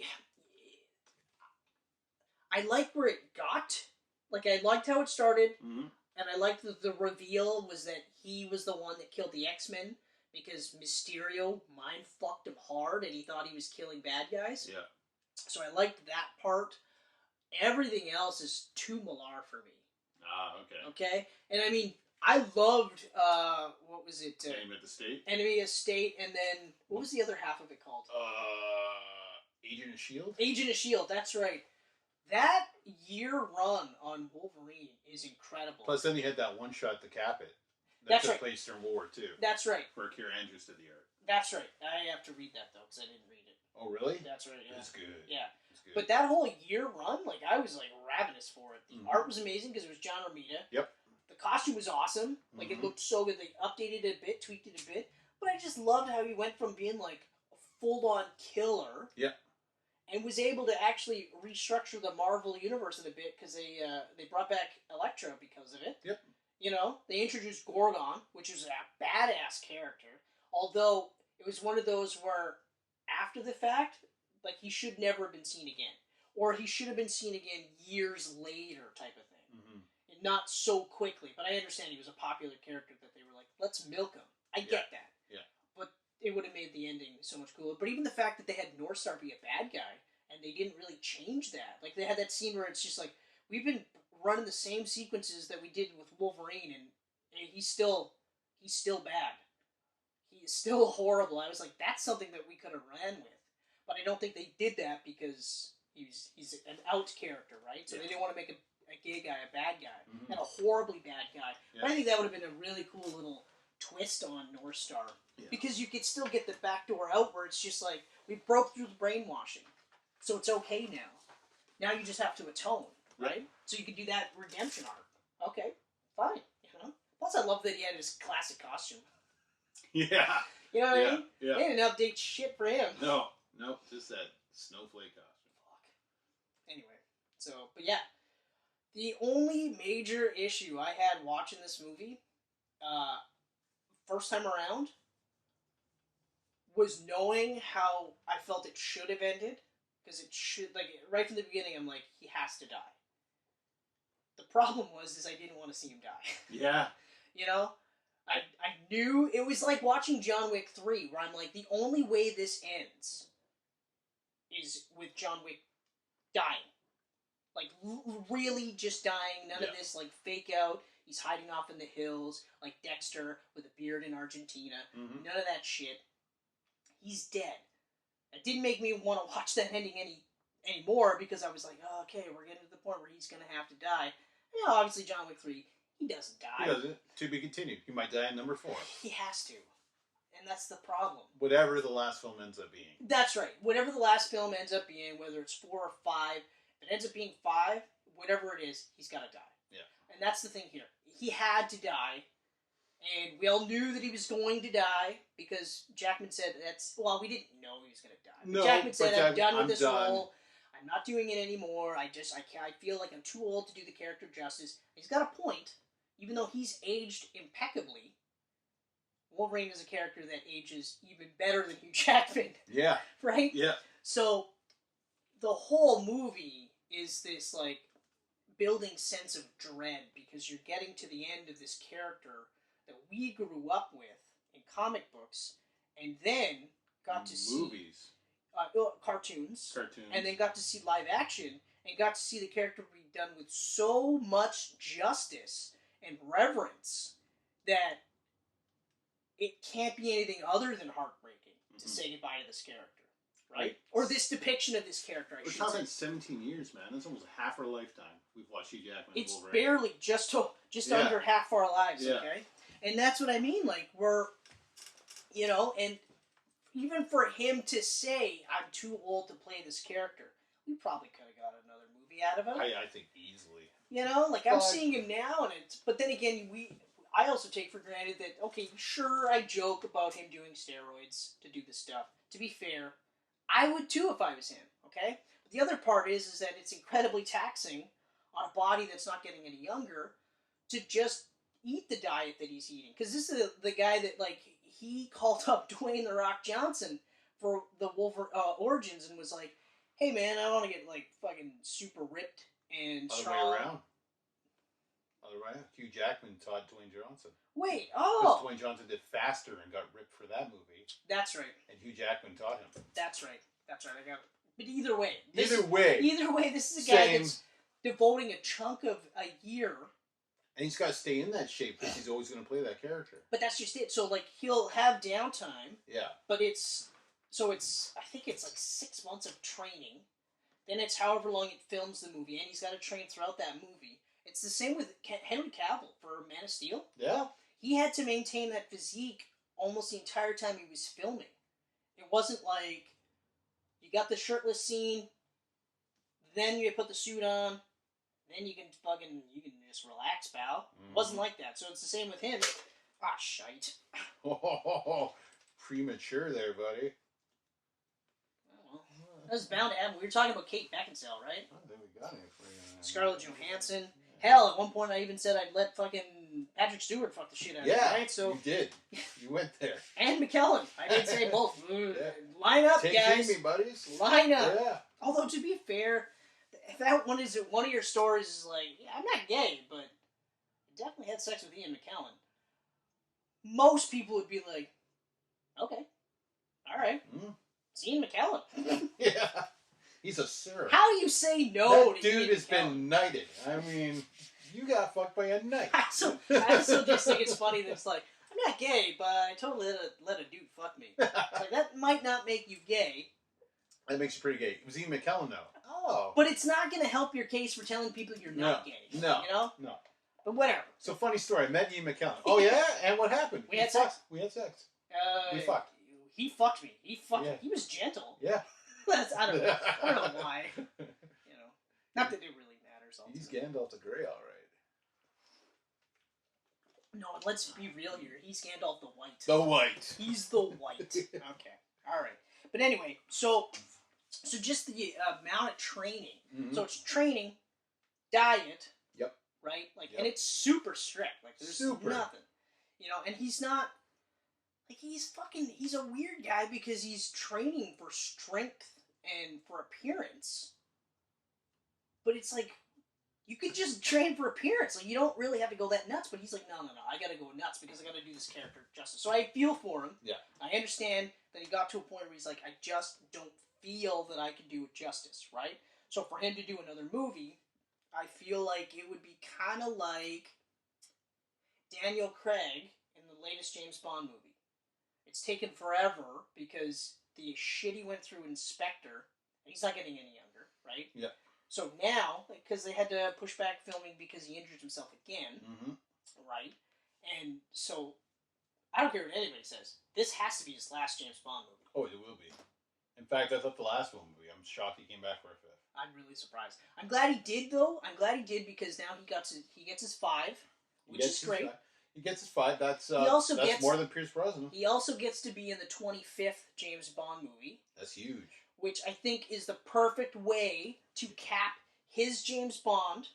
liked where it got. Like, I liked how it started, and I liked that the reveal was that he was the one that killed the X-Men because Mysterio mind-fucked him hard and he thought he was killing bad guys. Yeah. So So I liked that part. Everything else is too malar for me. Ah, okay. Okay? And I mean, I loved, what was it? Enemy of the State? Enemy of State, and then, what was the other half of it called? Agent of S.H.I.E.L.D.? Agent of S.H.I.E.L.D., that's right. That year run on Wolverine is incredible. Plus, then you had that one shot to cap it. That's took right. place during World War II. That's right. Where Keira Andrews did the art. That's right. I have to read that, though, because I didn't read it. Oh, really? That's right, yeah. It's good. Yeah. It's good. But that whole year run, like, I was, like, ravenous for it. The art was amazing because it was John Romita. Yep. The costume was awesome. Like, it looked so good. They updated it a bit, tweaked it a bit. But I just loved how he went from being, like, a full-on killer... Yep. And was able to actually restructure the Marvel universe in a bit because they brought back Elektra because of it. Yep. You know, they introduced Gorgon, which is a badass character. Although it was one of those where, after the fact, like he should never have been seen again, or he should have been seen again years later, type of thing. And not so quickly. But I understand he was a popular character that they were like, let's milk him. I get that. Yeah. But it would have made the ending so much cooler. But even the fact that they had Northstar be a bad guy, and they didn't really change that. Like, they had that scene where it's just like, we've been running the same sequences that we did with Wolverine, and he's still bad. He is still horrible. I was like, that's something that we could have ran with. But I don't think they did that because he's an out character, right? So they didn't want to make a gay guy a bad guy, and a horribly bad guy. Yeah. But I think that would have been a really cool little twist on Northstar. Yeah. Because you could still get the backdoor out where it's just like, we broke through the brainwashing. So it's okay now. Now you just have to atone, right? So you can do that redemption arc. Okay, fine. You know. Plus, I love that he had his classic costume. Yeah. You know what I mean? Yeah. They didn't update shit for him. No, just that snowflake costume. Fuck. Anyway, so, but yeah. The only major issue I had watching this movie, first time around, was knowing how I felt it should have ended. Because it should, like, right from the beginning, I'm like, he has to die. The problem is I didn't want to see him die. Yeah. You know? I knew, it was like watching John Wick 3, where I'm like, the only way this ends is with John Wick dying. Like, really just dying, none of this, like, fake out, he's hiding off in the hills, like Dexter with a beard in Argentina. None of that shit. He's dead. It didn't make me want to watch that ending anymore because I was like, oh, okay, we're getting to the point where he's going to have to die. You know, obviously, John Wick 3, he doesn't die. He doesn't. To be continued. He might die in number 4. He has to. And that's the problem. Whatever the last film ends up being. That's right. Whatever the last film ends up being, whether it's 4 or 5, if it ends up being 5, whatever it is, he's got to die. Yeah. And that's the thing here. He had to die. And we all knew that he was going to die because Jackman said well, we didn't know he was going to die. No, Jackman said, I'm done with this done. role. I'm not doing it anymore. I feel like I'm too old to do the character justice. He's got a point. Even though he's aged impeccably, Wolverine is a character that ages even better than Hugh Jackman. Yeah. Right? Yeah. So, the whole movie is this, like, building sense of dread because you're getting to the end of this character that we grew up with in comic books, and then got to see movies, cartoons, and then got to see live action, and got to see the character be done with so much justice and reverence that it can't be anything other than heartbreaking to say goodbye to this character, right? Or this depiction of this character. We're talking 17 years, man. That's almost half our lifetime. We've watched Hugh Jackman. It's Wolverine. barely just under half our lives, okay? And that's what I mean, like, we're, you know, and even for him to say, I'm too old to play this character, we probably could have got another movie out of him. I think easily. You know, like, I'm seeing him now, and but then again, I also take for granted that, okay, sure, I joke about him doing steroids to do this stuff. To be fair, I would too if I was him, okay? But the other part is that it's incredibly taxing on a body that's not getting any younger to just eat the diet that he's eating. Because this is the guy that, like, he called up Dwayne "The Rock" Johnson for the Wolverine Origins and was like, hey man, I want to get, like, fucking super ripped and strong. Other way around. Hugh Jackman taught Dwayne Johnson. Wait, Because Dwayne Johnson did Faster and got ripped for that movie. That's right. And Hugh Jackman taught him. That's right. I got But either way, this is a guy that's devoting a chunk of a year. And he's got to stay in that shape because he's always going to play that character. But that's just it. So, like, he'll have downtime. Yeah. But I think it's like 6 months of training. Then it's however long it films the movie. And he's got to train throughout that movie. It's the same with Henry Cavill for Man of Steel. Yeah. He had to maintain that physique almost the entire time he was filming. It wasn't like you got the shirtless scene, then you put the suit on, then you can just relax, pal. It wasn't like that. So it's the same with him. Ah, shite. Premature there, buddy. Oh, well, that was bound to happen. We were talking about Kate Beckinsale, right? I don't think we got any for you. Scarlett Johansson. Hell, at one point I even said I'd let fucking Patrick Stewart fuck the shit out of me, right? So you did. You went there. And McKellen. I did say both. Line up, guys. Take me, buddies. Line up. Yeah. Although, to be fair, if that one of your stories is like, yeah, I'm not gay, but I definitely had sex with Ian McKellen, most people would be like, okay, all right, it's Ian McKellen. Yeah. He's a sir. How do you say no that to dude Ian has McKellen? Been knighted. I mean, you got fucked by a knight. I also just think it's funny that it's like, I'm not gay, but I totally let a dude fuck me. It's like, that might not make you gay. That makes you pretty gay. It was Ian McKellen, though. Oh. But it's not going to help your case for telling people you're not gay. No. You know? No. But whatever. So, funny story. I met Ian McKellen. Oh, yeah? And what happened? We had sex. We had sex. We fucked. He fucked me. He Yeah. was gentle. Yeah. I don't know why. You know, not that it really matters. Ultimately. He's Gandalf the Grey, all right. No, let's be real here. He's Gandalf the White. The White. He's the White. Okay, all right. But anyway, so just the amount of training. Mm-hmm. So it's training, diet. Yep. Right. Like, and it's super strict. Like, there's nothing. You know, and he's not. Like, he's a weird guy because he's training for strength and for appearance. But it's like, you could just train for appearance. Like, you don't really have to go that nuts. But he's like, no, I gotta go nuts because I gotta do this character justice. So I feel for him. Yeah. I understand that he got to a point where he's like, I just don't feel that I can do it justice, right? So for him to do another movie, I feel like it would be kind of like Daniel Craig in the latest James Bond movie. It's taken forever because the shit he went through in Spectre, and he's not getting any younger, right? Yeah. So now, because they had to push back filming because he injured himself again, right? And so, I don't care what anybody says. This has to be his last James Bond movie. Oh, it will be. In fact, I thought the last one would be. I'm shocked he came back for a fifth. I'm really surprised. I'm glad he did, though. I'm glad he did because now he gets his 5, which is great. He gets his 5. That's more than Pierce Brosnan. He also gets to be in the 25th James Bond movie. That's huge. Which I think is the perfect way to cap his James Bond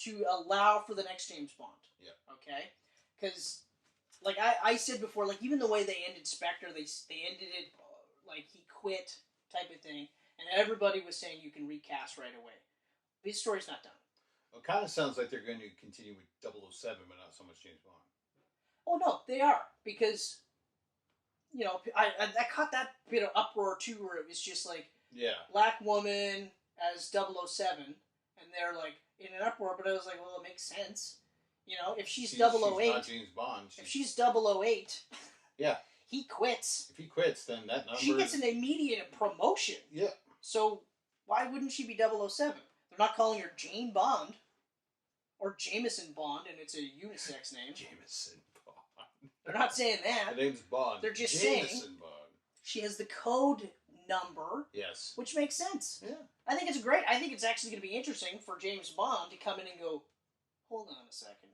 to allow for the next James Bond. Yeah. Okay? Because, like I said before, like, even the way they ended Spectre, they ended it like he quit type of thing, and everybody was saying you can recast right away. This story's not done. Well, it kind of sounds like they're going to continue with 007, but not so much James Bond. Oh, no, they are. Because, you know, I caught that bit of uproar, too, where it was just like, black woman as 007, and they're like, in an uproar, but I was like, well, it makes sense. You know, if she's 008... She's not James Bond. If she's 008... Yeah. He quits. If he quits, then that number... She gets an immediate promotion. Yeah. So, why wouldn't she be 007? They're not calling her Jane Bond. Or Jameson Bond, and it's a unisex name. Jameson Bond. They're not saying that. The name's Bond. They're just Jameson saying... Bond. She has the code number. Yes. Which makes sense. Yeah. I think it's great. I think it's actually going to be interesting for James Bond to come in and go, hold on a second.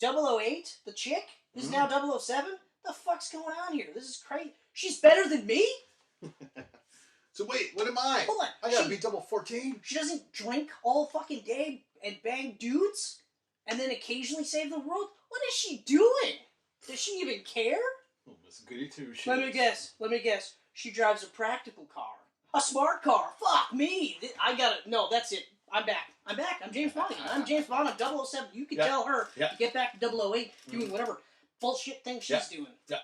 008, the chick, is now 007? The fuck's going on here? This is crazy. She's better than me? So wait, what am I? Hold on. I gotta be 014? She doesn't drink all fucking day and bang dudes? And then occasionally save the world? What is she doing? Does she even care? Oh, Miss Goody Two Shoes. Let me guess. She drives a practical car. A smart car. Fuck me. I gotta... No, that's it. I'm back. I'm James Bond. I'm James Bond. I'm 007. You can tell her to get back to 008 doing whatever bullshit thing she's doing. Yeah.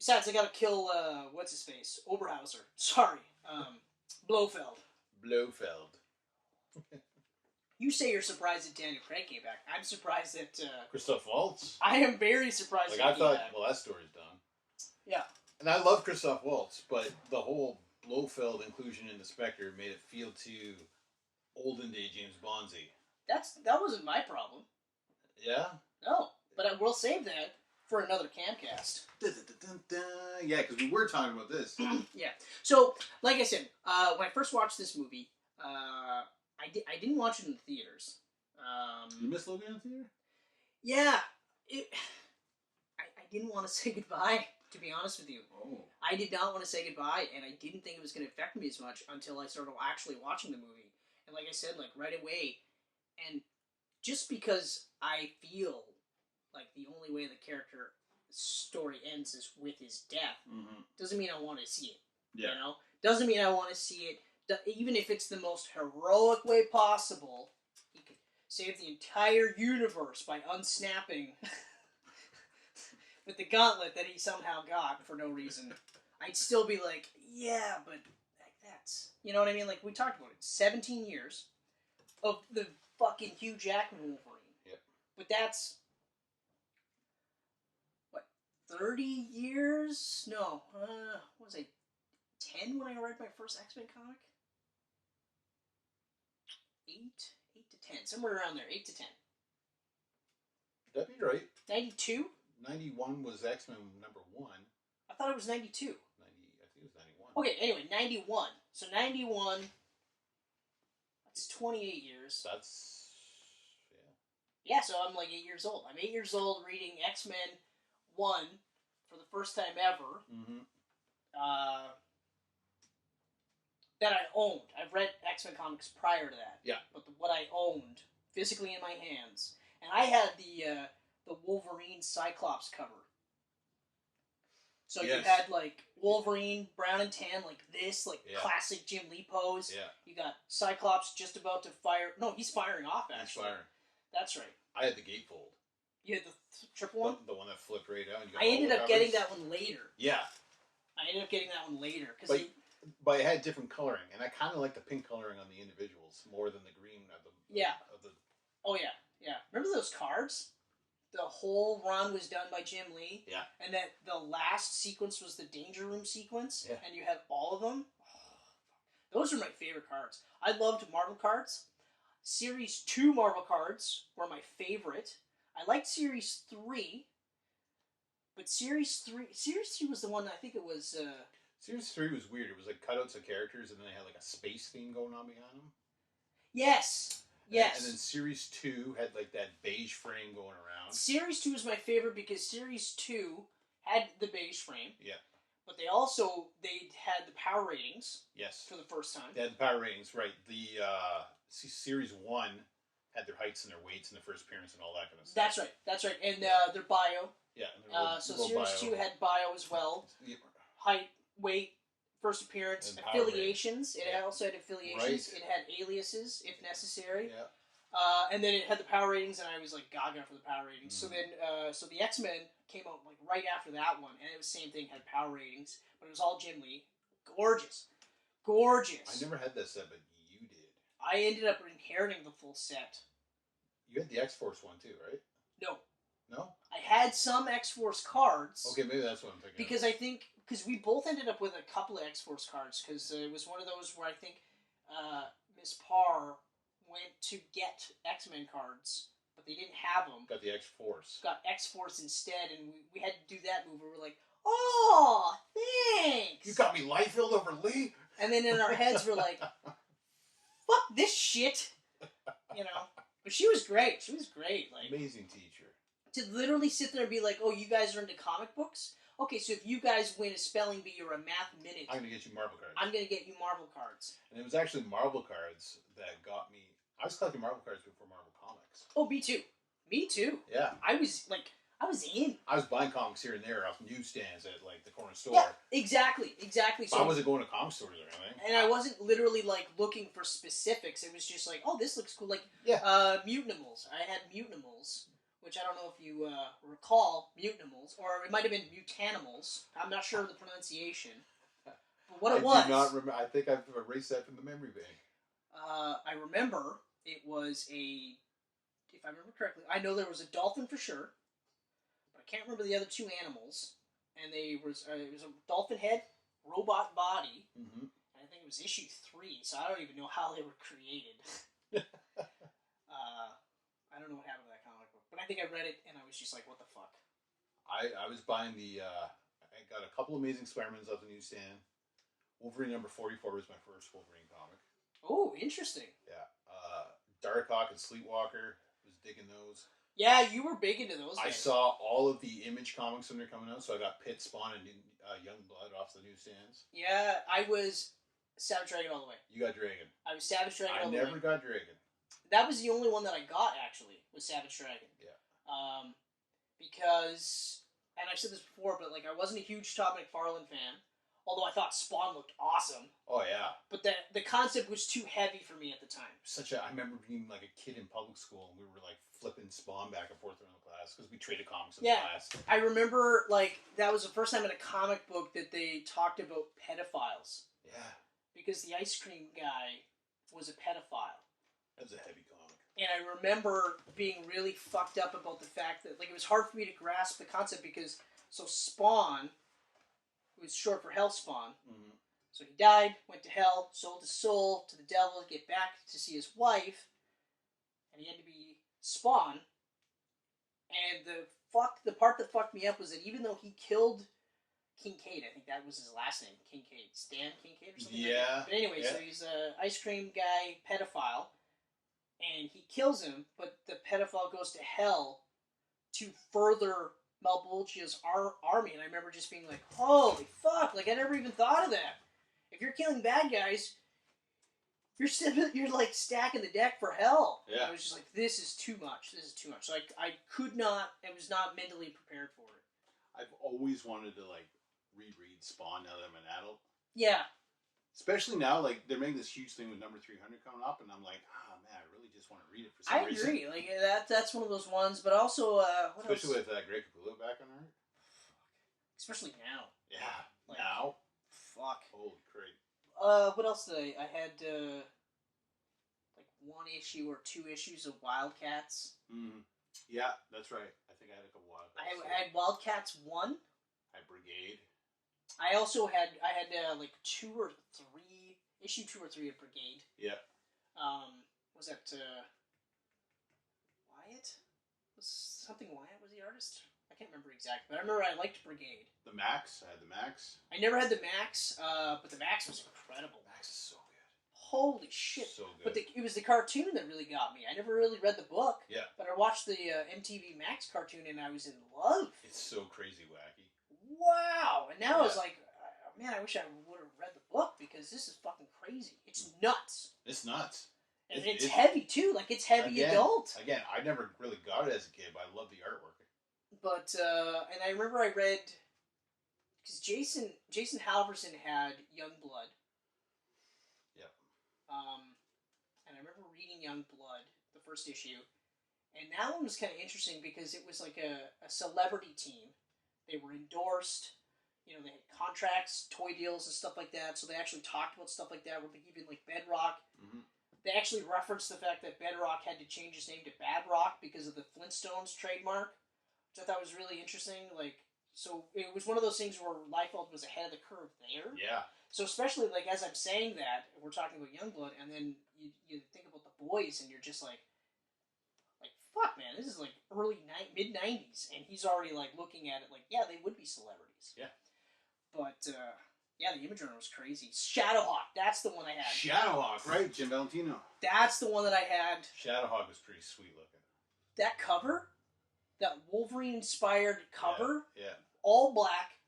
Besides, I gotta kill, what's his face? Oberhauser. Sorry. Blofeld. Blofeld. You say you're surprised that Daniel Craig came back. I'm surprised that, Christoph Waltz. I am very surprised Like, that I he thought, came back. well, that story's done. Yeah. And I love Christoph Waltz, but the whole Blofeld inclusion in the Spectre made it feel too olden day James Bondsy. That wasn't my problem. Yeah? No. But I will save that for another Camcast. Yeah, because we were talking about this. Yeah. So, like I said, when I first watched this movie, I didn't watch it in the theaters. You miss Logan in the theater? Yeah. I didn't want to say goodbye, to be honest with you. Oh. I did not want to say goodbye, and I didn't think it was going to affect me as much until I started actually watching the movie. And like I said, like right away, and just because I feel like the only way the character story ends is with his death, doesn't mean I want to see it. Yeah. You know? Doesn't mean I want to see it. Even if it's the most heroic way possible, he could save the entire universe by unsnapping with the gauntlet that he somehow got for no reason. I'd still be like, yeah, but that's... You know what I mean? Like, we talked about it. 17 years of the fucking Hugh Jackman Wolverine. Yep. But that's... What? 30 years? No. What was I? 10 when I read my first X-Men comic? 8 to 10. Somewhere around there. 8 to 10. That'd be right. 92? 91 was X-Men number 1. I thought it was 92. 90, I think it was 91. Okay, anyway, 91. So 91, that's 28 years. That's, Yeah, so I'm like 8 years old. I'm 8 years old reading X-Men 1 for the first time ever. That I owned. I've read X-Men comics prior to that. Yeah. But what I owned, physically in my hands. And I had the Wolverine Cyclops cover. So Yes. you had, like, Wolverine, brown and tan, like this, like classic Jim Lee pose. Yeah. You got Cyclops just about to fire. No, he's firing off, He's actually. firing. That's right. I had the gatefold. You had the triple one? The one that flipped right out. And you got I all ended the up getting covers. that one later. Yeah. I ended up getting that one later. But it had different coloring, and I kind of like the pink coloring on the individuals more than the green of the... Yeah. Of the, Oh, yeah. Yeah. Remember those cards? The whole run was done by Jim Lee. Yeah. And that the last sequence was the Danger Room sequence. Yeah. And you had all of them. Those are my favorite cards. I loved Marvel cards. Series 2 Marvel cards were my favorite. I liked Series 3. But Series 3 was the one, I think it was... Series 3 was weird. It was like cutouts of characters, and then they had like a space theme going on behind them. Yes. Yes. And then Series 2 had like that beige frame going around. Series 2 is my favorite because Series 2 had the beige frame. Yeah. But they had the power ratings. Yes. For the first time. They had the power ratings, right. The Series 1 had their heights and their weights in the first appearance and all that kind of stuff. That's right. And their bio. Yeah. And so Series 2 had bio as well. Yeah. Height, weight, first appearance, And power affiliations. It also had affiliations. Right. It had aliases, if necessary. Yeah. And then it had the power ratings, and I was like gaga for the power ratings. So then, so the X-Men came out like right after that one, and it was the same thing, had power ratings, but it was all Jim Lee. Gorgeous. I never had that set, but you did. I ended up inheriting the full set. You had the X-Force one too, right? No. No? I had some X-Force cards. Okay, maybe that's what I'm thinking. Because we both ended up with a couple of X-Force cards, because it was one of those where I think Miss Parr went to get X-Men cards, but they didn't have them. Got the X-Force. Got X-Force instead, and we had to do that move where we're like, oh, thanks! You got me Liefeld over Lee? And then in our heads we're like, fuck this shit! You know? But she was great. She was great. Like, amazing teacher. To literally sit there and be like, oh, you guys are into comic books? Okay, so if you guys win a spelling bee or a math minute, I'm going to get you Marvel cards. I'm going to get you Marvel cards. And it was actually Marvel cards that got me... I was collecting Marvel cards before Marvel Comics. Oh, me too. Me too. Yeah. I was in. I was buying comics here and there off newsstands at, like, the corner store. Yeah, exactly. But So I wasn't going to comic stores or anything. And I wasn't literally, like, looking for specifics. It was just like, oh, this looks cool. Like, Yeah. Mutanimals. I had Mutanimals, which I don't know if you recall, Mutanimals, or it might have been Mutanimals. I'm not sure of the pronunciation. But what it was... I do not remember. I think I've erased that from the memory bank. I remember it was a... If I remember correctly, I know there was a dolphin for sure, but I can't remember the other two animals. And it was a dolphin head, robot body, Mm-hmm. and I think it was issue 3, so I don't even know how they were created. I don't know what happened to that comic book, but I think I read it and I was just like, what the fuck? I was buying I got a couple Amazing Spider-Mans off the newsstand. Wolverine number 44 was my first Wolverine comic. Oh, interesting. Yeah. Darkhawk and Sleepwalker, was digging those. Yeah, you were big into those. I saw all of the Image comics when they're coming out, so I got Pit, Spawn, and Youngblood off the newsstands. Yeah, I was Savage Dragon all the way. You got Dragon. I was Savage Dragon all the way. I never got Dragon. That was the only one that I got, actually, was Savage Dragon. Yeah. Because, and I've said this before, but like I wasn't a huge Todd McFarlane fan, although I thought Spawn looked awesome. Oh, yeah. But the concept was too heavy for me at the time. I remember being like a kid in public school, and we were like flipping Spawn back and forth around the class, because we traded comics in the class. I remember, like, that was the first time in a comic book that they talked about pedophiles. Yeah. Because the ice cream guy was a pedophile. That was a heavy comic. And I remember being really fucked up about the fact that, like, it was hard for me to grasp the concept because, so Spawn was short for Hellspawn. Mm-hmm. So he died, went to hell, sold his soul to the devil to get back to see his wife, and he had to be Spawn. And the part that fucked me up was that even though he killed Kincaid, I think that was his last name, Kincaid, Stan Kincaid or something like that. But anyway, so he's an ice cream guy pedophile, and he kills him, but the pedophile goes to hell to further Malbolgia's army, and I remember just being like, holy fuck, like I never even thought of that. If you're killing bad guys, you're like stacking the deck for hell. Yeah. I was just like, this is too much. So I could not, I was not mentally prepared for it. I've always wanted to like reread Spawn now that I'm an adult. Yeah. Especially now, like they're making this huge thing with number 300 coming up, and I'm like, oh man, I really just want to read it for some reason. I agree. Like that's one of those ones, but also what especially else? with Greg Capullo back on art. Especially now. Yeah. Like, now. Fuck. Holy crap. What else did I had like 1 issue or 2 issues of Wildcats. Mm. Yeah, that's right. I think I had a couple Wildcats. I had Wildcats 1. I had Brigade. I also had like 2 or 3 issue 2 or 3 of Brigade. Yeah. Was that Wyatt? Was something Wyatt was the artist? I can't remember exactly, but I remember I liked Brigade. The Max. I had the Max. I never had the Max, but the Max was incredible. Max is so good. Holy shit! So good. But it was the cartoon that really got me. I never really read the book. Yeah. But I watched the MTV Max cartoon and I was in love. It's so crazy wacky. Wow! And now I was like, man, I wish I would have read the book because this is fucking crazy. It's nuts. It's nuts. And it's heavy too. Like it's heavy adult. Again, I never really got it as a kid, but I love the artwork. But and I remember I read because Jason Halverson had Youngblood. Yep. And I remember reading Youngblood, the first issue, and that one was kind of interesting because it was like a celebrity team. They were endorsed. You know, they had contracts, toy deals, and stuff like that. So they actually talked about stuff like that. With even like Bedrock. Mm-hmm. They actually referenced the fact that Bedrock had to change his name to Badrock because of the Flintstones trademark, which I thought was really interesting. Like, so it was one of those things where Liefeld was ahead of the curve there. Yeah. So especially like as I'm saying that, we're talking about Youngblood, and then you think about the boys, and you're just like fuck, man, this is like mid '90s, and he's already like looking at it like, yeah, they would be celebrities. Yeah. But yeah, the image runner was crazy. Shadowhawk, that's the one I had. Shadowhawk, right? Jim Valentino. That's the one that I had. Shadowhawk was pretty sweet looking. That cover, that Wolverine-inspired cover, yeah, all black,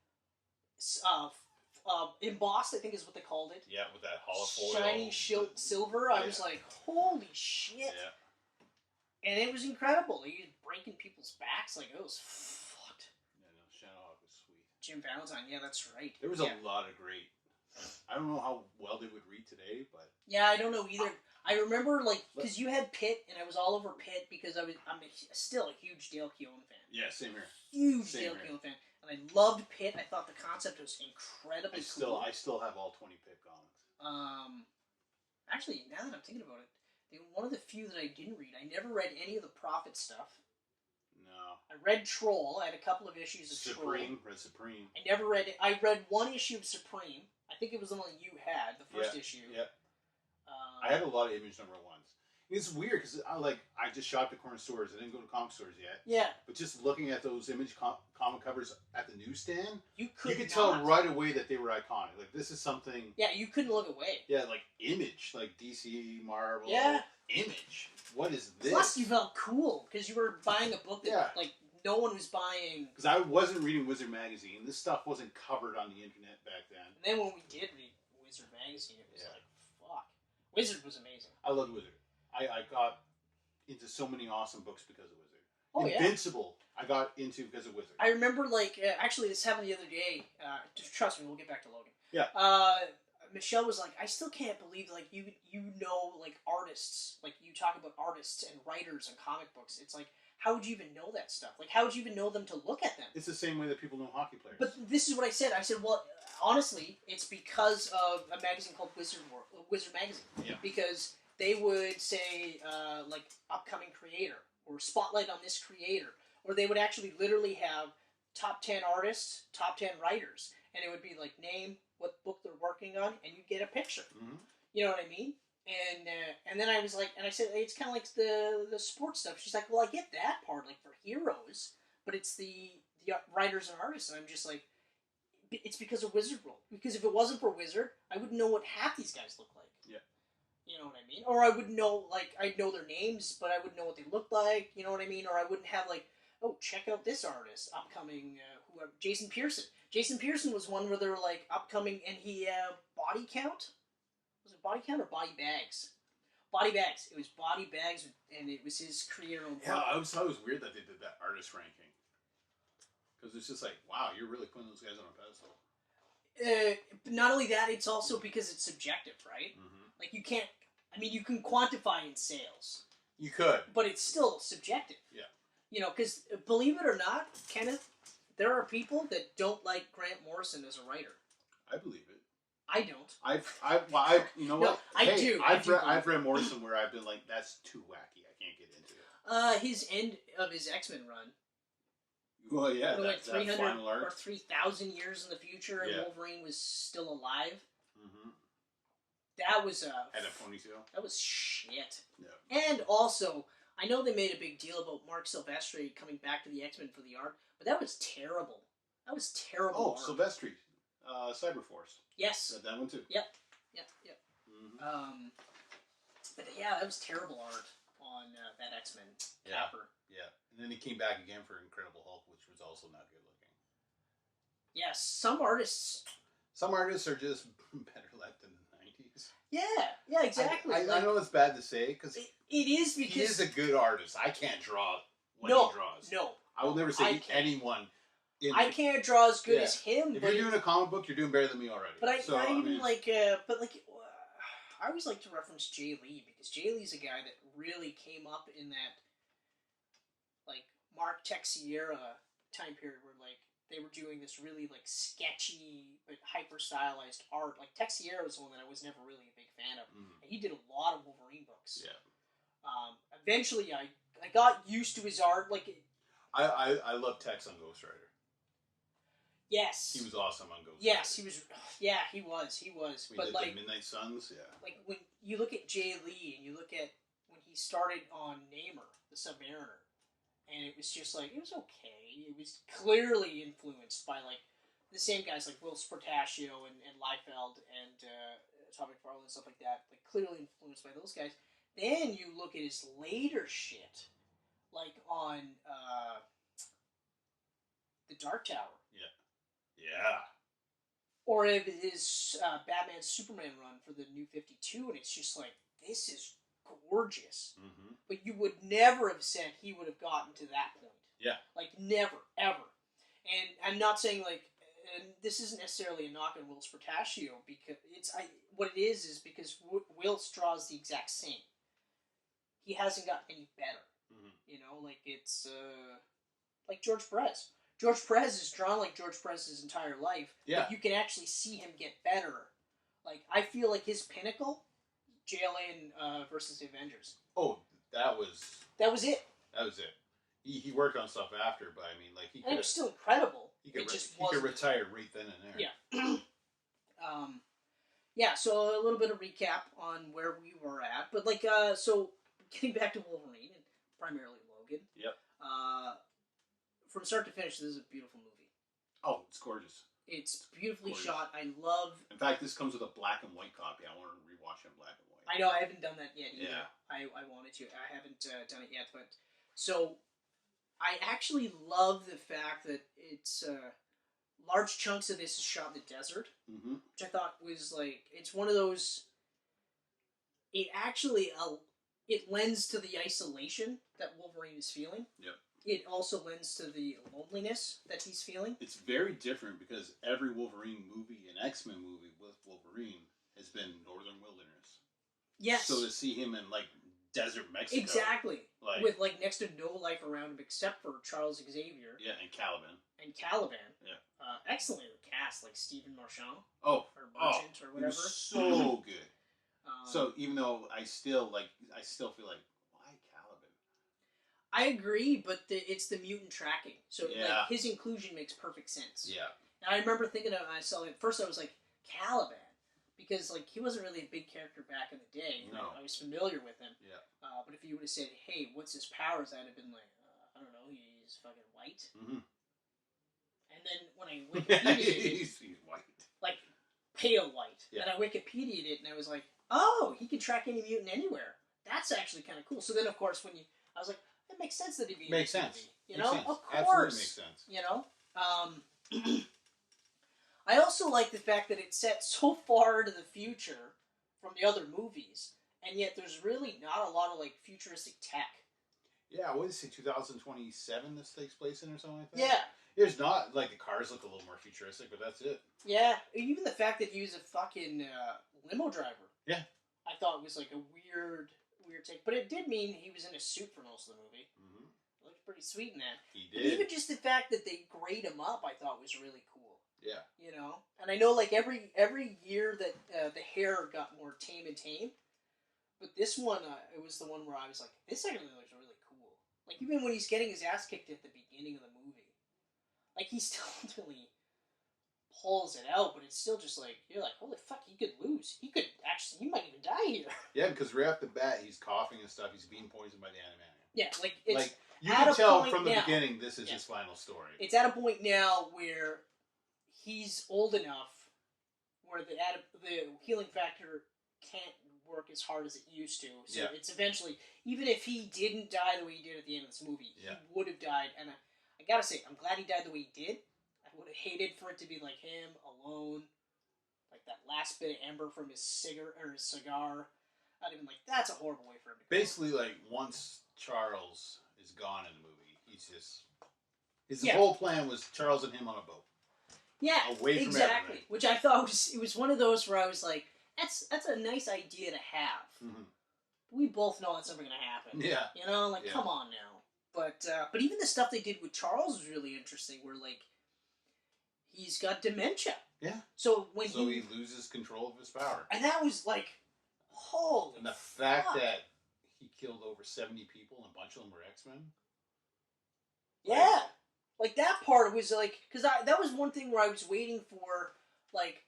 embossed, I think is what they called it. Yeah, with that hollow foil. Shiny silver. I was like, holy shit. Yeah. And it was incredible. He was breaking people's backs. Like, it was fucked. Yeah, no, Shadowhawk was sweet. Jim Valentine, yeah, that's right. There was a lot of great. I don't know how well they would read today, but yeah, I don't know either. I remember, like, because you had Pitt, and I was all over Pitt because I'm still a huge Dale Keown fan. Yeah, same here. Huge Dale Keown fan. And I loved Pitt. I thought the concept was incredibly cool. I still have all 20 Pitt comics. Actually, now that I'm thinking about it, they were one of the few that I didn't read. I never read any of the Prophet stuff. No. I read Troll. I had a couple of issues of Supreme. Troll. Read Supreme. I never read it. I read one issue of Supreme. I think it was the one you had, the first issue. Yeah. I had a lot of Image number 1s. It's weird because I just shopped at corner stores. I didn't go to comic stores yet. Yeah. But just looking at those Image comic covers at the newsstand, you could tell right away that they were iconic. Like, this is something. Yeah, you couldn't look away. Yeah, like Image, like DC, Marvel. Yeah. Image. What is this? Plus, you felt cool because you were buying a book that like no one was buying. Because I wasn't reading Wizard magazine. This stuff wasn't covered on the internet back then. And then when we did read Wizard magazine, it was like, fuck. Wizard was amazing. I loved Wizard. I got into so many awesome books because of Wizard. Oh, Invincible, I got into because of Wizard. I remember, like, actually, this happened the other day. Just trust me, we'll get back to Logan. Yeah. Michelle was like, I still can't believe, like, you know, like, artists. Like, you talk about artists and writers and comic books. It's like, how would you even know that stuff? Like, how would you even know them to look at them? It's the same way that people know hockey players. But this is what I said. I said, well, honestly, it's because of a magazine called Wizard Magazine. Yeah. Because they would say, like, upcoming creator, or spotlight on this creator. Or they would actually literally have top 10 artists, top 10 writers. And it would be, like, name, what book they're working on, and you get a picture. Mm-hmm. You know what I mean? And then I was like, and I said, it's kind of like the sports stuff. She's like, well, I get that part, like, for heroes, but it's the writers and artists. And I'm just like, it's because of Wizard World. Because if it wasn't for Wizard, I wouldn't know what half these guys look like. Yeah. You know what I mean? Or I wouldn't know, like, I'd know their names, but I wouldn't know what they looked like. You know what I mean? Or I wouldn't have, like, oh, check out this artist, upcoming, whoever, Jason Pearson. Jason Pearson was one where they were, like, upcoming, and he, body count? Was it body count or body bags? Body bags. It was body bags, and it was his creator-owned Yeah, I always thought it was weird that they did that artist ranking. Because it's just like, wow, you're really putting those guys on a pedestal. Not only that, it's also because it's subjective, right? Mm-hmm. Like, you can't, I mean, you can quantify in sales. You could. But it's still subjective. Yeah. You know, because believe it or not, Kenneth, there are people that don't like Grant Morrison as a writer. I believe it. I don't. I you know what? No, I do. I've read Morrison where I've been like, that's too wacky. I can't get into it. His end of his X-Men run. Well, yeah, that 300 final arc. or 3,000 years in the future, and Wolverine was still alive. Mm-hmm. That was had a ponytail. That was shit. Yeah. And also, I know they made a big deal about Mark Silvestri coming back to the X-Men for the art, but that was terrible. That was terrible. Oh, Silvestri, Cyberforce. Yes. That one too. Yep. Mm-hmm. But yeah, that was terrible art on that X-Men capper. Yeah. And then he came back again for Incredible Hulk, which was also not good looking. Yes, some artists are just better left in the 90s. Yeah, exactly. I know it's bad to say because it is because he is a good artist. I can't draw what he draws. No, I will never say anyone. I can't draw as good as him. If you're doing a comic book, you're doing better than me already. But I always like to reference Jay Lee because Jay Lee's a guy that really came up in that, like, Mark Texiera time period where, like, they were doing this really, like, sketchy but hyper stylized art. Like, Texiera was one that I was never really a big fan of, and he did a lot of Wolverine books. Yeah. Eventually, I got used to his art. Like, I love Tex on Ghost Rider. Yes. He was awesome on Ghost Rider. Yes, he was. Yeah, he was. But did like the Midnight Suns, like when you look at Jay Lee and you look at when he started on Namor, the Submariner, and it was just like it was okay. It was clearly influenced by like the same guys like Will Sportaccio and Liefeld and Tom McFarlane and stuff like that. Like clearly influenced by those guys. Then you look at his later shit, like on the Dark Tower. Yeah. Or if it is Batman Superman run for the New 52, and it's just like, this is gorgeous. Mm-hmm. But you would never have said he would have gotten to that point. Yeah. Like, never, ever. And I'm not saying, like, and this isn't necessarily a knock on Whilce Portacio, because what it is because Whilce draws the exact same. He hasn't got any better. You know, like it's like George Perez. George Perez is drawn like George Perez's entire life, but you can actually see him get better. Like, I feel like his pinnacle, JLA versus the Avengers. Oh, that was it. That was it. He worked on stuff after, but I mean, like he could. And it was still incredible. He could retire right then and there. Yeah. Yeah. So a little bit of recap on where we were at, but like, so getting back to Wolverine and primarily Logan. Yep. From start to finish, this is a beautiful movie. Oh, it's gorgeous. It's beautifully shot. I love. In fact, this comes with a black and white copy. I want to rewatch it in black and white. I know I haven't done that yet either. Yeah. I wanted to. I haven't done it yet, but so I actually love the fact that it's large chunks of this is shot in the desert, which I thought was like it's one of those. It actually it lends to the isolation that Wolverine is feeling. Yep. It also lends to the loneliness that he's feeling. It's very different because every Wolverine movie and X-Men movie with Wolverine has been northern wilderness. Yes. So to see him in like desert Mexico, exactly, with like next to no life around him except for Charles Xavier. Yeah, and Caliban. Yeah. Excellently cast, like Stephen Marchand. Or Merchant or whatever. He was so good. So even though I still feel like, why Caliban? I agree, but it's the mutant tracking. So like his inclusion makes perfect sense. Yeah. And I remember thinking of myself at first I was like, Caliban. Because like he wasn't really a big character back in the day. No. I was familiar with him. Yeah. But if you would have said, hey, what's his powers? I'd have been like, I don't know, he's fucking white. Mm-hmm. And then when I Wikipedia'd it, he's white. Like pale white. Yeah. And I Wikipedia'd it and I was like, oh, he can track any mutant anywhere. That's actually kind of cool. So then, of course, I was like, it makes sense that he'd be in this movie. You know? Of course. Absolutely makes sense. You know? I also like the fact that it's set so far into the future from the other movies, and yet there's really not a lot of, like, futuristic tech. Yeah, what is it, 2027 this takes place in or something like that? Yeah. There's not, like, the cars look a little more futuristic, but that's it. Yeah, even the fact that he was a fucking limo driver. Yeah. I thought was, like, a weird take. But it did mean he was in a suit for most of the movie. Mm-hmm. Looked pretty sweet in that. He But did. even just the fact that they grade him up, I thought was really cool. Yeah. You know? And I know, like, every year that the hair got more tame and tame, but this one, it was the one where I was like, this actually looks really cool. Like, even when he's getting his ass kicked at the beginning of the movie, like, he still really pulls it out, but it's still just like, you're like, holy fuck, he could lose. He might even die here. Yeah, because right off the bat, he's coughing and stuff. He's being poisoned by the Adamantium. Yeah, like, it's like, you at can tell point from the now, beginning this is his final story. It's at a point now where he's old enough where the healing factor can't work as hard as it used to. So it's eventually, even if he didn't die the way he did at the end of this movie, he would have died. And I gotta say, I'm glad he died the way he did. I would have hated for it to be like him alone, like that last bit of ember from his cigar. I'd have been like, that's a horrible way for him to go. Basically, like, once Charles is gone in the movie, he's just... His whole plan was Charles and him on a boat. Yeah, away from exactly. everything. Which I thought was one of those where I was like, that's a nice idea to have. Mm-hmm. We both know that's never going to happen. Yeah. You know, like, come on now. But even the stuff they did with Charles was really interesting, where, like, he's got dementia. Yeah. So he loses control of his power. And that was like, holy And the fact that he killed over 70 people and a bunch of them were X-Men. Yeah. Like, that part was like, because that was one thing where I was waiting for, like,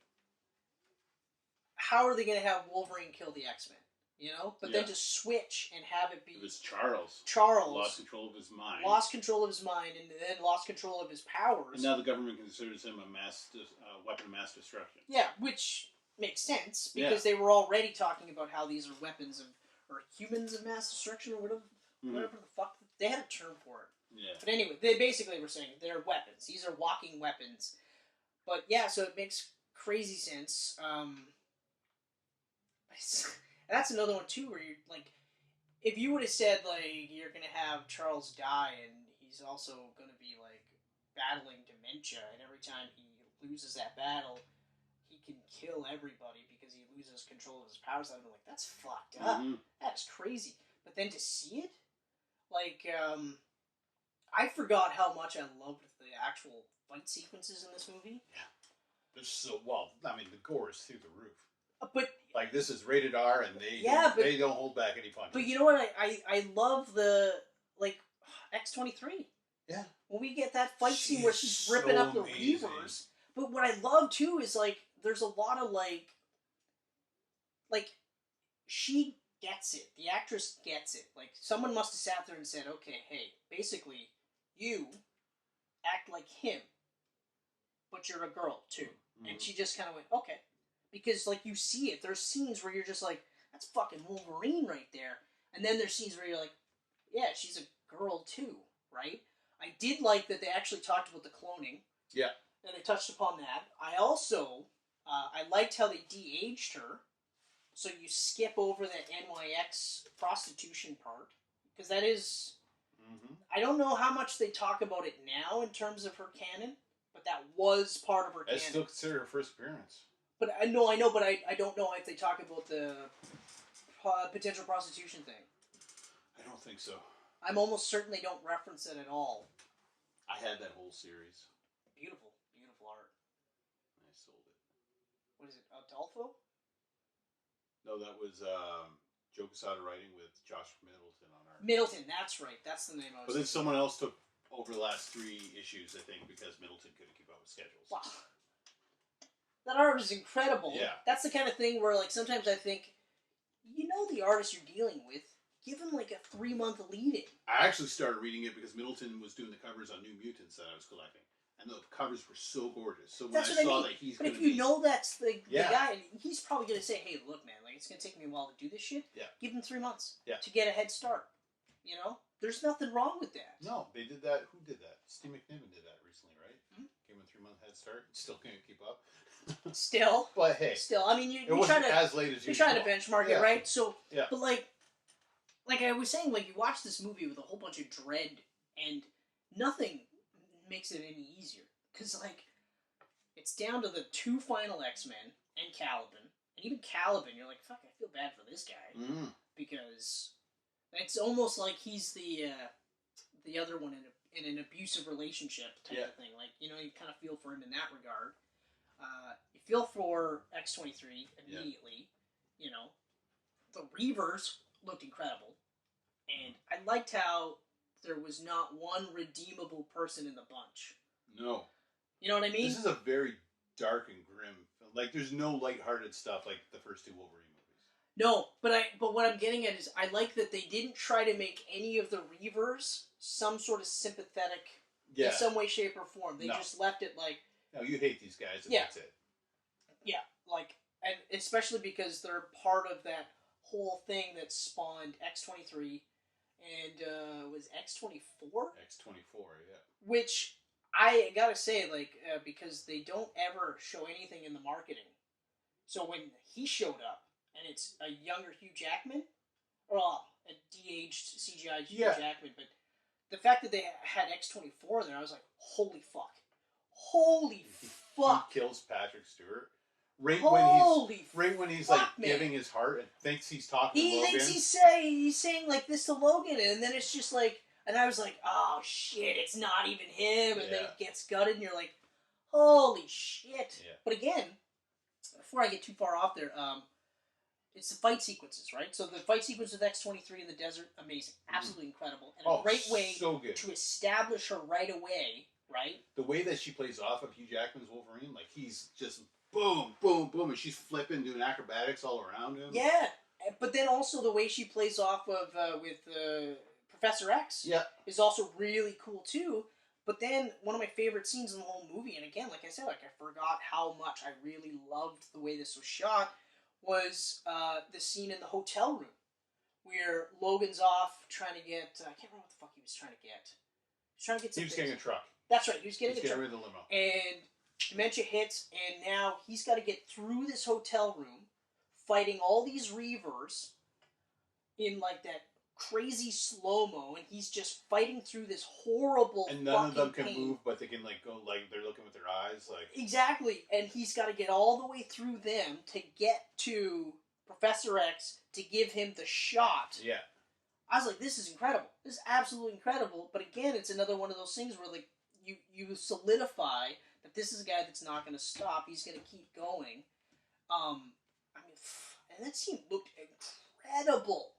how are they going to have Wolverine kill the X-Men? You know? But then to switch and have it be... It was Charles. Lost control of his mind. Lost control of his mind and then lost control of his powers. And now the government considers him a weapon of mass destruction. Yeah, which makes sense, because they were already talking about how these are weapons of... or humans of mass destruction, or whatever the fuck... They had a term for it. Yeah. But anyway, they basically were saying they're weapons. These are walking weapons. But yeah, so it makes crazy sense. That's another one too, where you're like, if you would have said like you're gonna have Charles die and he's also gonna be like battling dementia, and every time he loses that battle, he can kill everybody because he loses control of his powers. I'm like, that's fucked up. Mm-hmm. That's crazy. But then to see it, like, I forgot how much I loved the actual fight sequences in this movie. Yeah. They're so, well, I mean, the gore is through the roof. But like, this is rated R, and they don't hold back any punches. But you know what? I love the, like, X-23. Yeah. When we get that fight scene where she's ripping up the Reavers. But what I love, too, is, like, there's a lot of, like, she gets it. The actress gets it. Like, someone must have sat there and said, okay, hey, basically, you act like him, but you're a girl, too. Mm-hmm. And she just kind of went, okay. Because, like, you see it. There's scenes where you're just like, that's fucking Wolverine right there. And then there's scenes where you're like, yeah, she's a girl, too, right? I did like that they actually talked about the cloning. Yeah. And they touched upon that. I also, I liked how they de-aged her. So you skip over that NYX prostitution part. Because that is... Mm-hmm. I don't know how much they talk about it now in terms of her canon. But that was part of her canon. I still consider her first appearance. But I know, but I don't know if they talk about the potential prostitution thing. I don't think so. I'm almost certain they don't reference it at all. I had that whole series. Beautiful, beautiful art. I sold it. What is it, Adolfo? No, that was Joe Quesada writing with Josh Middleton on art. Middleton, that's right. That's the name I was But then someone else took over the last 3 issues, I think, because Middleton couldn't keep up with schedules. Wow. That art is incredible. Yeah. That's the kind of thing where, like, sometimes I think, you know the artist you're dealing with, give him, like, a 3-month lead-in. I actually started reading it because Middleton was doing the covers on New Mutants that I was collecting. And the covers were so gorgeous. So when I saw that he's going to be... But if you know that's the guy, he's probably going to say, hey, look, man, like, it's going to take me a while to do this shit. Yeah. Give him 3 months to get a head start. You know? There's nothing wrong with that. No, they did that. Who did that? Steve McNiven did that recently, right? Mm-hmm. Gave him a 3-month head start. Still can't keep up. Still. But hey. Still. I mean, it wasn't as late as you trying to benchmark it, right? So, yeah. But like I was saying, like, you watch this movie with a whole bunch of dread, and nothing makes it any easier. Because, like, it's down to the 2 final X-Men and Caliban. And even Caliban, you're like, fuck, I feel bad for this guy. Mm. Because it's almost like he's the other one in an abusive relationship type of thing. Like, you know, you kind of feel for him in that regard. You feel for X-23 immediately. You know, the Reavers looked incredible. And I liked how there was not one redeemable person in the bunch. No. You know what I mean? This is a very dark and grim film. Like, there's no lighthearted stuff like the first 2 Wolverine movies. No, but what I'm getting at is I like that they didn't try to make any of the Reavers some sort of sympathetic in some way, shape, or form. They just left it like... No, you hate these guys, and that's it. Yeah, like, and especially because they're part of that whole thing that spawned X-23 and was X-24? X-24, yeah. Which, I gotta say, like, because they don't ever show anything in the marketing. So when he showed up, and it's a younger Hugh Jackman, or a de-aged CGI Hugh Jackman, but the fact that they had X-24 there, I was like, holy fuck. Holy fuck. He kills Patrick Stewart. Right when he's like giving his heart and thinks he's talking to Logan. He thinks he's saying like this to Logan, and then it's just like, and I was like, oh shit, it's not even him, and then he gets gutted, and you're like, holy shit. Yeah. But again, before I get too far off there, it's the fight sequences, right? So the fight sequence with X-23 in the desert, amazing, absolutely incredible, and a great way to establish her right away, right? The way that she plays off of Hugh Jackman's Wolverine, like he's just boom, boom, boom, and she's flipping, doing acrobatics all around him. Yeah, but then also the way she plays off of with Professor X is also really cool too. But then one of my favorite scenes in the whole movie, and again, like I said, like I forgot how much I really loved the way this was shot, was the scene in the hotel room where Logan's off trying to get, I can't remember what the fuck he was trying to get. He was trying to get some He was getting a truck. That's right, he was getting a truck. Rid of the limo. And dementia hits, and now he's got to get through this hotel room, fighting all these Reavers in like that crazy slow-mo, and he's just fighting through this horrible And none of them fucking can pain. move, but they can like go like they're looking with their eyes, like Exactly, and he's got to get all the way through them to get to Professor X to give him the shot. yeah. I was like, this is incredible. This is absolutely incredible. But again, it's another one of those things where like you solidify that this is a guy that's not going to stop. He's going to keep going. I mean, and that scene looked incredible.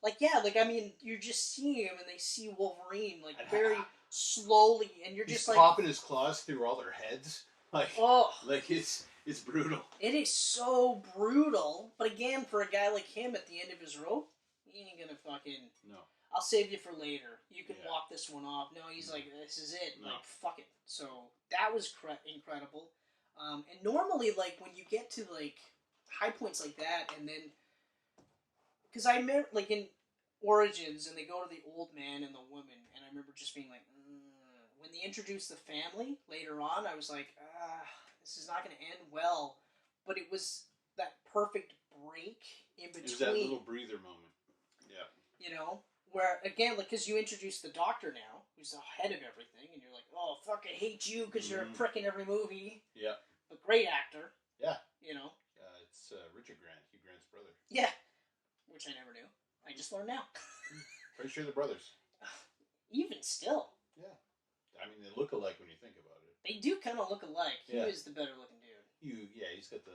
Like, yeah, like, I mean, you're just seeing him and they see Wolverine, like, very slowly, and you're He's just like... popping his claws through all their heads. Like, oh, like it's brutal. it is so brutal. But again, for a guy like him at the end of his rope, he ain't gonna fucking... No. I'll save you for later. You can Yeah. walk this one off. No, he's like, this is it. No. Like, fuck it. So, that was incredible. And normally, like, when you get to, like, high points like that, and then... Because I remember, like, in Origins, and they go to the old man and the woman, and I remember just being like, when they introduced the family later on, I was like, this is not going to end well. But it was that perfect break in between. It was that little breather moment. Yeah. You know? Where, again, like, because you introduce the Doctor now, who's the head of everything, and you're like, oh, fuck, I hate you because you're a prick in every movie. Yeah. A great actor. Yeah. You know? It's Richard Grant, Hugh Grant's brother. Yeah. Which I never knew. I just learned now. Pretty sure they're brothers. Even still. Yeah. I mean, they look alike when you think about it. They do kind of look alike. He Yeah. is the better looking dude. He's got the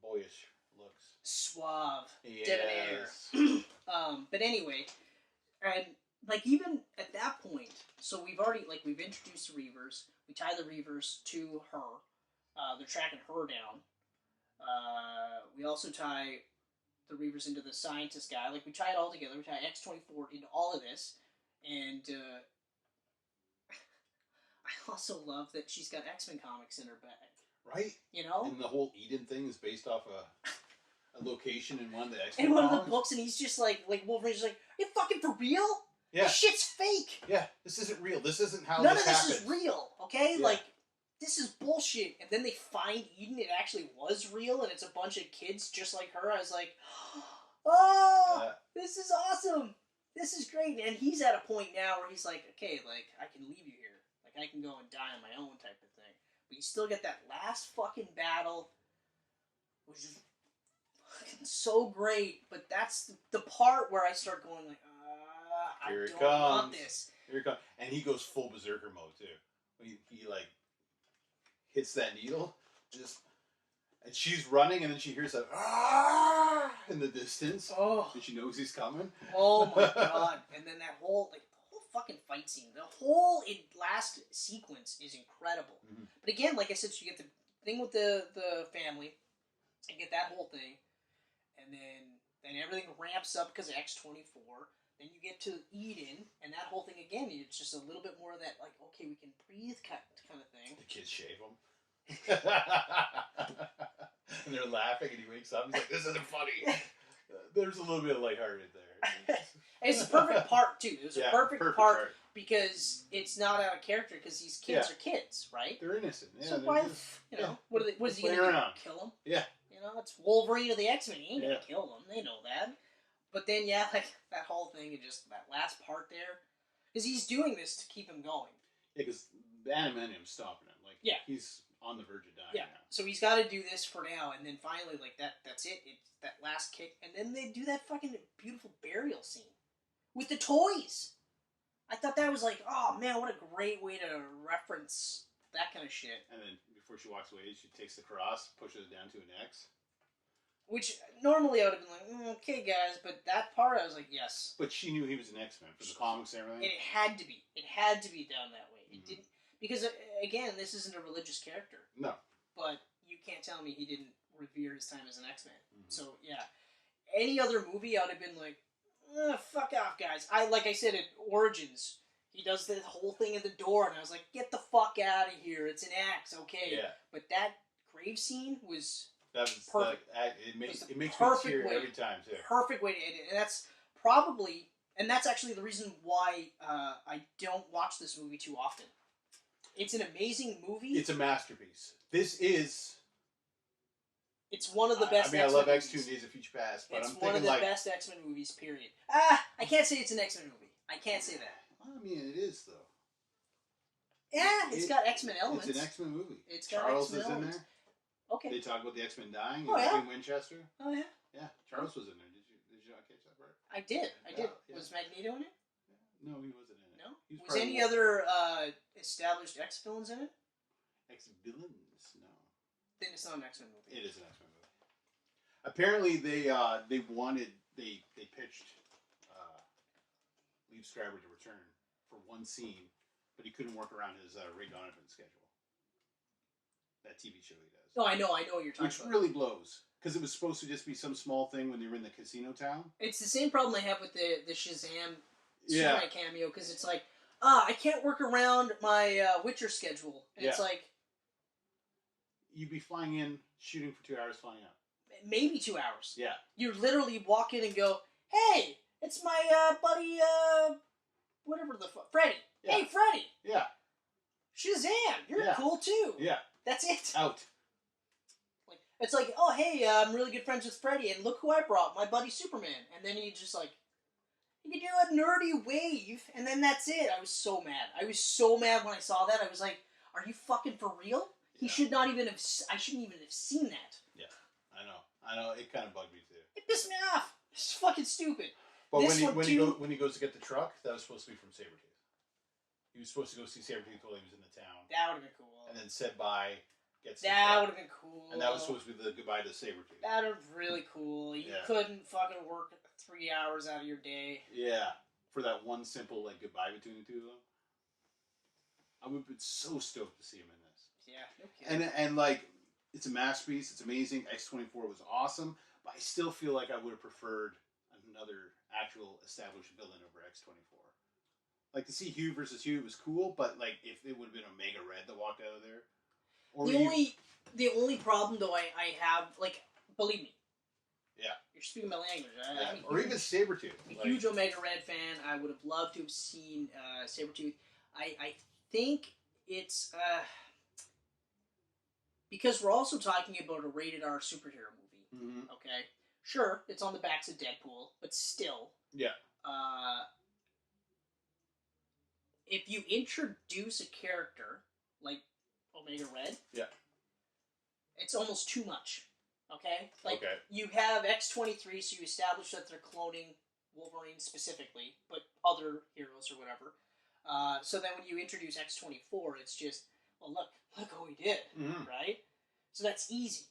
boyish looks. Suave. Yes. Debonair. But anyway, and like even at that point, so we've introduced the Reavers. We tie the Reavers to her. They're tracking her down. We also tie the Reavers into the scientist guy. Like, we tie it all together. We tie X-24 into all of this. And I also love that she's got X-Men comics in her bag. Right? You know? And the whole Eden thing is based off a location in one of the X-Men in one of comics. the books, and he's just like Wolverine's just like, are you fucking for real? Yeah. This shit's fake. Yeah, this isn't real. This isn't how None this of this happens. is real, okay? Yeah. Like, this is bullshit. And then they find Eden, it actually was real, and it's a bunch of kids just like her. I was like, oh, this is awesome. This is great. And he's at a point now where he's like, okay, like, I can leave you here. Like, I can go and die on my own type of thing. But you still get that last fucking battle, which is fucking so great. But that's the part where I start going like, I Here it don't want comes. this. Here it comes. And he goes full berserker mode, too. He like, hits that needle, and she's running, and then she hears that, in the distance. Oh. And she knows he's coming. Oh my god. And then the whole fucking fight scene, the whole last sequence is incredible. Mm-hmm. But again, like I said, so you get the thing with the family, and get that whole thing, and then everything ramps up because of X-24. Then you get to Eden, and that whole thing again, it's just a little bit more of that, like, okay, we can breathe kind of thing. The kids shave him. And they're laughing, and he wakes up, and he's like, this isn't funny. There's a little bit of lighthearted there. And it's a perfect part, too. It was a perfect part because it's not out of character, because these kids are kids, right? They're innocent. Yeah, so why, what is he going to do? Kill them? Yeah. You know, it's Wolverine of the X-Men. He ain't going to kill them. They know that. But then, like, that whole thing, and just that last part there, because he's doing this to keep him going. Yeah, because the Adamantium's stopping him. Like, he's on the verge of dying now. So he's got to do this for now, and then finally, like, that's it. It's that last kick, and then they do that fucking beautiful burial scene with the toys. I thought that was like, oh man, what a great way to reference that kind of shit. And then before she walks away, she takes the cross, pushes it down to an X. Which normally I would have been like, okay, guys, but that part I was like, yes. But she knew he was an X-Men for the comics and everything. It had to be. It had to be done that way. It didn't, because again, this isn't a religious character. No. But you can't tell me he didn't revere his time as an X-Man. So yeah, any other movie I would have been like, fuck off, guys. Like I said, at Origins, he does the whole thing at the door, and I was like, get the fuck out of here. It's an axe, okay? Yeah. But that grave scene was. That was perfect. It makes me tear every time too. Perfect way to end it, and that's probably, and that's actually the reason why I don't watch this movie too often. It's an amazing movie. It's a masterpiece. This is It's one of the best. I love X2 and Days of Future Past, but it's I'm one thinking of the best X-Men movies. Period. I can't say it's an X-Men movie. I can't say that. I mean, it is though. Yeah, it's got X-Men elements. It's an X-Men movie. It's got Charles X-Men is elements. in there. Okay. They talk about the X-Men dying in Winchester. Oh yeah. Yeah, Charles was in there. Did you not catch that part? I did. Yeah. Was Magneto in it? No, he wasn't in it. No. Was any other established X-villains in it? X-villains? No. Then it's not an X-Men movie. It is an X-Men movie. Apparently, they pitched Lee Strasberg to return for one scene, but he couldn't work around his Ray Donovan schedule. That TV show he does. Oh, I know what you're talking about. Which really blows. Because it was supposed to just be some small thing when they were in the casino town. It's the same problem I have with the Shazam Superman cameo, because it's like, I can't work around my Witcher schedule. And it's like... You'd be flying in, shooting for 2 hours, flying out. Maybe 2 hours. Yeah. You literally walk in and go, hey, it's my buddy, whatever the fuck, Freddy. Yeah. Hey, Freddy. Yeah. Shazam, you're cool too. Yeah. That's it. Out. It's like, oh, hey, I'm really good friends with Freddy, and look who I brought, my buddy Superman. And then you just like, you can do a nerdy wave, and then that's it. I was so mad. I was so mad when I saw that. I was like, are you fucking for real? He should not even have, I shouldn't even have seen that. Yeah, I know. It kind of bugged me too. It pissed me off. It's fucking stupid. But when he goes to get the truck, that was supposed to be from Sabretooth. He was supposed to go see Sabretooth while he was in the town. That would have been cool. And then said bye. That would have been cool. And that was supposed to be the goodbye to Sabretooth. That would have been really cool. You couldn't fucking work 3 hours out of your day. Yeah. For that one simple goodbye between the two of them. I would have been so stoked to see him in this. Yeah, no kidding. And it's a masterpiece. It's amazing. X-24 was awesome. But I still feel like I would have preferred another actual established villain over X-24. To see Hugh versus Hugh was cool, but if it would have been Omega Red that walked out of there. Or the only problem though I have, believe me. Yeah. You're speaking my language. Or even Sabretooth. A huge Omega Red fan. I would have loved to have seen Sabretooth. I think it's because we're also talking about a rated R superhero movie. Mm-hmm. Okay? Sure, it's on the backs of Deadpool, but still. Yeah. If you introduce a character like Omega Red, it's almost too much. Okay? You have X-23, so you establish that they're cloning Wolverine specifically, but other heroes or whatever. So then when you introduce X-24, it's just, well, look what we did, right? So that's easy.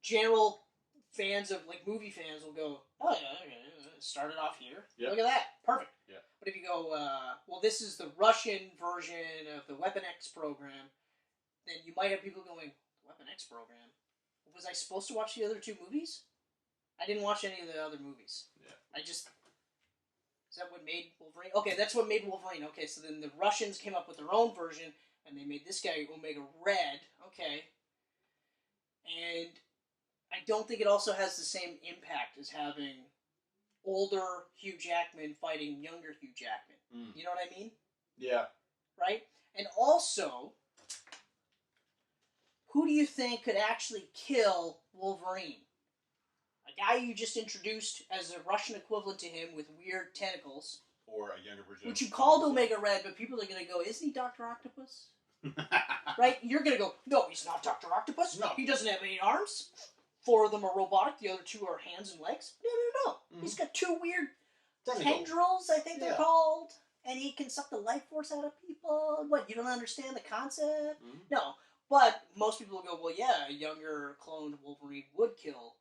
General fans of, movie fans will go, oh, yeah, okay, start it off here. Yep. Look at that. Perfect. Yeah. But if you go, well, this is the Russian version of the Weapon X program, then you might have people going, Weapon X program? Was I supposed to watch the other two movies? I didn't watch any of the other movies. Yeah. Is that what made Wolverine? Okay, that's what made Wolverine. Okay, so then the Russians came up with their own version, and they made this guy Omega Red. Okay. And I don't think it also has the same impact as having older Hugh Jackman fighting younger Hugh Jackman. Mm. You know what I mean? Yeah. Right? And also, who do you think could actually kill Wolverine? A guy you just introduced as a Russian equivalent to him with weird tentacles. Or a younger version. Which you called Omega Red, but people are going to go, isn't he Dr. Octopus? Right? You're going to go, no, he's not Dr. Octopus. No. He doesn't have 8 arms. 4 of them are robotic. The other 2 are hands and legs. No. Mm-hmm. He's got 2 weird tendrils, I think they're called. And he can suck the life force out of people. What, you don't understand the concept? Mm-hmm. No. But most people will go, well, yeah, a younger cloned Wolverine would kill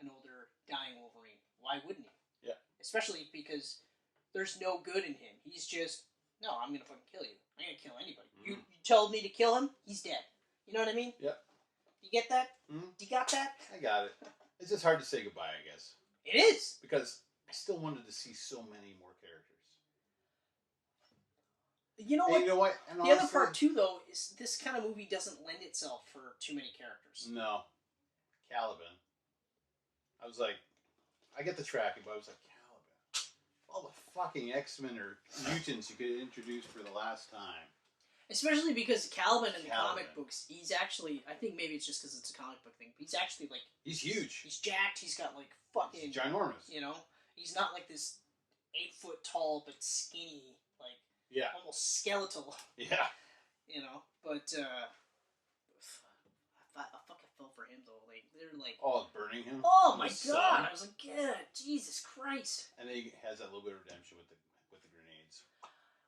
an older dying Wolverine. Why wouldn't he? Yeah. Especially because there's no good in him. He's just, no, I'm going to fucking kill you. I'm going to kill anybody. Mm-hmm. You told me to kill him, he's dead. You know what I mean? Yep. You get that? Mm-hmm. You got that? I got it. It's just hard to say goodbye, I guess. It is. Because I still wanted to see so many more characters. You know what? You know what? And the other part, too, though, is this kind of movie doesn't lend itself for too many characters. No. Caliban. I was like, I get the tracking, but I was like, Caliban. All the fucking X-Men or mutants you could introduce for the last time. Especially because Calvin in the Calvin. comic books, he's actually, I think maybe it's just because it's a comic book thing, but he's actually, like... He's huge. He's jacked, he's got, like, fucking... He's ginormous. You know? He's not, like, this 8 foot tall, but skinny, like... Yeah. Almost skeletal. Yeah. You know? But, I fucking felt for him, though. Like, they're, like... Oh, burning him? Oh, in my the God! sun. I was like, yeah, Jesus Christ. And then he has that little bit of redemption with the grenades.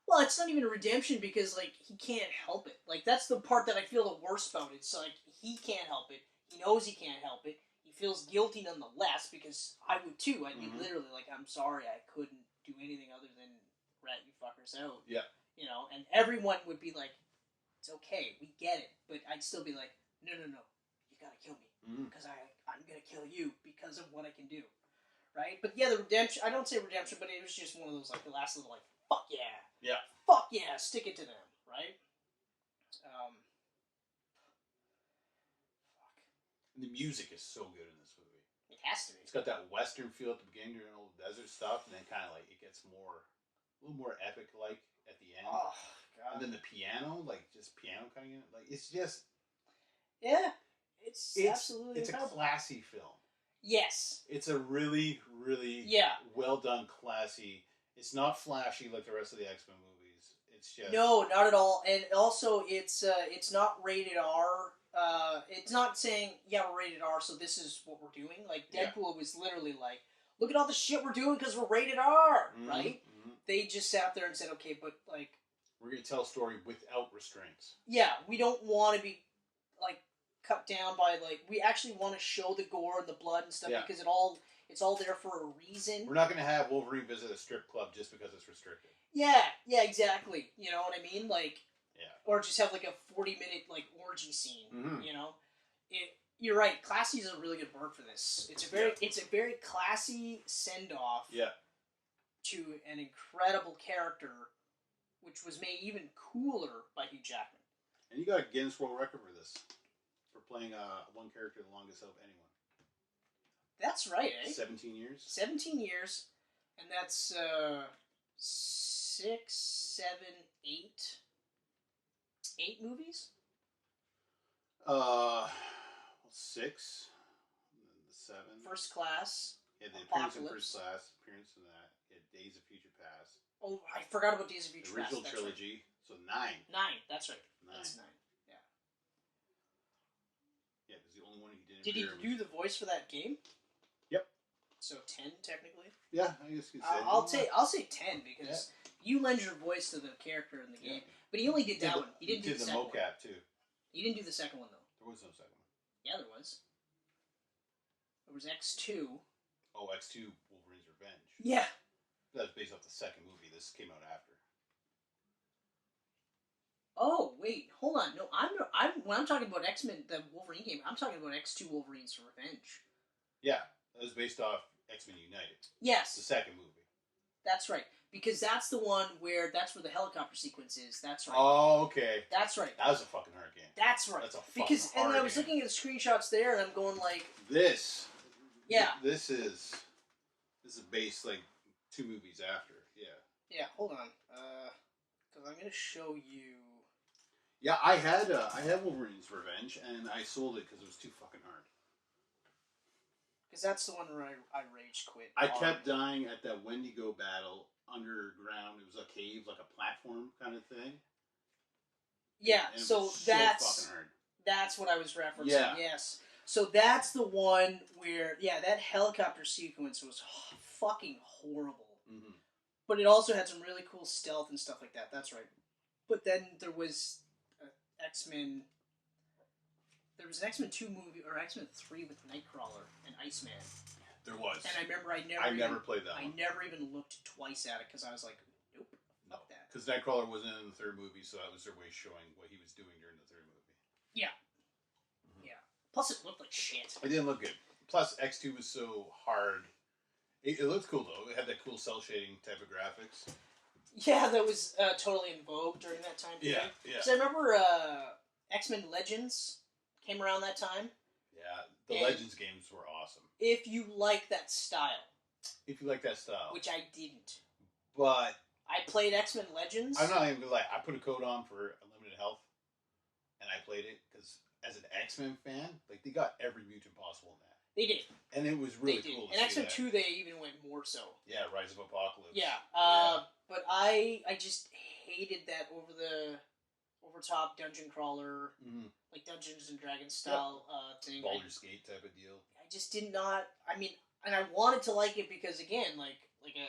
Well, it's not even a redemption because, like, he can't help it. Like, that's the part that I feel the worst about it. It's like, he can't help it. He knows he can't help it. He feels guilty nonetheless because I would too. I'd be literally like, I'm sorry, I couldn't do anything other than rat you fuckers out. Yeah. You know, and everyone would be like, it's okay, we get it. But I'd still be like, no, you gotta kill me. Because I'm gonna kill you because of what I can do. Right? But yeah, the redemption, I don't say redemption, but it was just one of those, like, the last little, like, fuck yeah. Yeah. Fuck yeah, stick it to them, right? Fuck. And the music is so good in this movie. It has to be. It's got that western feel at the beginning during all the desert stuff, and then kind of like it gets a little more epic like at the end. Oh, God. And then the piano, like just piano coming in, like it's just Yeah, it's absolutely it's incredible. a classy film. Yes. It's a really, really well done, classy. It's not flashy like the rest of the X-Men movies. It's just No, not at all. And also, it's not rated R. It's not saying, yeah, we're rated R, so this is what we're doing. Like, Deadpool was literally like, look at all the shit we're doing because we're rated R, right? They just sat there and said, okay, but, like... We're going to tell a story without restraints. Yeah, we don't want to be, like, cut down by, like... We actually want to show the gore and the blood and stuff because it's all there for a reason. We're not going to have Wolverine visit a strip club just because it's restricted. Yeah, exactly. You know what I mean? Like... Yeah. Or just have, like, a 40-minute, like, orgy scene, you know? You're right, classy is a really good word for this. It's a very classy send-off to an incredible character, which was made even cooler by Hugh Jackman. And you got a Guinness World Record for this. For playing one character the longest of anyone. That's right, eh? 17 years? 17 years. And that's 6, 7, 8... 8 movies? 6. And then the 7. First Class. Yeah, the appearance in Apocalypse. First Class. Appearance in that. Yeah, Days of Future Past. Oh, I forgot about Days of Future The Past. original trilogy. Right. So 9. 9, that's right. 9. That's 9, yeah. Yeah, because the only one he didn't Did he do the voice for that game? Yep. So 10, technically? Yeah, I guess you could say. I'll say 10, because you lend your voice to the character in the game. But he only did that one. He didn't do the second one. mocap, too. He didn't do the second one, though. There was no second one. Yeah, there was. There was X2. Oh, X2, Wolverine's Revenge. Yeah. That was based off the second movie. This came out after. Oh, wait. Hold on. No, when I'm talking about X-Men, the Wolverine game, I'm talking about X2 Wolverine's Revenge. Yeah. That was based off X-Men United. Yes. The second movie. That's right. Because that's the one where the helicopter sequence is. That's right. Oh, okay. That's right. That was a fucking hard game. That's right. That's a fucking hard and I was game. looking at the screenshots there, and I'm going like, this. Yeah. This is based like 2 movies after. Yeah. Yeah. Hold on. Because I'm gonna show you. Yeah, I had Wolverine's Revenge, and I sold it because it was too fucking hard. Because that's the one where I rage quit. I kept dying at that Wendigo battle underground. It was a cave, like a platform kind of thing. Yeah, and so fucking hard. That's what I was referencing. Yeah. Yes. So that's the one where, that helicopter sequence was fucking horrible. Mm-hmm. But it also had some really cool stealth and stuff like that. That's right. But then there was X-Men. There was an X-Men 2 movie, or X-Men 3 with Nightcrawler and Iceman. There was. And I remember I never played that one. I never even looked twice at it because I was like, nope, fuck that. Because Nightcrawler wasn't in the third movie, so that was their way of showing what he was doing during the third movie. Yeah. Mm-hmm. Yeah. Plus it looked like shit. It didn't look good. Plus X2 was so hard. It looked cool though. It had that cool cell shading type of graphics. Yeah, that was totally in vogue during that time period. Yeah. Because I remember X-Men Legends came around that time. Yeah, the Legends games were awesome. If you like that style. If you like that style. Which I didn't. But I played X-Men Legends. I'm not even gonna lie. I put a code on for Unlimited health, and I played it because as an X-Men fan, like they got every mutant possible in that. They did. And it was really they did. cool to In see X-Men that. 2, they even went more so. Yeah, Rise of Apocalypse. Yeah. But I just hated that over top dungeon crawler, like Dungeons and Dragons style thing. Baldur's Gate type of deal. I just did not. I mean, and I wanted to like it because again,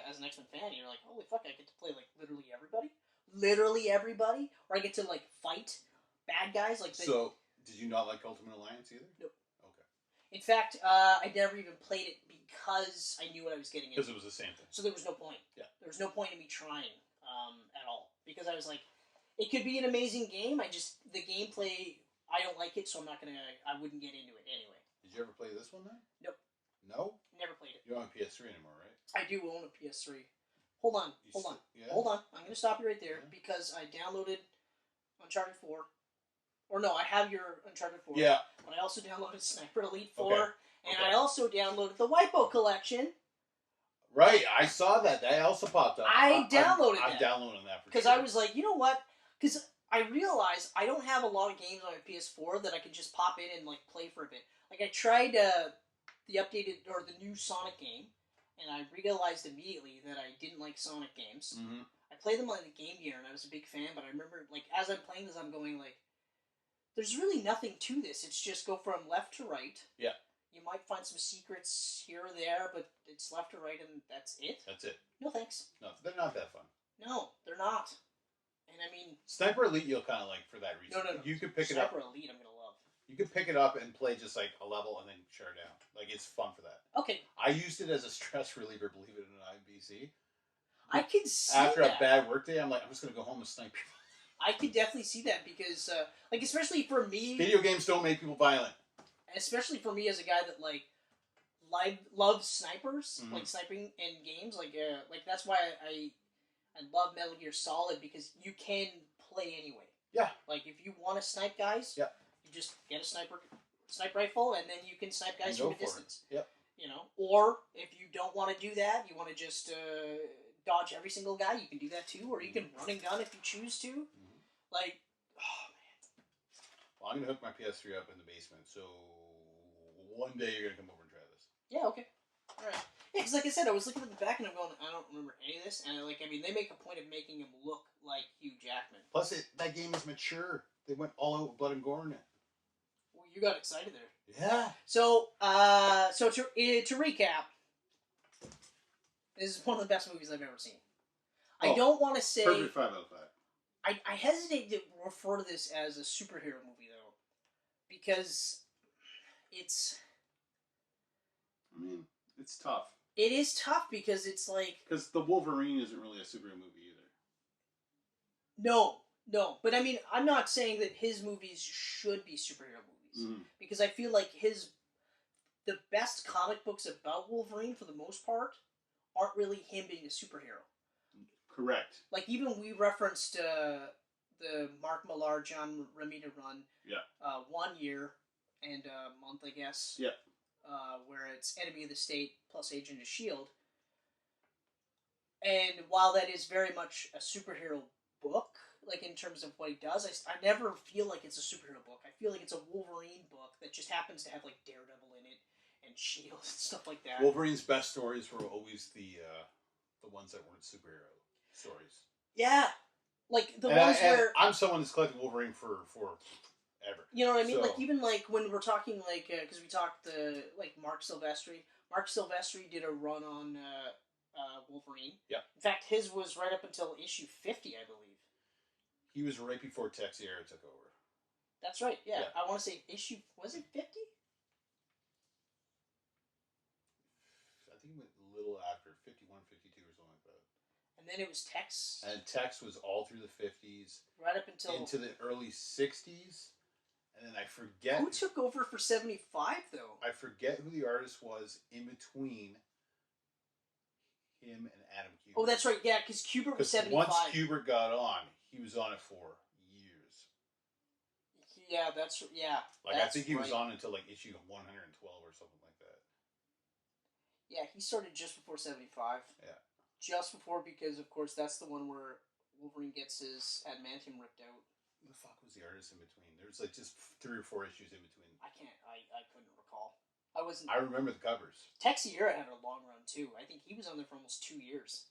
as an X-Men fan, you're like, holy fuck, I get to play like literally everybody, or I get to like fight bad guys. So, did you not like Ultimate Alliance either? Nope. Okay. In fact, I never even played it because I knew what I was getting into. Because it was the same thing. So there was no point. Yeah. There was no point in me trying at all because I was like, it could be an amazing game. The gameplay, I don't like it, so I wouldn't get into it anyway. Did you ever play this one then? Nope. No? Never played it. You don't have a PS3 anymore, right? I do own a PS3. Hold on. Yeah? Hold on. I'm going to stop you right there because I downloaded Uncharted 4. Or no, I have your Uncharted 4. Yeah. But I also downloaded Sniper Elite 4. Okay. And I also downloaded the Wipeout Collection. Right, I saw that. That also popped up. I downloaded I'm that. downloading that for Because sure. I was like, you know what? Because I realized I don't have a lot of games on my PS4 that I can just pop in and like play for a bit. Like I tried the updated or the new Sonic game, and I realized immediately that I didn't like Sonic games. Mm-hmm. I played them on the Game Gear, and I was a big fan. But I remember, like, as I'm playing this, I'm going like, "There's really nothing to this. It's just go from left to right." Yeah. You might find some secrets here or there, but it's left to right, and that's it. That's it. No thanks. No, they're not that fun. No, they're not. And I mean, Sniper Elite you'll kind of like for that reason. No. You could pick it up. Sniper Elite, I'm gonna love. You could pick it up and play just like a level and then share down. Like it's fun for that. Okay. I used it as a stress reliever, believe it or not, in BC. I can see After that. a bad work day, I'm like, I'm just gonna go home and snipe people. I could definitely see that because, like, especially for me, Video games don't make people violent. especially for me as a guy that like loves snipers, Mhm. like sniping in games, like that's why I love Metal Gear Solid because you can play anyway. Yeah. Like if you want to snipe guys, Yep. you just get a snipe rifle, and then you can snipe guys from a distance. Yep. You know, or if you don't want to do that, you want to just dodge every single guy, you can do that too, or you can run and gun if you choose to. Mm-hmm. Like, oh man. Well, I'm gonna hook my PS3 up in the basement, so one day you're gonna come over and try this. Yeah, okay. Alright. Yeah, because like I said, I was looking at the back and I'm going, I don't remember any of this, and they make a point of making him look like Hugh Jackman. Plus, that game is mature. They went all out with blood and gore in it. Well, you got excited there. Yeah. So to recap, this is one of the best movies I've ever seen. I don't want to say... Perfect 5 out of 5. I hesitate to refer to this as a superhero movie, though, because it's... I mean, it's tough. It is tough because it's like... Because the Wolverine isn't really a superhero movie either. No. But I mean, I'm not saying that his movies should be superhero movies. Mm. Because I feel like the best comic books about Wolverine, for the most part, aren't really him being a superhero. Correct. Like, even we referenced the Mark Millar, John Romita run. Yeah. 1 year and a month, I guess. Yeah. Where it's Enemy of the State plus Agent of S.H.I.E.L.D. And while that is very much a superhero book, like in terms of what he does, I never feel like it's a superhero book. I feel like it's a Wolverine book that just happens to have like Daredevil in it and S.H.I.E.L.D. and stuff like that. Wolverine's best stories were always the ones that weren't superhero stories. Yeah. Like the ones where... I'm someone that's collected Wolverine for ever. You know what I mean? So, like, even like when we're talking like, because we talked like Mark Silvestri. Mark Silvestri did a run on Wolverine. Yeah. In fact, his was right up until issue 50, I believe. He was right before Texiera took over. That's right, yeah. Yeah. I want to say issue, was it 50? I think it went a little after, 51, 52 or something like that. And then it was Tex. And Tex was all through the 50s. Right up until... Into the early 60s. And then I forget... Who took over for 75, though? I forget who the artist was in between him and Adam Kubert. Oh, that's right, yeah, because Kubert was 75. Once Kubert got on, he was on it for years. Yeah, that's... Yeah, Like, I think he was right. on until, like, issue 112 or something like that. Yeah, he started just before 75. Yeah. Just before, because, of course, that's the one where Wolverine gets his adamantium ripped out. Who the fuck was the artist in between? There's like just 3 or 4 issues in between. I couldn't recall. I wasn't. I remember the covers. Texiera had a long run too. I think he was on there for almost 2 years.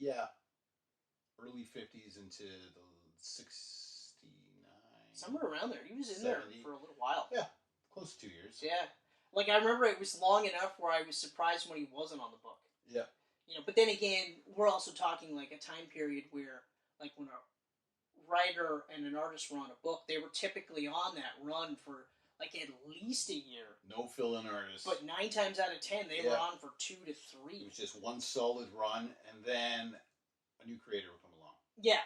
Yeah. Early 50s into the 69. Somewhere around there. He was in 70. there for a little while. Yeah. Close to 2 years. Yeah. Like, I remember it was long enough where I was surprised when he wasn't on the book. Yeah. You know, but then again, we're also talking like a time period where, like, when a writer and an artist were on a book, they were typically on that run for like at least a year. No fill-in artists. But 9 times out of 10, they were on for 2 to 3. It was just one solid run, and then a new creator would come along. Yeah.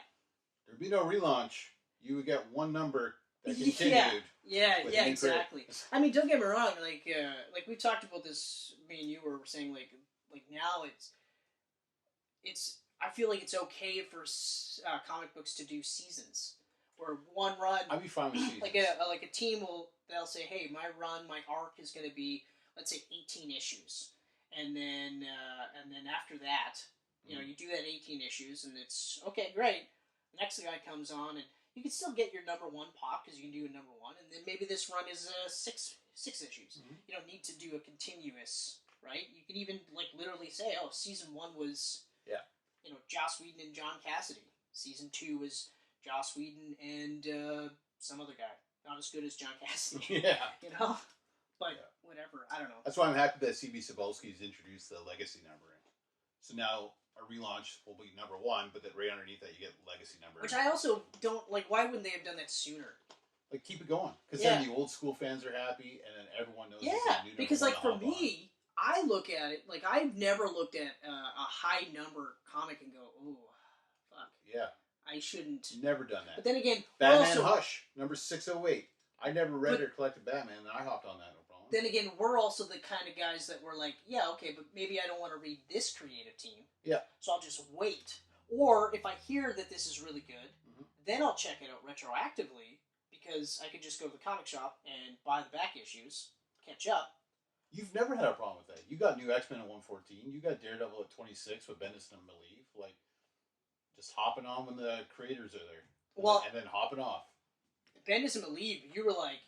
There'd be no relaunch. You would get one number that continued. Yeah, exactly. I mean, don't get me wrong. Like we talked about this. Me and you were saying like now it's. I feel like it's okay for comic books to do seasons, where one run. I'd be fine with seasons. Like a team they'll say, hey, my arc is going to be, let's say, 18 issues, and then after that, you know, you do that 18 issues, and it's okay, great. The next guy comes on, and you can still get your number 1 pop because you can do a number 1, and then maybe this run is 6 issues. Mm-hmm. You don't need to do a continuous, right? You can even like literally say, oh, season 1 was you know, Joss Whedon and John Cassidy. Season 2 was Joss Whedon and some other guy. Not as good as John Cassidy. Yeah. You know? But whatever. I don't know. That's why I'm happy that C.B. Cebulski's introduced the legacy numbering. So now a relaunch will be number 1, but then right underneath that you get legacy numbering. Which I also don't, like, why wouldn't they have done that sooner? Like, keep it going. Because then the old school fans are happy, and then everyone knows Yeah, it's a new number because, one like, to for hop me, I look at it, like, I've never looked at a high number comic and go, oh, fuck. Yeah. I shouldn't. Never done that. But then again, Batman Hush, number 608. I never read or collected Batman, and I hopped on that, no problem. Then again, we're also the kind of guys that were like, yeah, okay, but maybe I don't want to read this creative team. Yeah. So I'll just wait. Or if I hear that this is really good, then I'll check it out retroactively, because I could just go to the comic shop and buy the back issues, catch up. You've never had a problem with that. You got new X-Men at 114. You got Daredevil at 26 with Bendis and Malieve. Like, just hopping on when the creators are there. And then hopping off. Bendis and Malieve, you were like,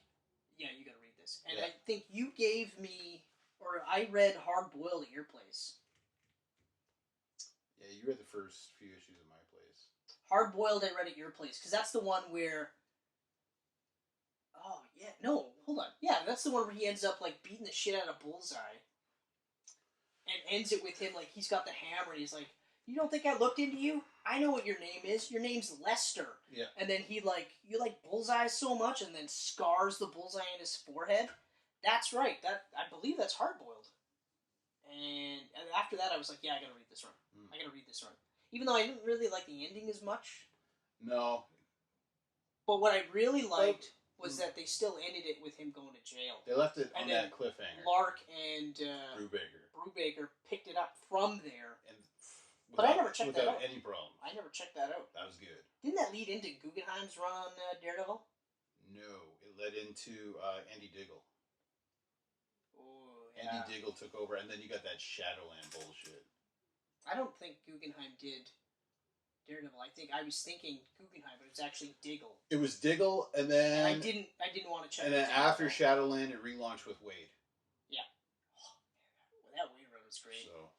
yeah, you got to read this. And I think you gave me, or I read Hard Boiled at your place. Yeah, you read the first few issues at my place. Hard Boiled I read at your place, because that's the one where... Oh, yeah, no, hold on. Yeah, that's the one where he ends up, like, beating the shit out of Bullseye. And ends it with him, like, he's got the hammer, and he's like, you don't think I looked into you? I know what your name is. Your name's Lester. Yeah. And then he, like, you like Bullseye so much, and then scars the bullseye in his forehead. That's right. I believe that's Hard-Boiled. And after that, I was like, yeah, I gotta read this run. I gotta read this run. Even though I didn't really like the ending as much. No. But what I really liked was that they still ended it with him going to jail. They left it on that cliffhanger. Lark and Brubaker picked it up from there. But I never checked that out. Without any problem. I never checked that out. That was good. Didn't that lead into Guggenheim's run on Daredevil? No, it led into Andy Diggle. Oh, yeah. Andy Diggle took over, and then you got that Shadowland bullshit. I don't think Guggenheim did Daredevil. I was thinking Guggenheim, but it was actually Diggle. It was Diggle, and then... And I didn't want to check it out. And then after Shadowland, it relaunched with Wade. Yeah. Oh, man, that Wade run was great. So...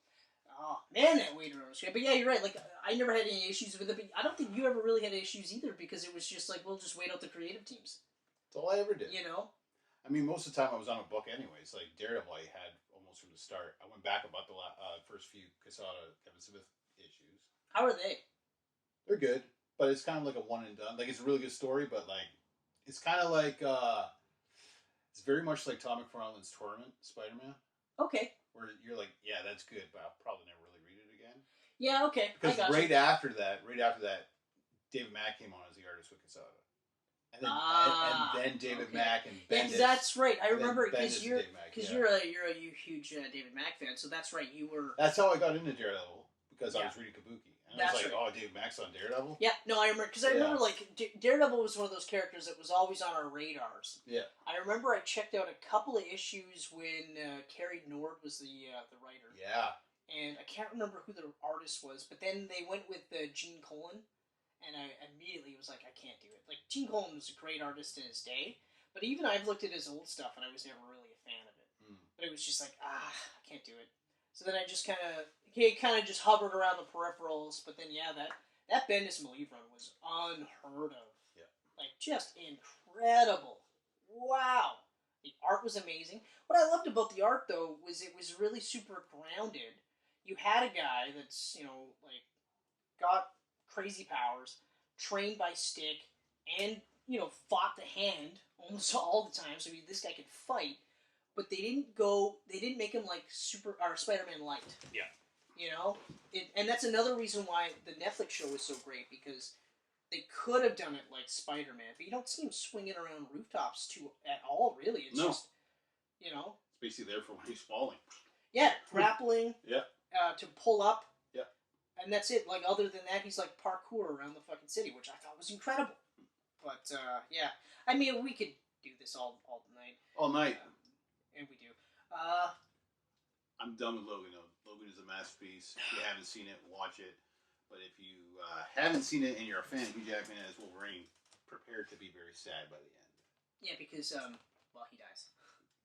Oh, man, that Wade run was great. But yeah, you're right. Like, I never had any issues with it, but I don't think you ever really had issues either, because it was just like, we'll just wait out the creative teams. That's all I ever did. You know? I mean, most of the time I was on a book anyways. Like, Daredevil I had almost from the start. I went back about the first few Quesada, Kevin Smith issues. How are they? They're good, but it's kind of like a one and done. Like, it's a really good story, but, like, it's kind of like, it's very much like Todd McFarlane's Torment, Spider-Man. Okay. Where you're like, yeah, that's good, but I'll probably never really read it again. Yeah, okay. Because right after that, David Mack came on as the artist with Quesada. And then David Mack and Bendis. Yeah, that's right. I remember because you're a huge David Mack fan, so that's right. You were. That's how I got into Daredevil, because I was reading Kabuki, and I was like, "Oh, David Mack's on Daredevil." Yeah, no, I remember because I remember like Daredevil was one of those characters that was always on our radars. Yeah, I remember I checked out a couple of issues when Carrie Nord was the writer. Yeah, and I can't remember who the artist was, but then they went with Gene Colan. and I immediately was like, I can't do it. Like, Gene Colan was a great artist in his day, but even I've looked at his old stuff, and I was never really a fan of it. But it was just like, I can't do it. So then I just kind of just hovered around the peripherals, but then, yeah, that Bendis and Malieve run was unheard of. Yeah. Like, just incredible. Wow. The art was amazing. What I loved about the art, though, was it was really super grounded. You had a guy that's, like, got crazy powers, trained by stick, and, fought the hand almost all the time, so this guy could fight, but they didn't make him like Spider-Man Light. Yeah. And that's another reason why the Netflix show was so great, because they could have done it like Spider-Man, but you don't see him swinging around rooftops at all, really. It's just, It's basically there for when he's falling. Yeah, grappling. Yeah. To pull up. Yeah. And that's it. Like, other than that, he's like parkour around the fucking city, which I thought was incredible. But, yeah. I mean, we could do this all night. All night. And we do. I'm done with Logan. Logan is a masterpiece. If you haven't seen it, watch it. But if you haven't seen it and you're a fan of Hugh Jackman as Wolverine, prepare to be very sad by the end. Yeah, because, he dies.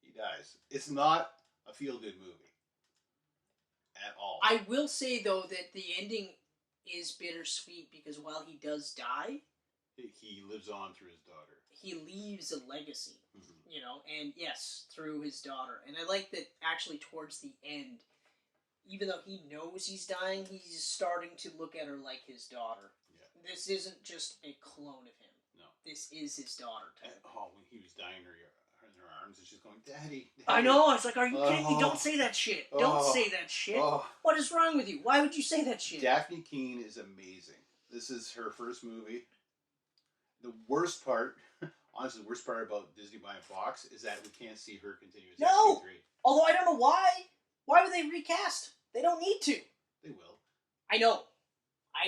He dies. It's not a feel-good movie. At all. I will say, though, that the ending is bittersweet, because while he does die, he lives on through his daughter. He leaves a legacy, and yes, through his daughter. And I like that actually towards the end, even though he knows he's dying, he's starting to look at her like his daughter. Yeah. This isn't just a clone of him. No. This is his daughter. When he was dying in her arms, and she's going, Daddy. I know. I was like, are you kidding me? Don't say that shit. Don't say that shit. What is wrong with you? Why would you say that shit? Daphne Keane is amazing. This is her first movie. The worst part, honestly, the worst part about Disney buying Fox is that we can't see her continue as No! X-23. Although I don't know why. Why would they recast? They don't need to. They will. I know.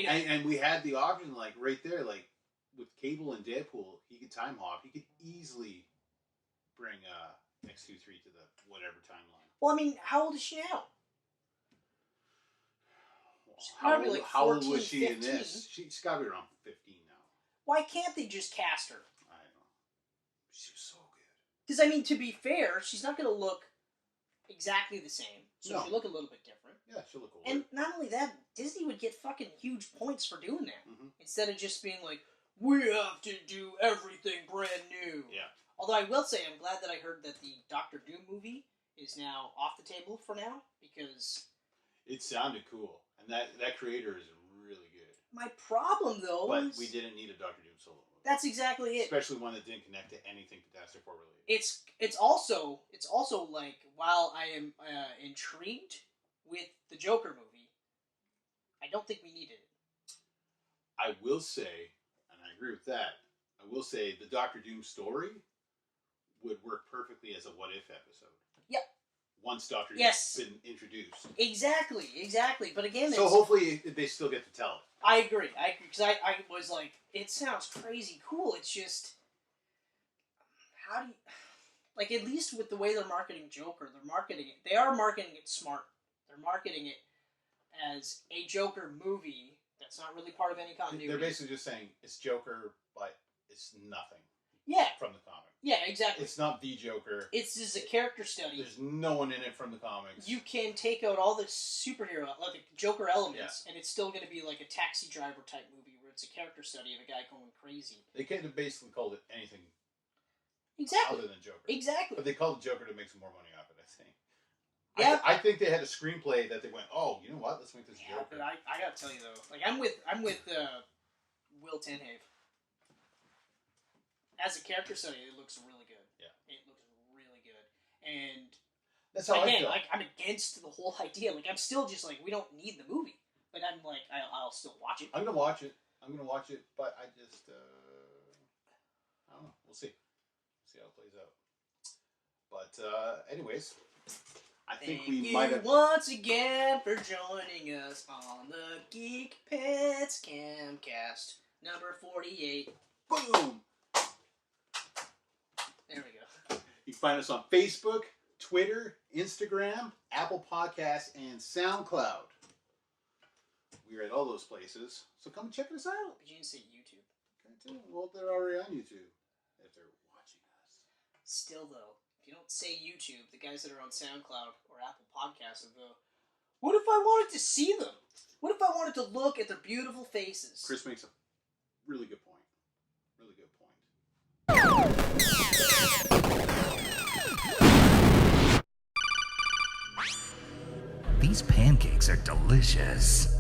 And we had the option, like, right there, like, with Cable and Deadpool, he could time hop. He could easily bring X-23 to the whatever timeline. Well, I mean, how old is she now? How old was she 15. In this? She's got to be around 15 now. Why can't they just cast her? I don't know. She was so good. Because, I mean, to be fair, she's not going to look exactly the same. So she'll look a little bit different. Yeah, she'll look older. And not only that, Disney would get fucking huge points for doing that. Mm-hmm. Instead of just being like, we have to do everything brand new. Yeah. Although I will say, I'm glad that I heard that the Doctor Doom movie is now off the table for now, because it sounded cool. And that creator is really good. My problem, though, but we didn't need a Doctor Doom solo movie. That's exactly it. Especially one that didn't connect to anything Fantastic Four related. It's also like, while I am intrigued with the Joker movie, I don't think we needed it. I will say, and I agree with that, I will say the Doctor Doom story would work perfectly as a what if episode. Yep. Once Doctor Doom's been introduced. Exactly. But again, so hopefully they still get to tell it. I agree. Because I was like, it sounds crazy cool. It's just, how do you, like, at least with the way they're marketing Joker, they are marketing it smart. They're marketing it as a Joker movie that's not really part of any continuity. They're basically just saying it's Joker, but it's nothing. Yeah. From the comic. Yeah, exactly. It's not the Joker. It's just a character study. There's no one in it from the comics. You can take out all the superhero, like the Joker elements, and it's still going to be like a Taxi Driver type movie where it's a character study of a guy going crazy. They could have basically called it anything other than Joker. Exactly. But they called it Joker to make some more money off it, I think. Yeah. I think they had a screenplay that they went, oh, you know what? Let's make this Joker. But I got to tell you, though, like, I'm with Will Tenhave. As a character study, it looks really good. Yeah. It looks really good. And that's how I feel. Like, I'm against the whole idea. Like, I'm still just like, we don't need the movie. But I'm like, I'll still watch it. I'm going to watch it. But I just, I don't know. We'll see. See how it plays out. But, anyways, I think we might have... once again for joining us on the Geek Pants Camcast, number 48. Boom! There we go. You can find us on Facebook, Twitter, Instagram, Apple Podcasts, and SoundCloud. we're at all those places. So come and check us out. But you didn't say YouTube. Okay, well, they're already on YouTube if they're watching us. Still, though, if you don't say YouTube, the guys that are on SoundCloud or Apple Podcasts will go, what if I wanted to see them? What if I wanted to look at their beautiful faces? Chris makes a really good point. Really good point. These pancakes are delicious.